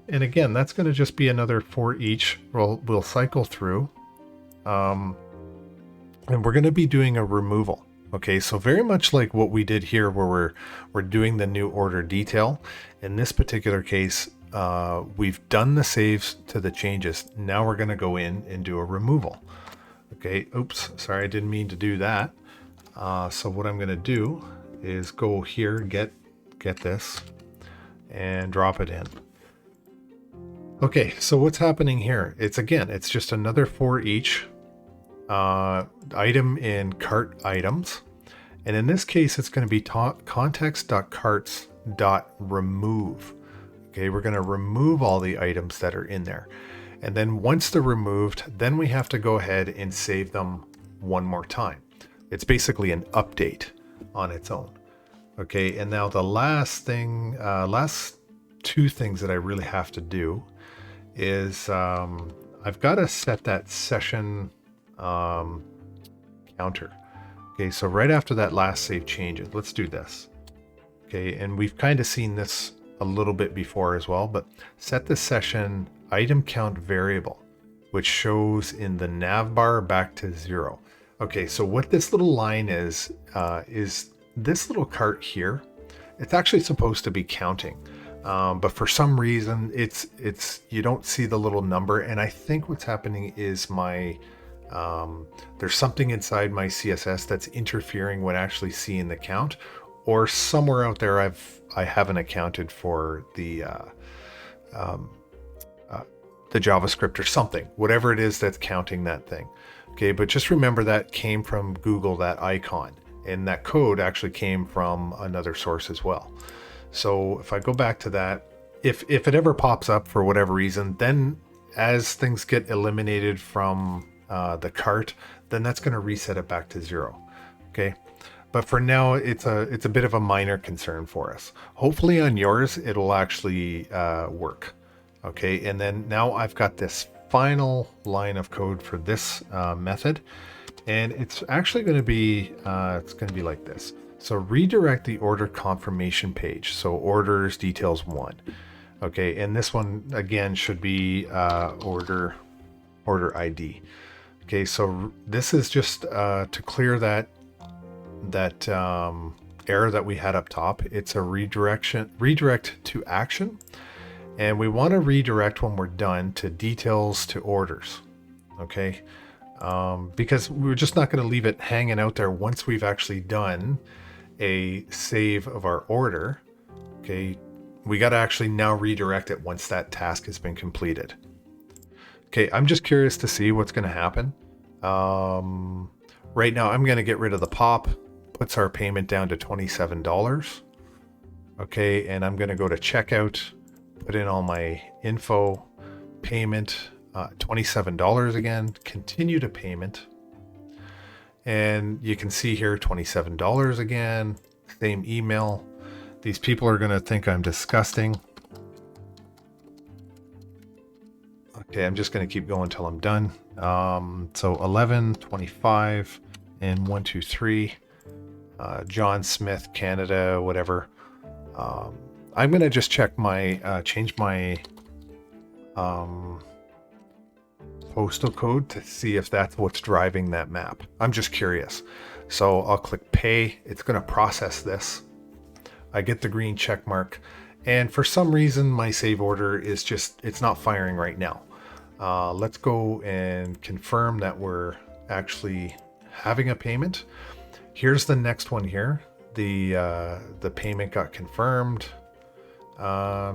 And again, that's going to just be another for each. We'll cycle through. And we're going to be doing a removal. Okay, so very much like what we did here where we're doing the new order detail. In this particular case, we've done the saves to the changes. Now we're going to go in and do a removal. Okay, oops, sorry, I didn't mean to do that. So what I'm going to do is go here, get this, and drop it in. Okay, so what's happening here? It's just another for each item in cart items. And in this case, it's going to be context.carts.remove. Okay, we're going to remove all the items that are in there. And then once they're removed, then we have to go ahead and save them one more time. It's basically an update on its own. Okay, and now the last two things that I really have to do is I've got to set that session counter. Okay, so right after that last save changes, let's do this. Okay, and we've kind of seen this a little bit before as well, but set the session item count variable, which shows in the nav bar back to 0. Okay, so what this little line is this little cart here. It's actually supposed to be counting, but for some reason it's you don't see the little number, and I think what's happening is my there's something inside my CSS that's interfering when actually seeing the count, or somewhere out there I haven't accounted for the JavaScript or something, whatever it is that's counting that thing. Okay, but just remember that came from Google, that icon, and that code actually came from another source as well. So if I go back to that, if it ever pops up for whatever reason, then as things get eliminated from the cart, then that's going to reset it back to 0. Okay, but for now it's a bit of a minor concern for us. Hopefully on yours it'll actually work. Okay, and then now I've got this final line of code for this method, and it's actually going to be like this. So redirect the order confirmation page, so orders details 1. Okay, and this one again should be order ID. Okay, so this is just to clear that error that we had up top. It's a redirect to action, and we want to redirect when we're done to details to orders. Okay, because we're just not going to leave it hanging out there once we've actually done a save of our order. Okay, we got to actually now redirect it once that task has been completed. Okay, I'm just curious to see what's going to happen. Right now I'm going to get rid of the pop, puts our payment down to $27. Okay, and I'm going to go to checkout, put in all my info, payment, $27 again, continue to payment. And you can see here $27 again, same email. These people are going to think I'm disgusting. Okay, I'm just going to keep going until I'm done. So 11, 25, and 1, 2, 3. John Smith, Canada, whatever. I'm going to just check my, change my postal code to see if that's what's driving that map. I'm just curious. So I'll click pay. It's going to process this. I get the green check mark. And for some reason, my save order is it's not firing right now. Let's go and confirm that we're actually having a payment. Here's the next one here. The payment got confirmed.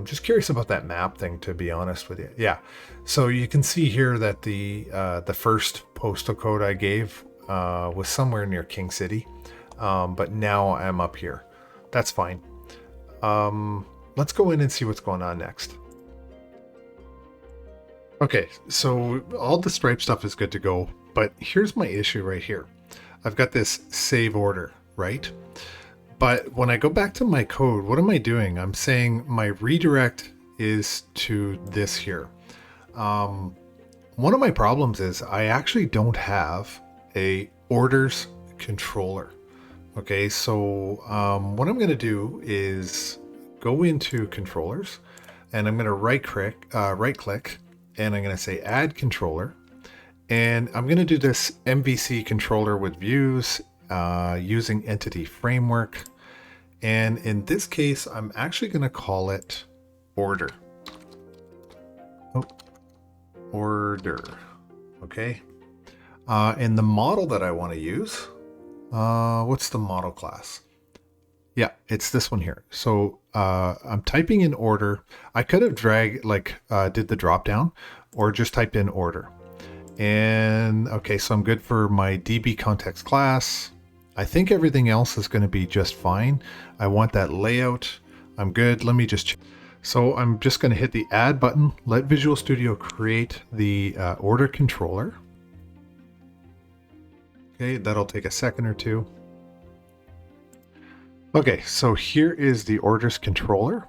Just curious about that map thing, to be honest with you. Yeah, so you can see here that the first postal code I gave was somewhere near King City, but now I'm up here. That's fine. Let's go in and see what's going on next. Okay, so all the Stripe stuff is good to go, but here's my issue right here. I've got this save order, right? But when I go back to my code, what am I doing? I'm saying my redirect is to this here. One of my problems is I actually don't have a orders controller. Okay, so what I'm going to do is go into controllers, and I'm going to right click, and I'm going to say add controller, and I'm going to do this MVC controller with views using entity framework. And in this case, I'm actually going to call it order. Order. Okay. And the model that I want to use, What's the model class? Yeah, it's this one here. So I'm typing in order. I could have did the drop down or just typed in order. And okay, so I'm good for my DB context class. I think everything else is going to be just fine. I want that layout. I'm good. Let me just check. So I'm just going to hit the add button. Let Visual Studio create the order controller. Okay, that'll take a second or two. Okay, so here is the orders controller.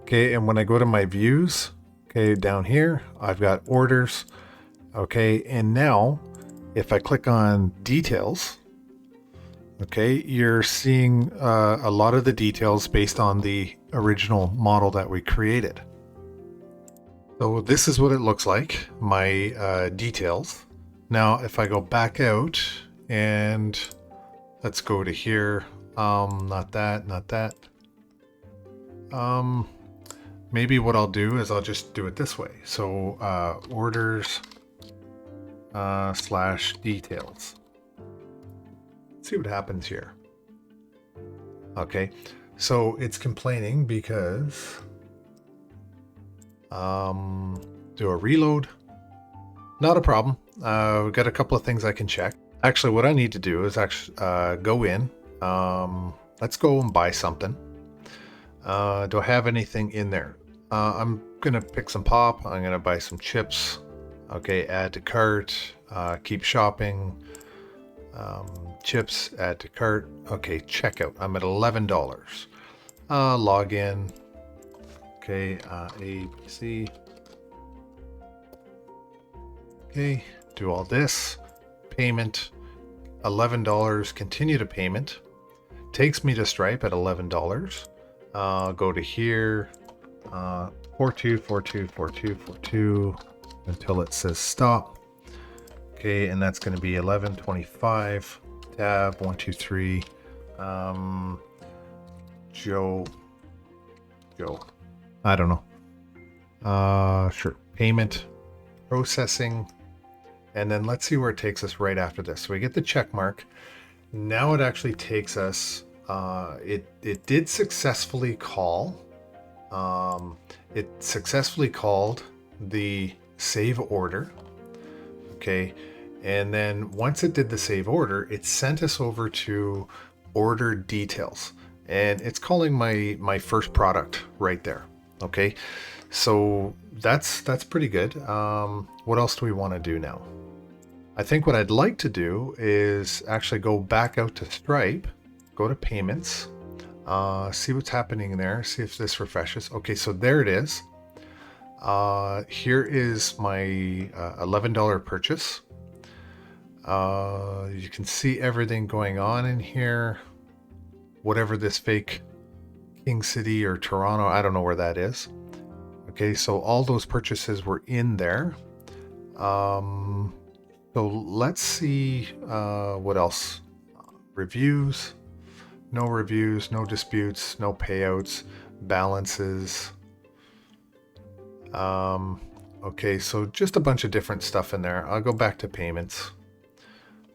Okay, and when I go to my views, okay, down here, I've got orders. Okay, and now if I click on details, okay, you're seeing a lot of the details based on the original model that we created. So this is what it looks like, my details. Now, if I go back out and let's go to here, not that, not that. Maybe what I'll do is I'll just do it this way. So orders slash details. Let's see what happens here. Okay, so it's complaining because do a reload. Not a problem. We've got a couple of things I can check. Actually, what I need to do is actually go in. Let's go and buy something. Do I have anything in there? I'm gonna pick some pop. I'm gonna buy some chips. Okay, add to cart. Keep shopping. Chips, add to cart. Okay, checkout. I'm at $11. Log in. Okay, ABC. Okay, do all this. Payment, $11. Continue to payment. Takes me to Stripe at $11. Go to here. 42424242 until it says stop. Okay, and that's going to be 1125. Tab 123. Joe. I don't know. Sure. Payment. Processing. And then let's see where it takes us right after this. So we get the check mark. Now it actually takes us. It did successfully call. It successfully called the save order. Okay. And then once it did the save order, it sent us over to order details. And it's calling my first product right there. Okay. So that's pretty good. What else do we want to do now? I think what I'd like to do is actually go back out to Stripe, go to payments, see what's happening there, see if this refreshes. Okay, so there it is. Here is my $11 purchase. You can see everything going on in here. Whatever this fake King City or Toronto, I don't know where that is. Okay, so all those purchases were in there. So let's see what else. Reviews, no disputes, no payouts, balances. Okay, so just a bunch of different stuff in there. I'll go back to payments.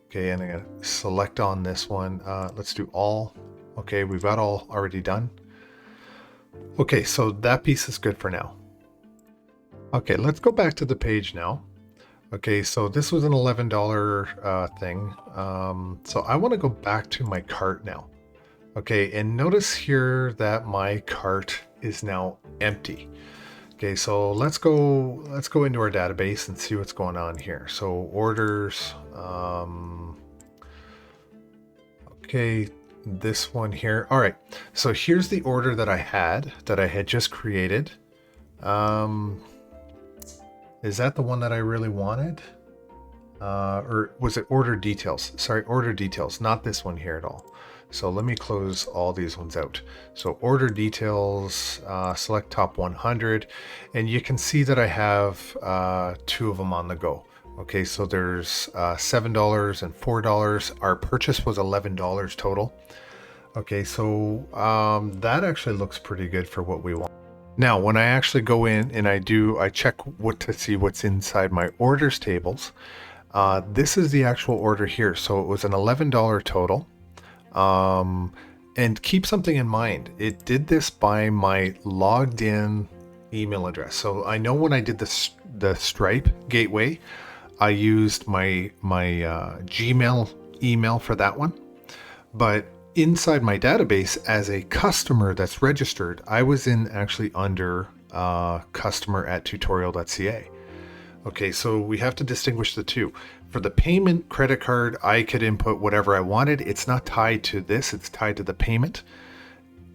Okay, and I'm gonna select on this one. Let's do all. Okay, we've got all already done. Okay, so that piece is good for now. Okay, let's go back to the page now. Okay, so this was an $11 thing. So I want to go back to my cart now. Okay, and notice here that my cart is now empty. Okay, so let's go into our database and see what's going on here. So orders. Okay, this one here. All right, so here's the order that I had just created. Is that the one that I really wanted? Or was it order details? Sorry, order details, not this one here at all. So let me close all these ones out. So order details, select top 100, and you can see that I have 2 of them on the go. Okay, so there's $7 and $4. Our purchase was $11 total. Okay, so that actually looks pretty good for what we want. Now, when I actually go in and I check to see what's inside my orders tables, This is the actual order here. So it was an $11 total. And keep something in mind. It did this by my logged in email address. So I know when I did the Stripe gateway, I used my Gmail email for that one. But inside my database as a customer that's registered, I was in actually under customer at tutorial.ca. Okay, so we have to distinguish the two. For the payment credit card, I could input whatever I wanted. It's not tied to this, it's tied to the payment.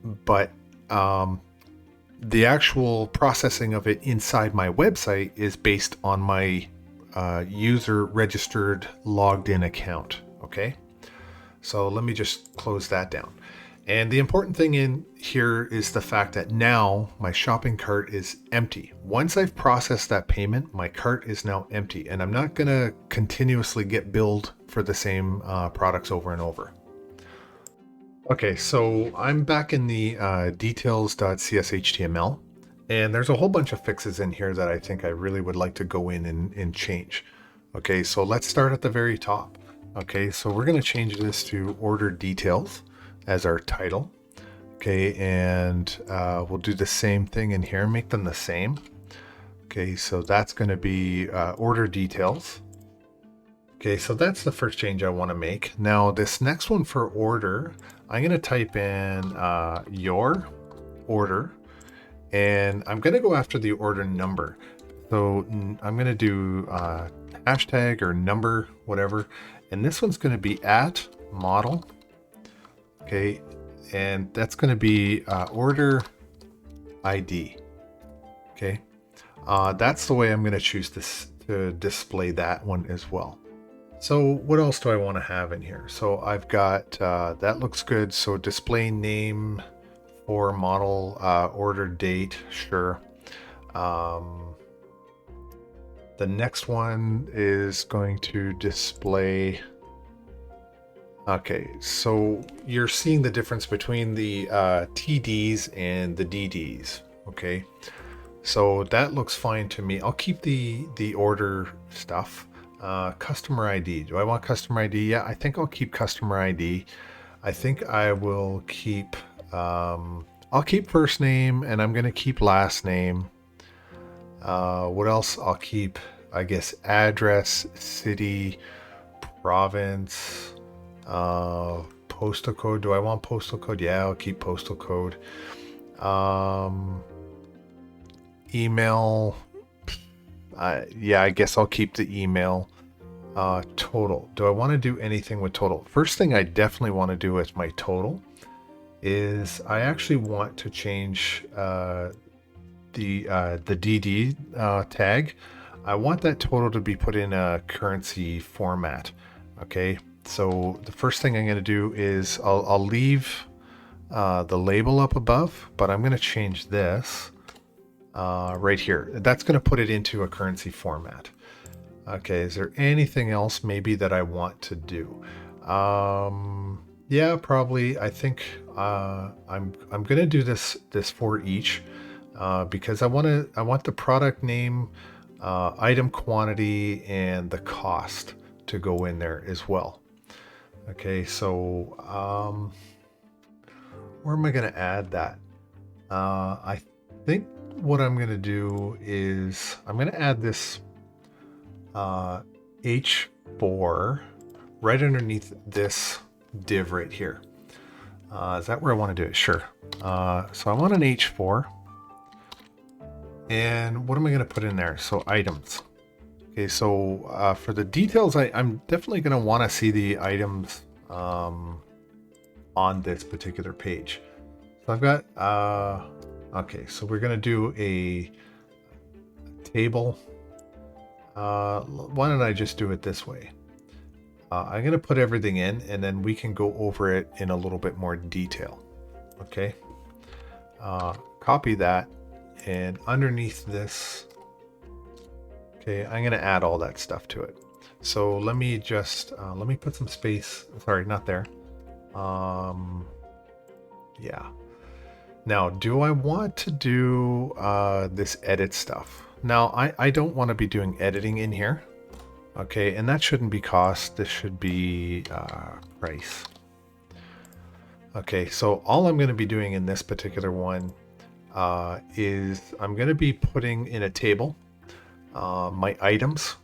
But the actual processing of it inside my website is based on my user registered logged in account. Okay, so let me just close that down. And the important thing in here is the fact that now my shopping cart is empty. Once I've processed that payment, my cart is now empty, and I'm not going to continuously get billed for the same products over and over. Okay, so I'm back in the details.cshtml, and there's a whole bunch of fixes in here that I think I really would like to go in and change. Okay, so let's start at the very top. Okay, so we're going to change this to order details as our title. Okay, and we'll do the same thing in here, make them the same. Okay, so that's going to be order details. Okay, so that's the first change I want to make. Now this next one for order, I'm going to type in your order, and I'm going to go after the order number. So I'm going to do hashtag or number, whatever, and this one's going to be at model. Okay, and that's going to be order ID. Okay, that's the way I'm going to choose this to display that one as well. So what else do I want to have in here? So I've got that looks good. So display name for model, order date, sure. The next one is going to display. Okay, so you're seeing the difference between the TDs and the DDs. Okay, so that looks fine to me. I'll keep the order stuff. Customer ID. Do I want customer ID? Yeah, I think I'll keep customer ID. I think I will keep. I'll keep first name, and I'm gonna keep last name. What else? I'll keep, I guess, address, city, province. Postal code. Do I want postal code? Yeah, I'll keep postal code. Email. Yeah, I guess I'll keep the email. Total. Do I want to do anything with total? First thing I definitely want to do with my total is I actually want to change the DD tag. I want that total to be put in a currency format. Okay. So the first thing I'm going to do is I'll leave the label up above, but I'm going to change this right here. That's going to put it into a currency format. Okay, is there anything else maybe that I want to do? Yeah, probably. I think I'm going to do this for each because I want the product name, item quantity, and the cost to go in there as well. Okay, so where am I going to add that? I think what I'm going to do is I'm going to add this H4 right underneath this div right here. Is that where I want to do it? Sure. So I want an H4. And what am I going to put in there? So items. Okay, so for the details, I'm definitely going to want to see the items on this particular page. So I've got, okay, so we're going to do a table. Why don't I just do it this way? I'm going to put everything in, and then we can go over it in a little bit more detail. Okay. Copy that, and underneath this, okay, I'm going to add all that stuff to it. So let me just, let me put some space. Sorry, not there. Yeah. Now, do I want to do this edit stuff? Now, I don't want to be doing editing in here. Okay, and that shouldn't be cost. This should be price. Okay, so all I'm going to be doing in this particular one is I'm going to be putting in a table my items.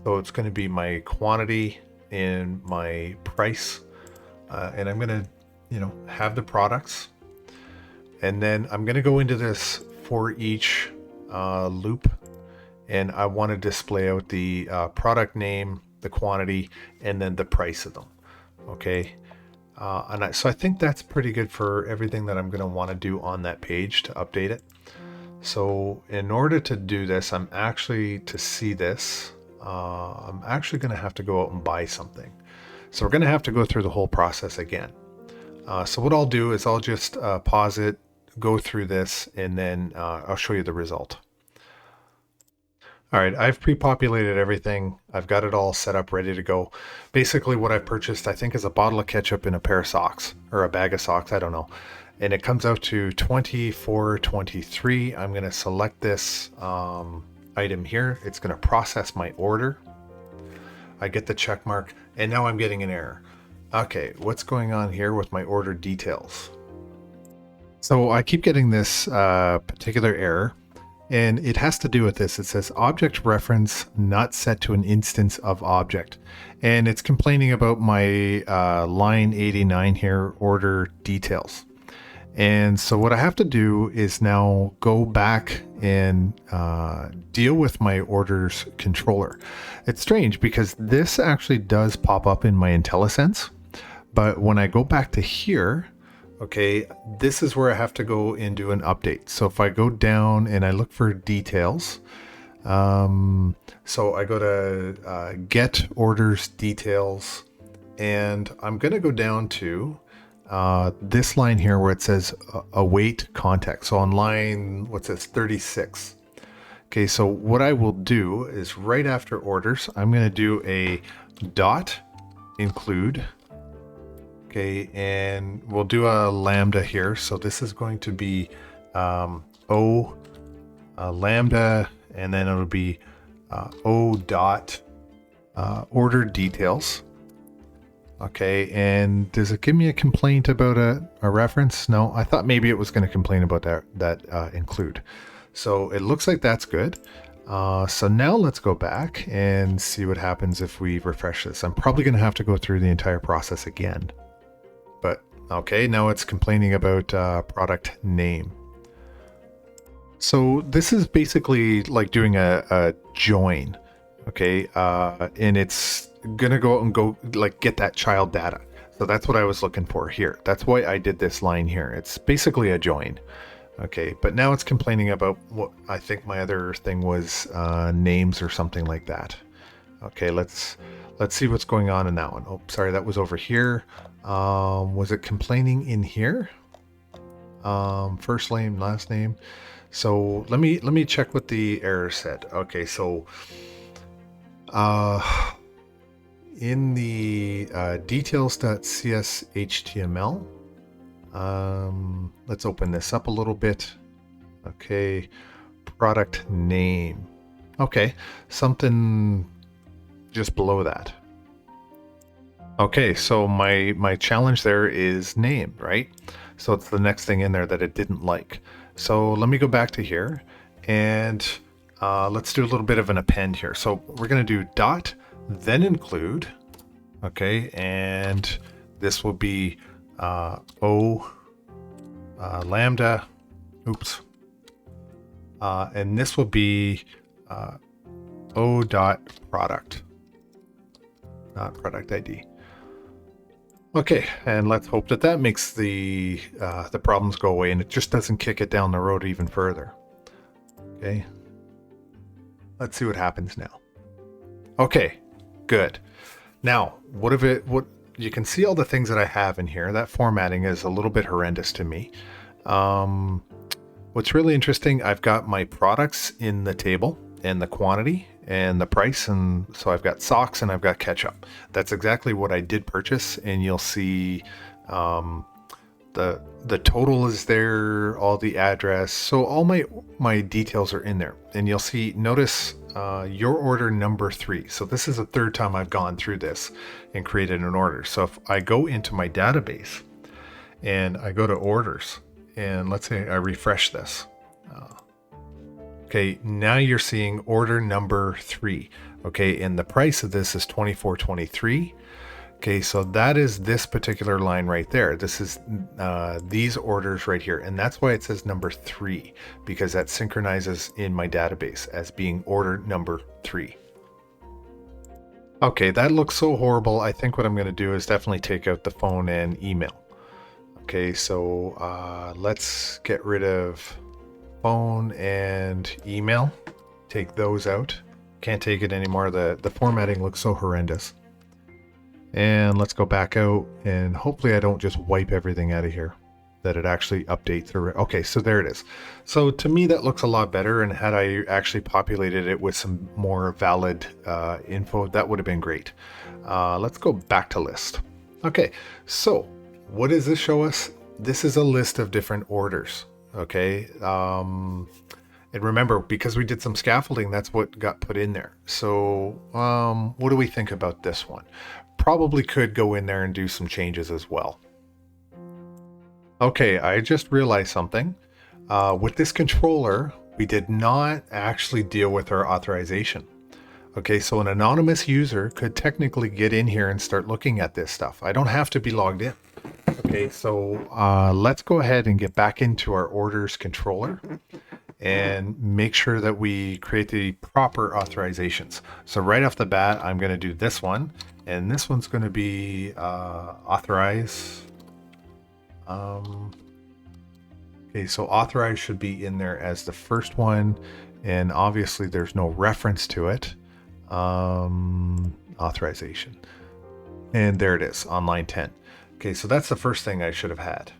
So it's going to be my quantity and my price. And I'm going to, have the products. And then I'm going to go into this for each loop. And I want to display out the product name, the quantity, and then the price of them. Okay. So I think that's pretty good for everything that I'm going to want to do on that page to update it. So in order to do this, I'm actually going to have to go out and buy something. So we're going to have to go through the whole process again. So what I'll do is I'll just pause it, go through this, and then I'll show you the result. All right, I've pre-populated everything. I've got it all set up, ready to go. Basically what I purchased, I think, is a bottle of ketchup and a pair of socks, or a bag of socks, I don't know. And it comes out to $24.23. I'm gonna select this item here. It's gonna process my order. I get the check mark, and now I'm getting an error. Okay, what's going on here with my order details? So I keep getting this particular error. And it has to do with this. It says object reference not set to an instance of object. And it's complaining about my line 89 here, order details. And so what I have to do is now go back and deal with my orders controller. It's strange because this actually does pop up in my IntelliSense. But when I go back to here, okay, this is where I have to go and do an update. So if I go down and I look for details, so I go to get orders details, and I'm going to go down to this line here where it says await context. So on line, what's this, 36. Okay, so what I will do is right after orders, I'm going to do a dot include. Okay, and we'll do a lambda here. So this is going to be lambda, and then it'll be O dot order details. Okay, and does it give me a complaint about a reference? No, I thought maybe it was going to complain about that include. So it looks like that's good. So now let's go back and see what happens if we refresh this. I'm probably going to have to go through the entire process again. But okay, now it's complaining about product name. So this is basically like doing a join, okay? And it's gonna go out and get that child data. So that's what I was looking for here. That's why I did this line here. It's basically a join. Okay, but now it's complaining about what I think my other thing was names or something like that. Okay, let's see what's going on in that one. Oh, sorry, that was over here. Was it complaining in here? First name, last name. So let me check what the error said. Okay, so in the details.cs HTML, let's open this up a little bit. Okay, product name. Okay, something just below that. Okay, so my challenge there is name, right? So it's the next thing in there that it didn't like. So let me go back to here, and let's do a little bit of an append here. So we're going to do dot, then include, okay, and this will be lambda, oops, and this will be O dot product, not product ID. Okay, and let's hope that that makes the problems go away and it just doesn't kick it down the road even further. Okay, let's see what happens now. Okay, good. Now, what you can see all the things that I have in here. That formatting is a little bit horrendous to me. What's really interesting, I've got my products in the table and the quantity and the price, and so I've got socks and I've got ketchup. That's exactly what I did purchase, and you'll see the the total is there, all the address. So all my details are in there. And you'll see, notice your order number 3. So this is the third time I've gone through this and created an order. So if I go into my database and I go to orders, and let's say I refresh this. Okay, now you're seeing order number 3. Okay, and the price of this is $24.23. Okay, so that is this particular line right there. This is these orders right here. And that's why it says number 3, because that synchronizes in my database as being order number 3. Okay, that looks so horrible. I think what I'm going to do is definitely take out the phone and email. Okay, so let's get rid of phone and email. Take those out. Can't take it anymore. The formatting looks so horrendous. And let's go back out, and hopefully I don't just wipe everything out of here, that it actually updates. Okay, so there it is. So to me that looks a lot better, and had I actually populated it with some more valid info, that would have been great. Let's go back to list. Okay, so what does this show us? This is a list of different orders. Okay, and remember, because we did some scaffolding, that's what got put in there. So what do we think about this one? Probably could go in there and do some changes as well. Okay, I just realized something. With this controller, we did not actually deal with our authorization. Okay, so an anonymous user could technically get in here and start looking at this stuff. I don't have to be logged in. Okay, so let's go ahead and get back into our orders controller and make sure that we create the proper authorizations. So right off the bat, I'm going to do this one, and this one's going to be authorize. Okay, so authorize should be in there as the first one, and obviously there's no reference to it. Authorization, and there it is on line 10. Okay, so that's the first thing I should have had.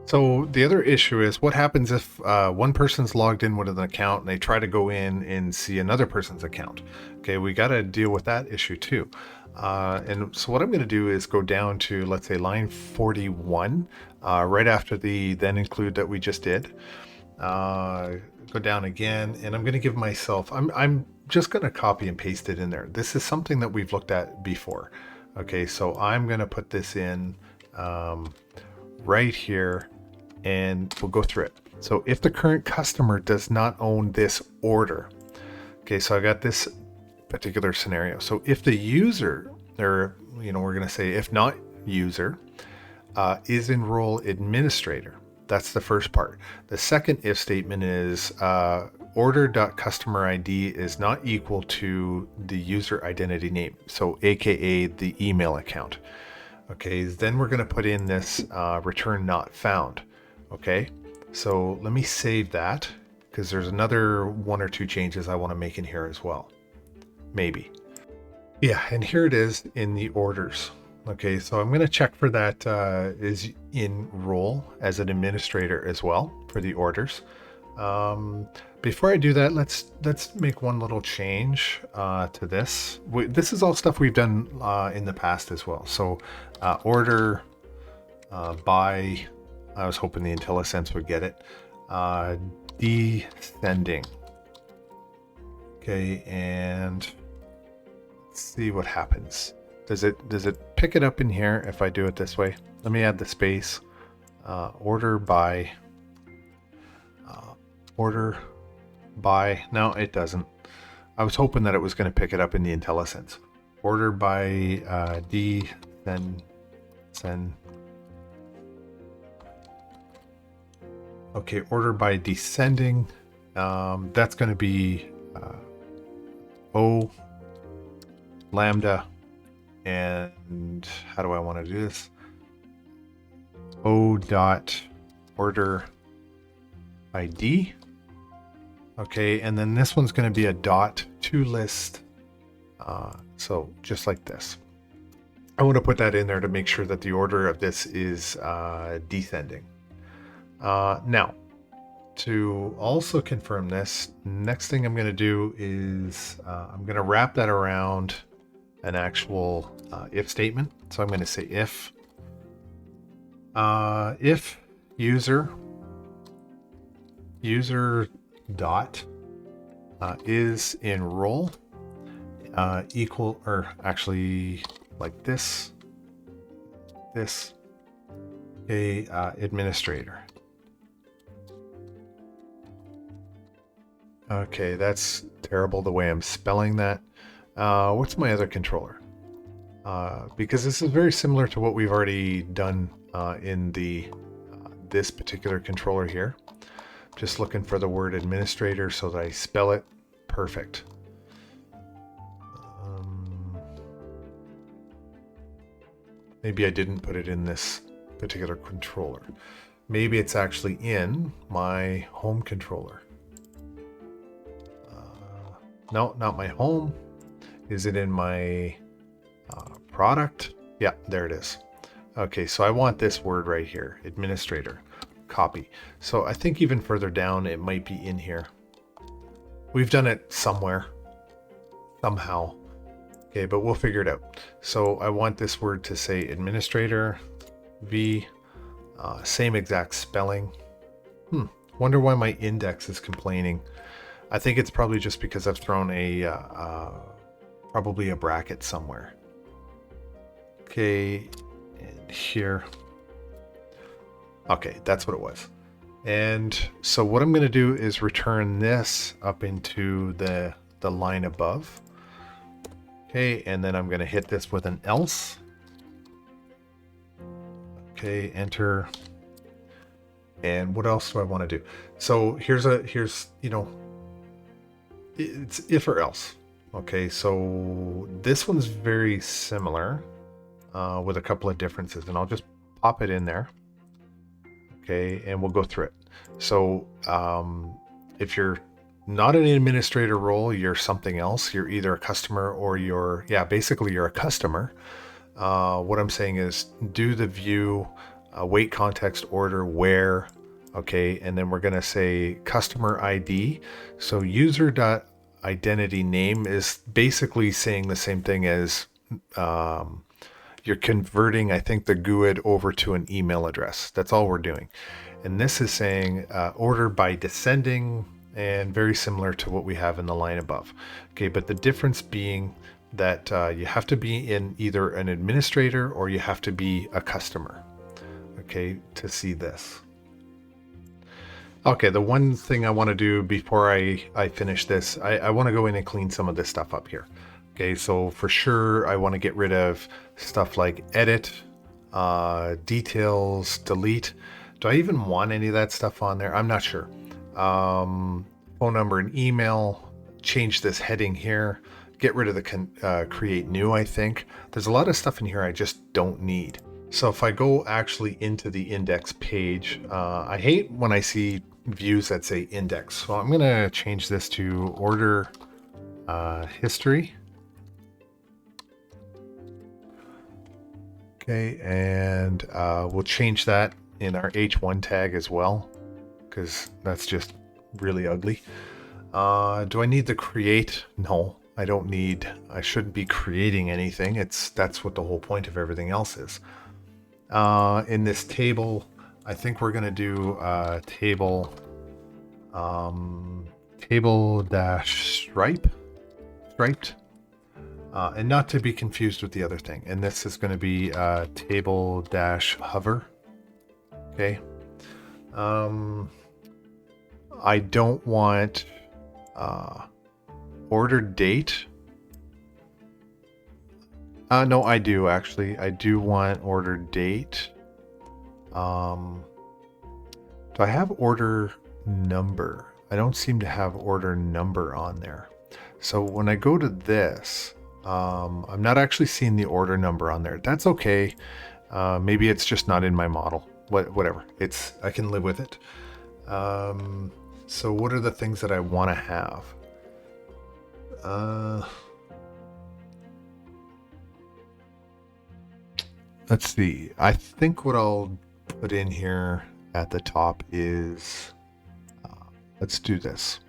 So the other issue is, what happens if one person's logged in with an account and they try to go in and see another person's account? Okay, we got to deal with that issue too. And so what I'm going to do is go down to, let's say, line 41, right after the then include that we just did. Go down again, and I'm going to give myself, I'm just going to copy and paste it in there. This is something that we've looked at before. Okay, so I'm going to put this in right here, and we'll go through it. So if the current customer does not own this order, okay, so I got this particular scenario. So if the user, or we're going to say if not user, is enroll administrator, that's the first part. The second if statement is order.customer ID is not equal to the user identity name, so aka the email account. Okay, then we're going to put in this return not found. Okay, so let me save that, because there's another 1 or 2 changes I want to make in here as well. Maybe. Yeah, and here it is in the orders. Okay, so I'm going to check for that is in role as an administrator as well for the orders. Before I do that, let's make one little change to this. This is all stuff we've done in the past as well. So order by, I was hoping the IntelliSense would get it, descending. Okay, and let's see what happens. Does it pick it up in here if I do it this way? Let me add the space. Order by. No, it doesn't. I was hoping that it was going to pick it up in the IntelliSense. Order by send. Okay, order by descending. That's going to be O lambda. And how do I want to do this? O dot order ID. Okay, and then this one's going to be a dot to list. So just like this. I want to put that in there to make sure that the order of this is descending. Now, to also confirm this, next thing I'm going to do is I'm going to wrap that around an actual if statement. So I'm going to say if If user dot is in role equal, or actually like this, a administrator. Okay, that's terrible the way I'm spelling that. What's my other controller? Because this is very similar to what we've already done in the this particular controller here. Just looking for the word administrator so that I spell it perfect. Maybe I didn't put it in this particular controller. Maybe it's actually in my home controller. No, not my home. Is it in my product? Yeah, there it is. Okay, so I want this word right here, administrator. Copy. So I think even further down it might be in here. We've done it somewhere, somehow. Okay, but we'll figure it out. So I want this word to say administrator, V, same exact spelling. Wonder why my index is complaining. I think it's probably just because I've thrown a probably a bracket somewhere. Okay, and here. Okay, that's what it was. And so what I'm going to do is return this up into the line above. Okay, and then I'm going to hit this with an else. Okay, enter. And what else do I want to do? So here's you know, it's if or else. Okay, so this one's very similar with a couple of differences, and I'll just pop it in there. Okay, and we'll go through it. So if you're not an administrator role, you're something else. You're either a customer or basically you're a customer. What I'm saying is do the view, wait context order, where, okay, and then we're going to say customer ID. So user.identity name is basically saying the same thing as you're converting, I think, the GUID over to an email address. That's all we're doing. And this is saying order by descending, and very similar to what we have in the line above. Okay, but the difference being that you have to be in either an administrator or you have to be a customer, okay, to see this. Okay, the one thing I want to do before I finish this, I want to go in and clean some of this stuff up here. Okay, so for sure I want to get rid of stuff like edit, details, delete. Do I even want any of that stuff on there? I'm not sure. Phone number and email, change this heading here, get rid of the create new, I think. There's a lot of stuff in here I just don't need. So if I go actually into the index page, I hate when I see views that say index. So I'm going to change this to order history. Okay, and we'll change that in our H1 tag as well, because that's just really ugly. Do I need the create? No, I don't need. I shouldn't be creating anything. That's what the whole point of everything else is. In this table, I think we're going to do table dash striped. And not to be confused with the other thing. And this is going to be table dash hover. Okay. I don't want order date. No, I do actually. I do want order date. Do I have order number? I don't seem to have order number on there. So when I go to this, I'm not actually seeing the order number on there. That's okay. Maybe it's just not in my model. Whatever. I can live with it. So what are the things that I want to have? Let's see. I think what I'll put in here at the top is, let's do this.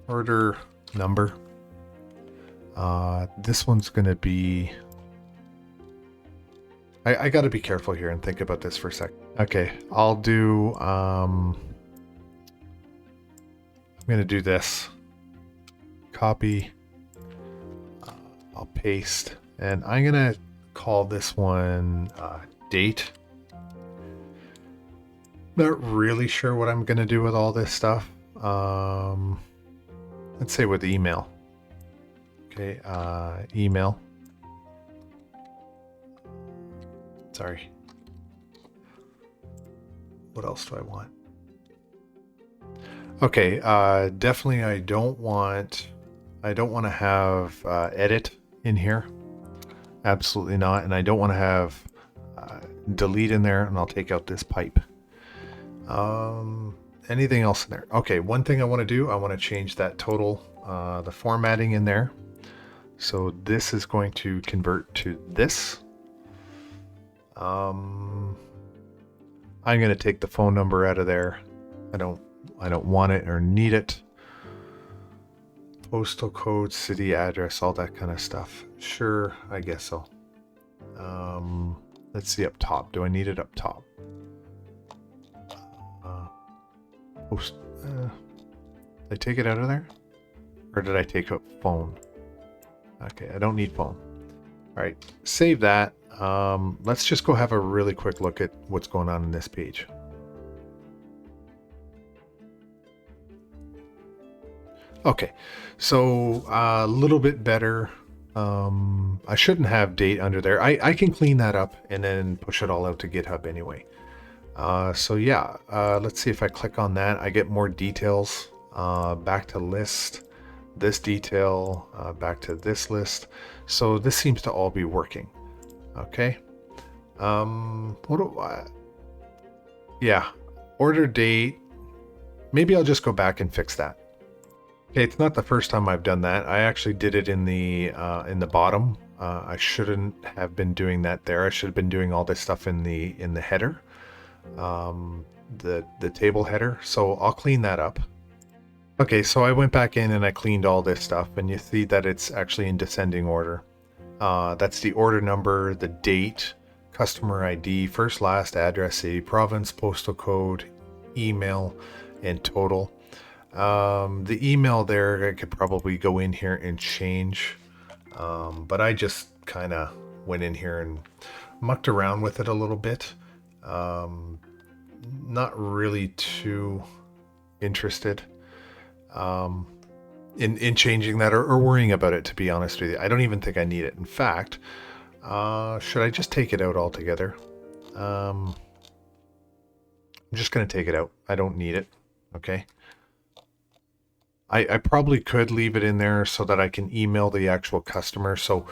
Order number. This one's going to be I got to be careful here and think about this for a sec. Okay, I'll do, I'm going to do this. Copy. I'll paste. And I'm going to call this one date. Not really sure what I'm going to do with all this stuff. Let's say with email. Okay, email. Sorry. What else do I want? Okay, definitely I don't want to have edit in here. Absolutely not. And I don't want to have delete in there, and I'll take out this pipe. Anything else in there? Okay, one thing I want to do, I want to change that total, the formatting in there. So this is going to convert to this. I'm going to take the phone number out of there. I don't want it or need it. Postal code, city address, all that kind of stuff. Sure, I guess so. Let's see up top. Do I need it up top? Did I take it out of there? Or did I take out phone? Okay, I don't need phone. All right, save that. Let's just go have a really quick look at what's going on in this page. Okay, so a little bit better. I shouldn't have date under there. I can clean that up and then push it all out to GitHub anyway. So yeah, let's see if I click on that, I get more details. Back to list, this detail, back to this list. So this seems to all be working. Okay. What do I? Yeah, order date. Maybe I'll just go back and fix that. Okay, it's not the first time I've done that. I actually did it in the bottom. I shouldn't have been doing that there. I should have been doing all this stuff in the header. The table header, so I'll clean that up. Okay, so I went back in and I cleaned all this stuff, and you see that it's actually in descending order. That's the order number, the date, customer ID, first, last, address, city, province, postal code, email, and total. The email there, I could probably go in here and change, but I just kind of went in here and mucked around with it a little bit. Not really too interested in changing that or worrying about it, to be honest with you. I don't even think I need it. In fact, should I just take it out altogether? I'm just going to take it out. I don't need it. Okay. I probably could leave it in there so that I can email the actual customer. So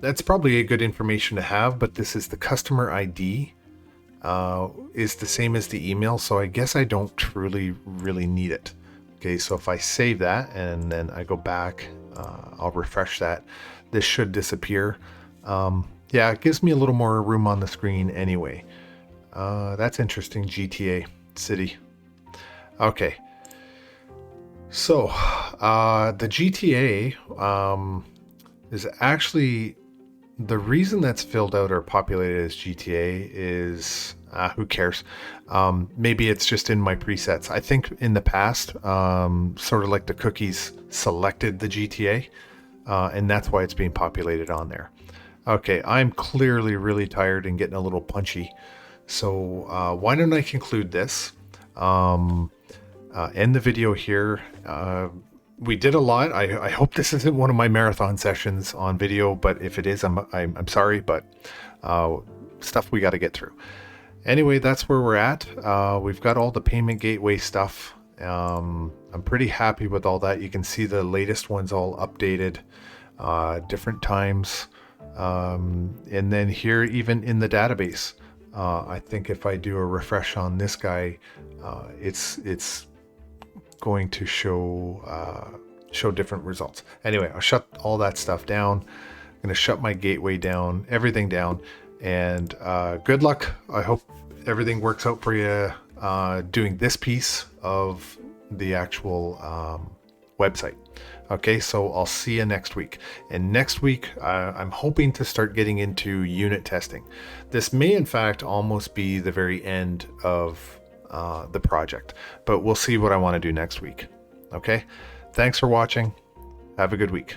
that's probably a good information to have, but this is the customer ID is the same as the email. So I guess I don't truly really need it. Okay, so if I save that and then I go back, I'll refresh that. This should disappear. Yeah, it gives me a little more room on the screen anyway. That's interesting, GTA City. Okay. So, the GTA is actually, the reason that's filled out or populated as GTA is, who cares? Maybe it's just in my presets. I think in the past, sort of like the cookies selected the GTA, and that's why it's being populated on there. Okay, I'm clearly really tired and getting a little punchy. So why don't I conclude this? End the video here. We did a lot. I hope this isn't one of my marathon sessions on video, but if it is, I'm sorry, but stuff we got to get through. Anyway, that's where we're at. We've got all the payment gateway stuff. I'm pretty happy with all that. You can see the latest ones all updated, different times. And then here, even in the database, I think if I do a refresh on this guy, it's going to show different results. Anyway, I'll shut all that stuff down. I'm going to shut my gateway down, everything down, and good luck. I hope everything works out for you doing this piece of the actual website. Okay, so I'll see you next week. And next week, I'm hoping to start getting into unit testing. This may, in fact, almost be the very end of the project, but we'll see what I want to do next week. Okay, thanks for watching. Have a good week.